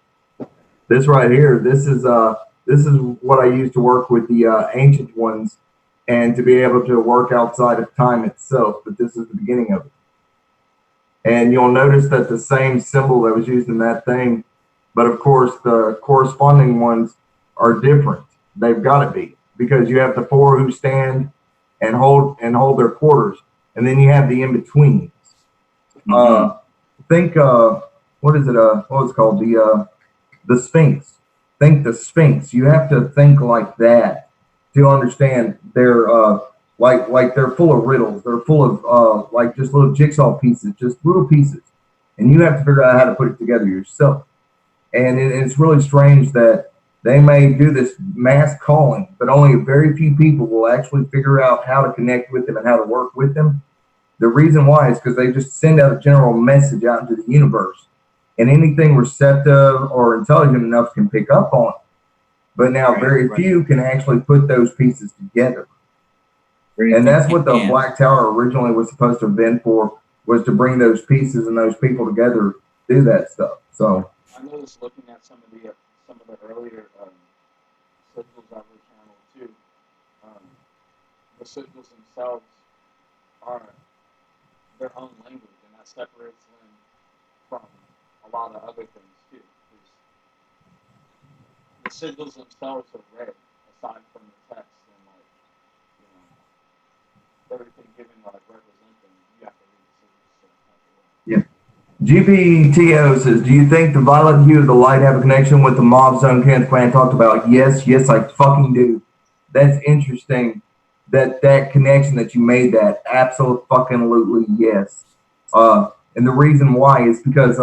This right here, this is what I use to work with the ancient ones and to be able to work outside of time itself. But this is the beginning of it. And you'll notice that the same symbol that was used in that thing, but of course the corresponding ones are different. They've got to be, because you have the four who stand and hold their quarters, and then you have the in-betweens. Think what is it? What was it called? The Sphinx. Think the Sphinx. You have to think like that to understand. They're like they're full of riddles. They're full of like just little jigsaw pieces, just little pieces, and you have to figure out how to put it together yourself. And it's really strange that they may do this mass calling, but only a very few people will actually figure out how to connect with them and how to work with them. The reason why is because they just send out a general message out into the universe, and anything receptive or intelligent enough can pick up on it. But now very few can actually put those pieces together. And that's what the Black Tower originally was supposed to have been for, was to bring those pieces and those people together, do that stuff. So I noticed looking at some of the earlier sigils on the channel too. The sigils themselves are their own language, and that separates them from a lot of other things too. The sigils themselves are read aside from the text and like, you know, everything given like represent them. You have to read the sigils. GPTO says, do you think the violet hue of the light have a connection with the mob zone Kenneth Grant talked about? Yes, I fucking do. That's interesting. That connection that you made, that absolutely yes. And the reason why is because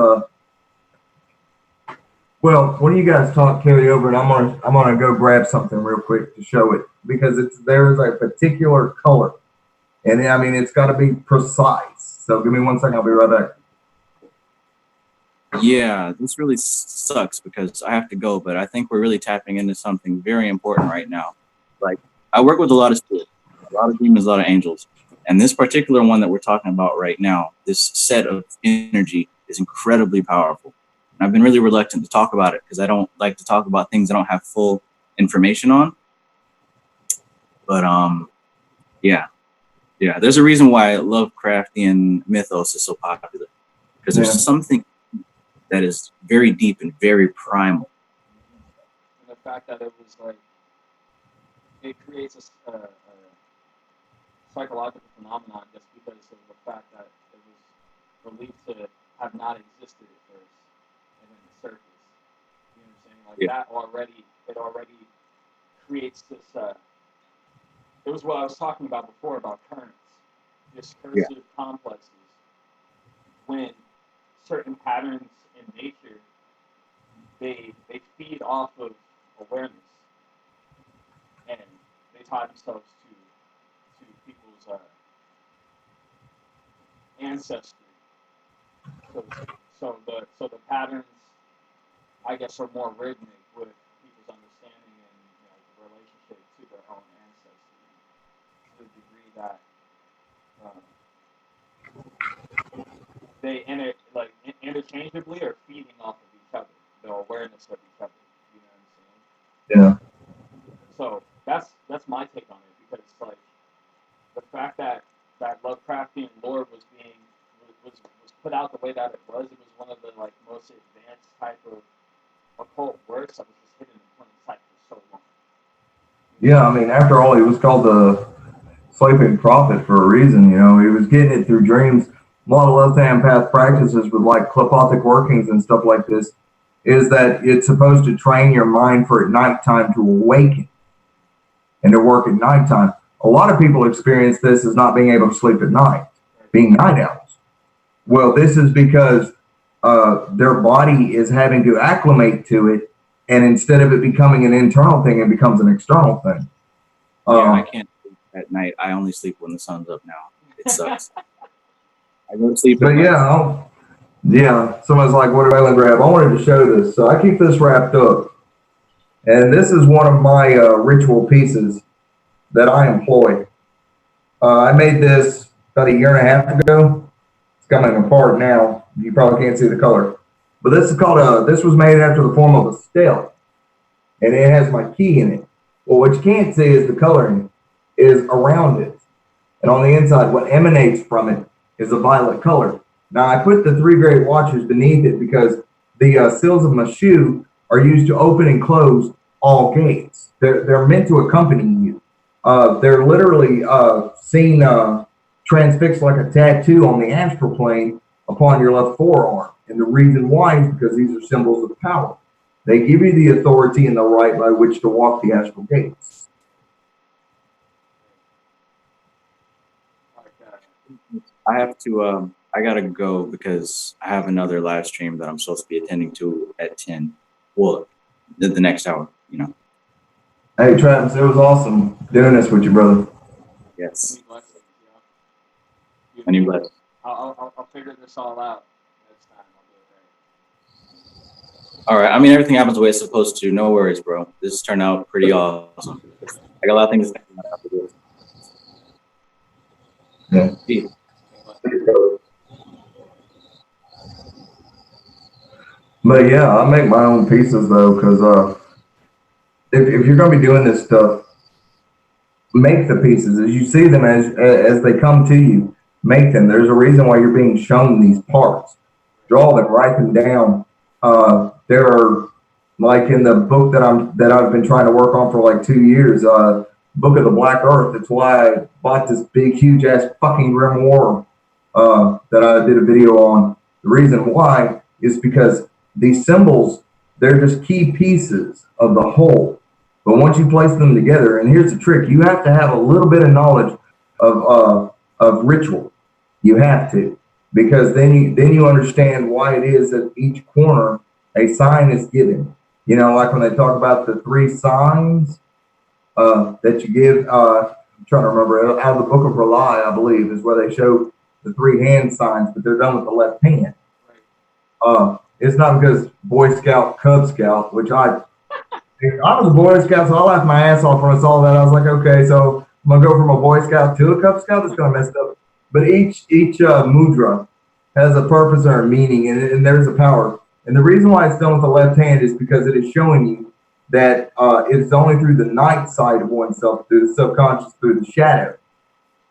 well, when you guys talk, carry over, and I'm gonna go grab something real quick to show it, because there's a particular color, and I mean it's got to be precise. So give me 1 second, I'll be right back. Yeah, this really sucks because I have to go, but I think we're really tapping into something very important right now. Like, I work with a lot of spirits, a lot of demons, a lot of angels, and this particular one that we're talking about right now, this set of energy is incredibly powerful. And I've been really reluctant to talk about it because I don't like to talk about things I don't have full information on. But yeah, there's a reason why Lovecraftian mythos is so popular, because there's something that is very deep and very primal. And the fact that it was like, it creates a psychological phenomenon just because of the fact that it was believed to have not existed at first and then it surfaced. You know what I'm saying? Like it already creates this, it was what I was talking about before about currents, discursive complexes. When certain patterns in nature, they feed off of awareness, and they tie themselves to people's ancestry. So the patterns, I guess, are more rhythmic with people's understanding and, you know, the relationship to their own ancestry, to the degree that they interchangeably are feeding off of each other, the awareness of each other. You know what I'm saying? Yeah. So that's my take on it, because like the fact that Lovecraftian lore was put out the way that it was one of the like most advanced type of occult works that was just hidden in plain sight for so long. Yeah, I mean, after all, he was called the sleeping prophet for a reason. You know, he was getting it through dreams. A lot of left-hand path practices with like klepothic workings and stuff like this is that it's supposed to train your mind for at nighttime to awaken and to work at nighttime. A lot of people experience this as not being able to sleep at night, being night owls. Well, this is because their body is having to acclimate to it, and instead of it becoming an internal thing, it becomes an external thing. I can't sleep at night. I only sleep when the sun's up now. It sucks. I go to sleep at night. Yeah, somebody's like, what did I grab? I wanted to show this. So I keep this wrapped up. And this is one of my ritual pieces that I employ. I made this about 1.5 years ago. It's coming apart now. You probably can't see the color. But this is called this was made after the form of a stele. And it has my key in it. Well, what you can't see is the coloring is around it. And on the inside, what emanates from it is a violet color. Now, I put the 3 great watchers beneath it because the seals of my shoe are used to open and close all gates. They're meant to accompany you. They're literally seen transfixed like a tattoo on the astral plane upon your left forearm. And the reason why is because these are symbols of power. They give you the authority and the right by which to walk the astral gates. I have to, I gotta go because I have another live stream that I'm supposed to be attending to at 10. Well, the next hour, you know. Hey, Travis, it was awesome doing this with you, brother. Yes. And you bless. I'll figure this all out next time. I'll do it right. All right. I mean, everything happens the way it's supposed to. No worries, bro. This turned out pretty awesome. I got a lot of things to do. Yeah. Peace. But yeah, I make my own pieces though, because if you're gonna be doing this stuff, make the pieces as you see them as they come to you. Make them. There's a reason why you're being shown these parts. Draw them, write them down. There are, like in the book that I've been trying to work on for like 2 years, Book of the Black Earth. That's why I bought this big, huge ass fucking grimoire that I did a video on. The reason why is because these symbols, they're just key pieces of the whole. But once you place them together, and here's the trick, you have to have a little bit of knowledge of ritual. You have to, because then you understand why it is that each corner a sign is given. You know, like when they talk about the 3 signs that you give. I'm trying to remember, out of the Book of Rely, I believe, is where they show the 3 hand signs, but they're done with the left hand. It's not because Boy Scout, Cub Scout, which I was a Boy Scout, so I laughed my ass off when I saw that. I was like, okay, so I'm gonna go from a Boy Scout to a Cub Scout. That's kind of messed up. But each mudra has a purpose or a meaning, and there's a power. And the reason why it's done with the left hand is because it is showing you that it's only through the night side of oneself, through the subconscious, through the shadow,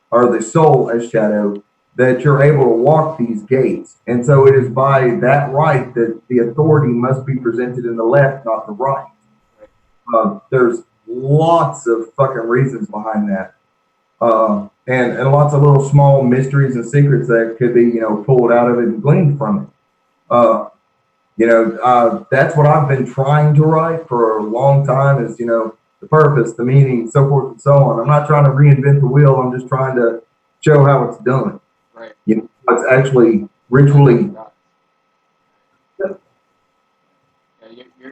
or the soul as shadow, that you're able to walk these gates. And so it is by that right that the authority must be presented in the left, not the right. There's lots of fucking reasons behind that. And lots of little small mysteries and secrets that could be, pulled out of it and gleaned from it. That's what I've been trying to write for a long time is, the purpose, the meaning, so forth and so on. I'm not trying to reinvent the wheel. I'm just trying to show how it's done. Right. It's actually ritually. Yeah,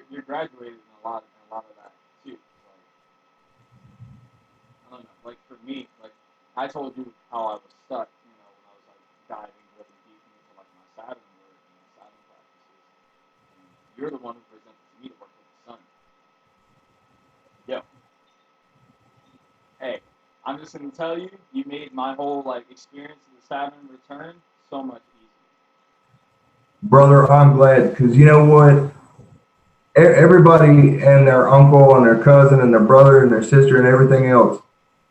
you're graduated in a lot of that too. Like, I don't know. Like for me, like I told you how I was stuck, when I was like diving really deep into like my Saturn work and my Saturn practices. And you're the one who presented to me to work with the sun. Yo. Hey, I'm just gonna tell you, you made my whole like experience of the Saturn return so much easier. Brother, I'm glad, because you know what? Everybody and their uncle and their cousin and their brother and their sister and everything else,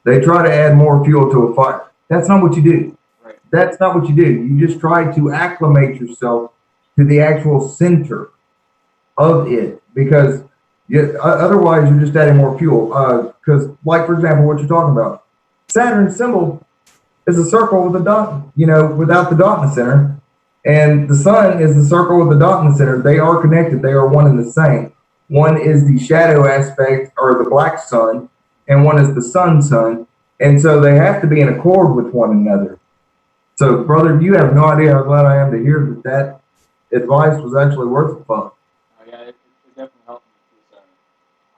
they try to add more fuel to a fire. That's not what you do. Right. That's not what you do. You just try to acclimate yourself to the actual center of it, because otherwise you're just adding more fuel. Because, like, for example, what you're talking about, Saturn's symbol is a circle with a dot, without the dot in the center. And the sun is the circle with the dot in the center. They are connected. They are one and the same. One is the shadow aspect, or the black sun, and one is the sun. And so they have to be in accord with one another. So, brother, you have no idea how glad I am to hear that advice was actually worth the fuck. Oh, yeah, it definitely helped me.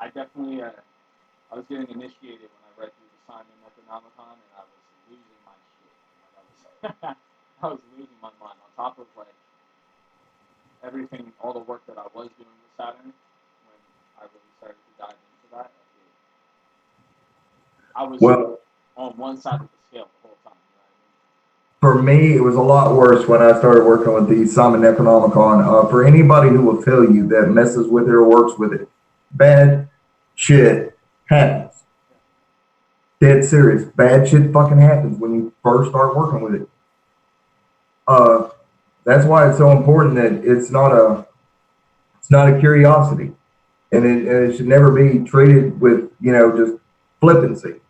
Because, I was getting initiated when I read through the Simon Necronomicon, and I was losing my shit. Like, I was losing my mind. On top of like everything, all the work that I was doing with Saturn, when I really started to dive into that, I was on one side of the scale the whole time. For me, it was a lot worse when I started working with the Simon Necronomicon. For anybody who will tell you that messes with it or works with it, bad shit happens. Dead serious. Bad shit fucking happens when you first start working with it. That's why it's so important that it's not a curiosity, and it should never be treated with just flippancy.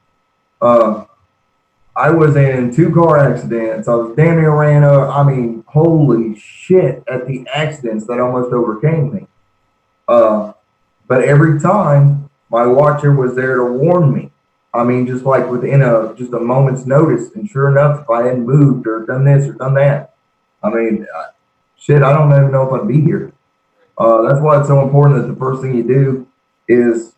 I was in 2 car accidents. I was damn near ran over. I mean, holy shit! At the accidents that almost overcame me. But every time my watcher was there to warn me. I mean, just like within just a moment's notice. And sure enough, if I hadn't moved or done this or done that, I mean, shit, I don't even know if I'd be here. That's why it's so important that the first thing you do is,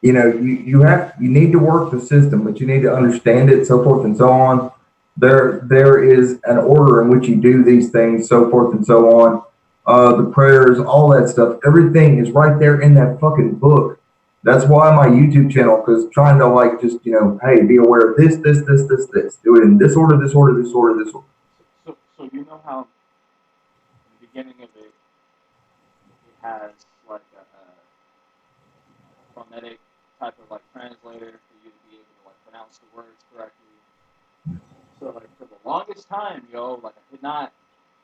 you need to work the system, but you need to understand it, so forth and so on. there is an order in which you do these things, so forth and so on. The prayers, all that stuff, everything is right there in that fucking book. That's why my YouTube channel, because trying to like just, you know, hey, be aware of this. Do it in this order, this order, this order, this order. So you know how in the beginning of it, it has like a phonetic type of like translator for you to be able to like pronounce the words correctly. So like for the longest time, yo, like I could not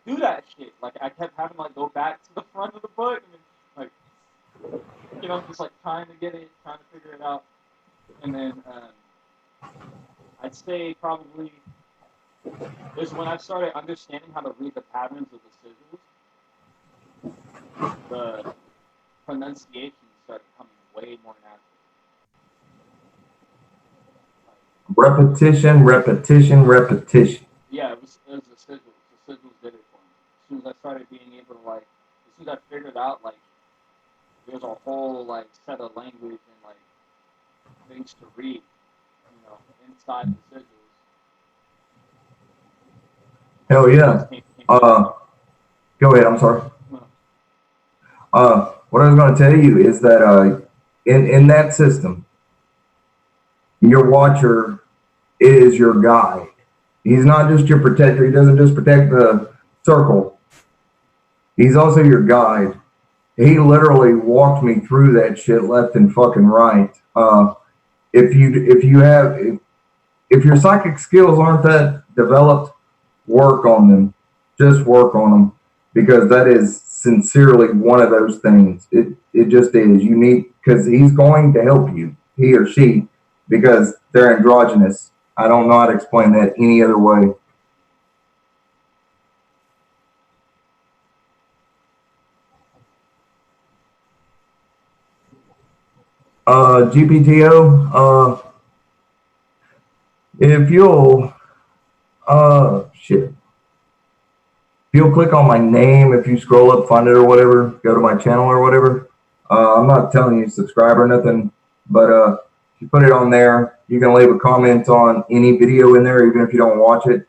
do that shit. Like I kept having to like go back to the front of the book and like, you know, just like trying to get it, trying to figure it out. And then I'd say probably is when I started understanding how to read the patterns of the sigils, the pronunciation started becoming way more natural. Repetition. Yeah, it was the sigils. The sigils did it for me. As soon as I started being able to like, as soon as I figured out like, there's a whole like set of language and like things to read, you know, inside the sigils. Hell yeah. Go ahead. I'm sorry. What I was going to tell you is that in that system, your watcher is your guide. He's not just your protector. He doesn't just protect the circle. He's also your guide. He literally walked me through that shit left and fucking right. If your psychic skills aren't that developed, work on them. Just work on them, because that is sincerely one of those things. It just is. You need, because he's going to help you, he or she, because they're androgynous. I don't know how to explain that any other way. GPTO, if you'll, shit. If you'll click on my name, if you scroll up, find it or whatever, go to my channel or whatever. I'm not telling you subscribe or nothing, but if you put it on there, you can leave a comment on any video in there, even if you don't watch it.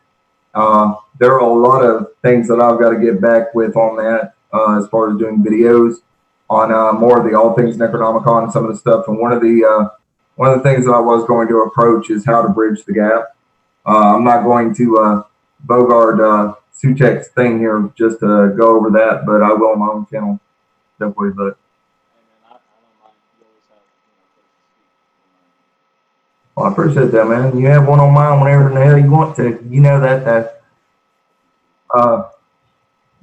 There are a lot of things that I've got to get back with on that, as far as doing videos on more of the all things Necronomicon and some of the stuff. And one of the things that I was going to approach is how to bridge the gap. I'm not going to bogart Sutekh's thing here just to go over that, but I will on my own channel, definitely. But well, I appreciate that, man. You have one on mine whenever the hell you want to. You know that.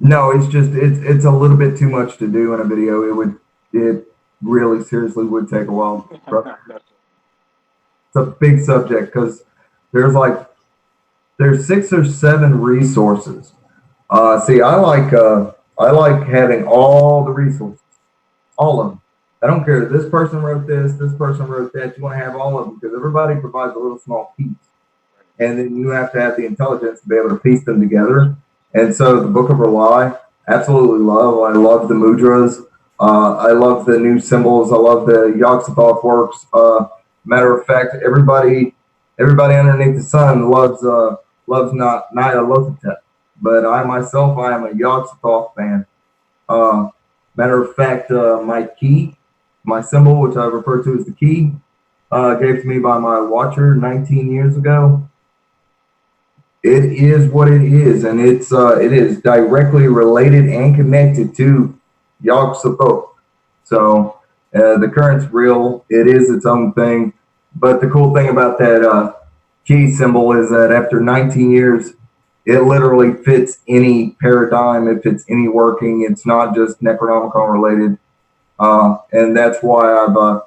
No, it's just it's a little bit too much to do in a video. It really seriously would take a while. It's a big subject because there's 6 or 7 resources. See, I like having all the resources, all of them. I don't care if this person wrote this person wrote that. You want to have all of them because everybody provides a little small piece, and then you have to have the intelligence to be able to piece them together. And so the Book of Rely, absolutely love. I love the mudras. I love the new symbols. I love the Yog-Sothoth works. Matter of fact, everybody underneath the sun loves not Nyarlathotep, but I myself, I am a Yog-Sothoth fan. Matter of fact, my key, my symbol, which I refer to as the key, gave to me by my watcher 19 years ago. It is what it is, and it is directly related and connected to Yog-Sothoth. So the current's real. It is its own thing. But the cool thing about that key symbol is that after 19 years, it literally fits any paradigm. It fits any working. It's not just Necronomicon related. And that's why I've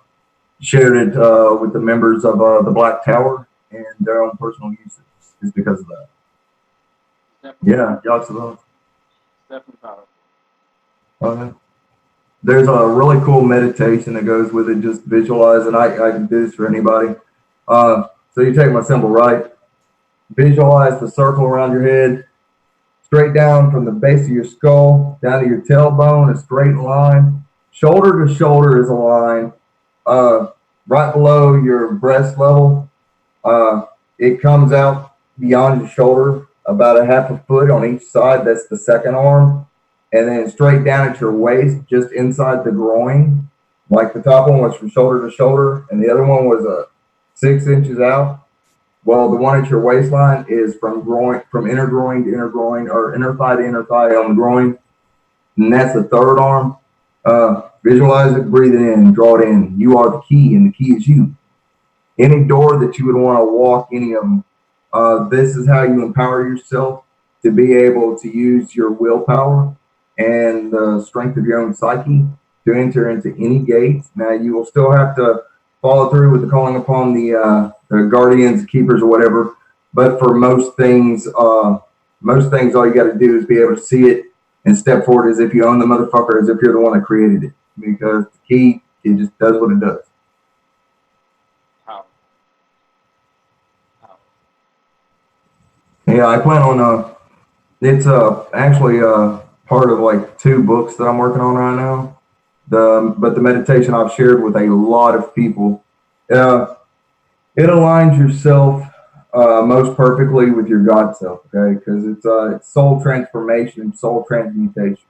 shared it with the members of the Black Tower and their own personal uses, is because of that. Yeah, Yog-Sothoth. Definitely powerful. Okay. There's a really cool meditation that goes with it. Just visualize, and I can do this for anybody. So you take my symbol, right? Visualize the circle around your head, straight down from the base of your skull, down to your tailbone, a straight line. Shoulder to shoulder is a line. Right below your breast level, it comes out beyond your shoulder, about a half a foot on each side. That's the second arm. And then straight down at your waist, just inside the groin. Like the top one was from shoulder to shoulder, and the other one was 6 inches out. Well, the one at your waistline is from inner groin to inner groin, or inner thigh to inner thigh on the groin. And that's the third arm. Visualize it, breathe it in, draw it in. You are the key, and the key is you. Any door that you would want to walk, any of them, this is how you empower yourself to be able to use your willpower and the strength of your own psyche to enter into any gate. Now, you will still have to follow through with the calling upon the guardians, keepers, or whatever. But for most things, all you got to do is be able to see it and step forward as if you own the motherfucker, as if you're the one that created it. Because the key, it just does what it does. How? Yeah, I plan on it's actually part of like 2 books that I'm working on right now. But the meditation I've shared with a lot of people, it aligns yourself most perfectly with your God self, okay? Because it's soul transformation, soul transmutation.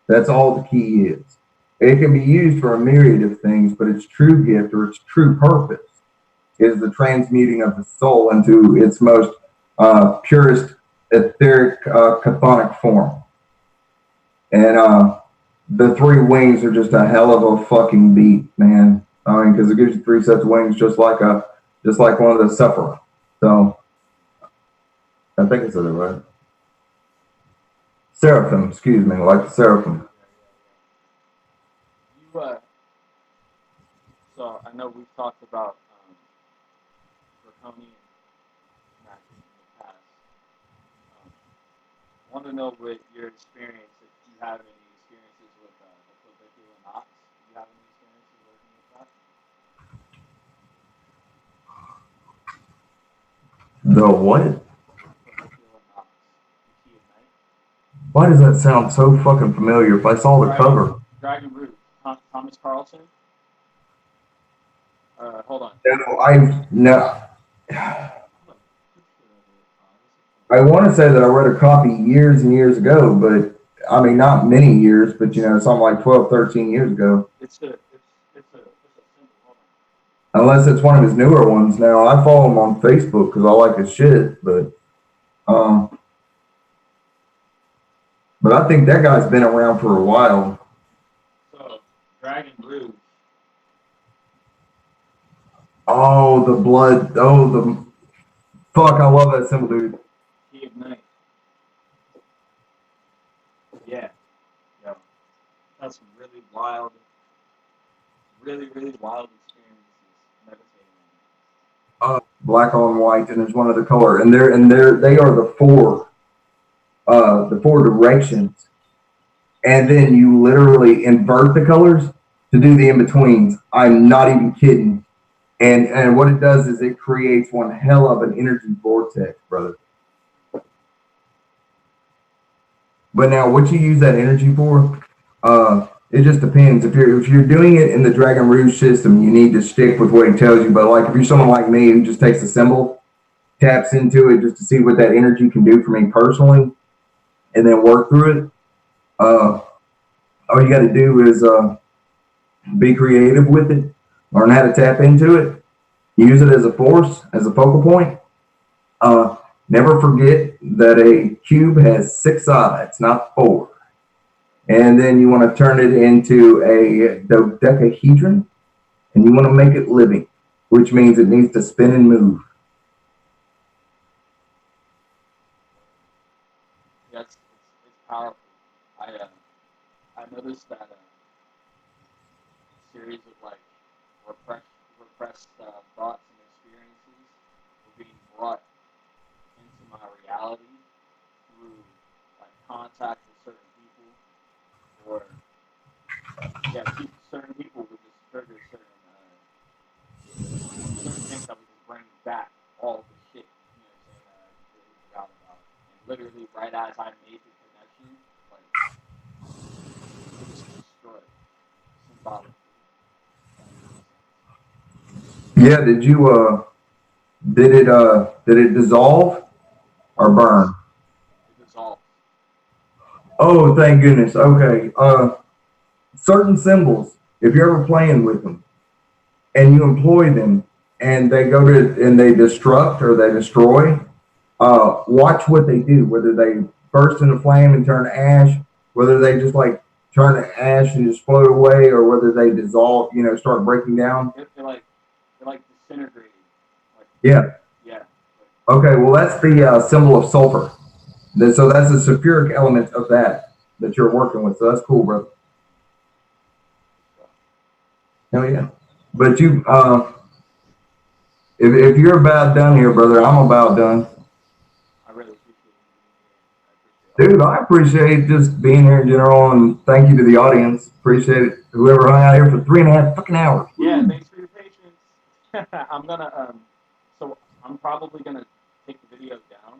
That's all the key is. It can be used for a myriad of things, but its true gift or its true purpose is the transmuting of the soul into its most purest etheric chthonic form. And the 3 wings are just a hell of a fucking beat, man. I mean, because it gives you 3 sets of wings, just like one of the Sephirah. So I think I said it right. Seraphim, excuse me, like the seraphim. So I know we've talked about draconian magic in the past. I want to know with your experience if you have any experiences with the clavicular knots. Do you have any experiences working with that? The what? Clavicular knots. The key of night. Why does that sound so fucking familiar? If I saw the cover. Dragon Root. Thomas Carlson. Hold on. No. I want to say that I read a copy years and years ago, but I mean, not many years, but something like 12, 13 years ago. It's a symbol. Unless it's one of his newer ones. Now, I follow him on Facebook because I like his shit, but I think that guy's been around for a while. So, Dragon Rouge. Oh, the blood. Oh, the fuck! I love that symbol, dude. Key of night. Yeah. That's some really wild experiences meditating. Black on white, and there's one other color, and they are the four directions, and then you literally invert the colors to do the in betweens. I'm not even kidding. And what it does is it creates one hell of an energy vortex, brother. But now, what you use that energy for, it just depends. If you're doing it in the Dragon Rouge system, you need to stick with what he tells you. But like if you're someone like me who just takes a symbol, taps into it just to see what that energy can do for me personally, and then work through it, all you got to do is be creative with it. Learn how to tap into it. Use it as a force, as a focal point. Never forget that a cube has 6 sides, not 4. And then you want to turn it into a dodecahedron, and you want to make it living, which means it needs to spin and move. Yeah, it's powerful. I noticed that series of like repressed thoughts and experiences were being brought into my reality through like contact with certain people, or certain people would just trigger certain things that would just bring back all the shit, that I really forgot about. And literally, right as I made the connection, like it was destroyed symbolically. Yeah, did it dissolve? or burn? It dissolves. Oh, thank goodness. Okay. Certain symbols, if you're ever playing with them and you employ them and they go to and they destruct or they destroy, watch what they do, whether they burst into flame and turn to ash, whether they just like turn to ash and just float away, or whether they dissolve, start breaking down. They're like disintegrating. Like, Yeah. yeah. Okay, well, that's the symbol of sulfur. So that's the sulfuric element of that you're working with. So that's cool, brother. Hell yeah. But you, if you're about done here, brother, I'm about done. I really appreciate it. Dude, I appreciate just being here in general, and thank you to the audience. Appreciate it. Whoever hung out here for 3.5 fucking hours. Yeah, thanks for your patience. I'm gonna so I'm probably gonna take the video down.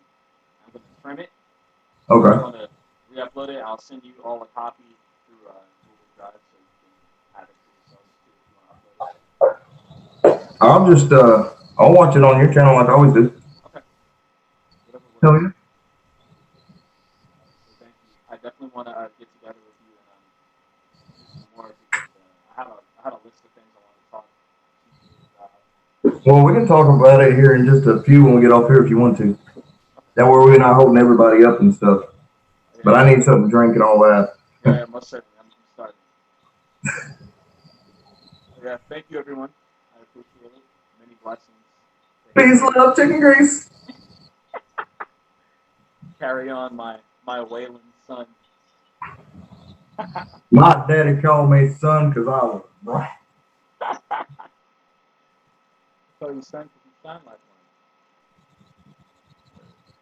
I'm gonna trim it. Okay. I'm gonna re-upload it. I'll send you all a copy through Google Drive so you can add it to yourselves too if you want to upload it. I'll just I'll watch it on your channel like I always do. Okay. Whatever works. Hell yeah. So thank you. I definitely want to get together with you and do some more because I had a list of things I want to talk to you about. Well, we can talk about it here in just a few when we get off here if you want to. That way we're not holding everybody up and stuff. Yeah. But I need something to drink and all that. Yeah, most certainly. I'm starting. Yeah, thank you, everyone. I appreciate it. Many blessings. Peace, love, chicken grease. Carry on, my wailing son. My daddy called me son because I was bright. So you son, because you sound like one.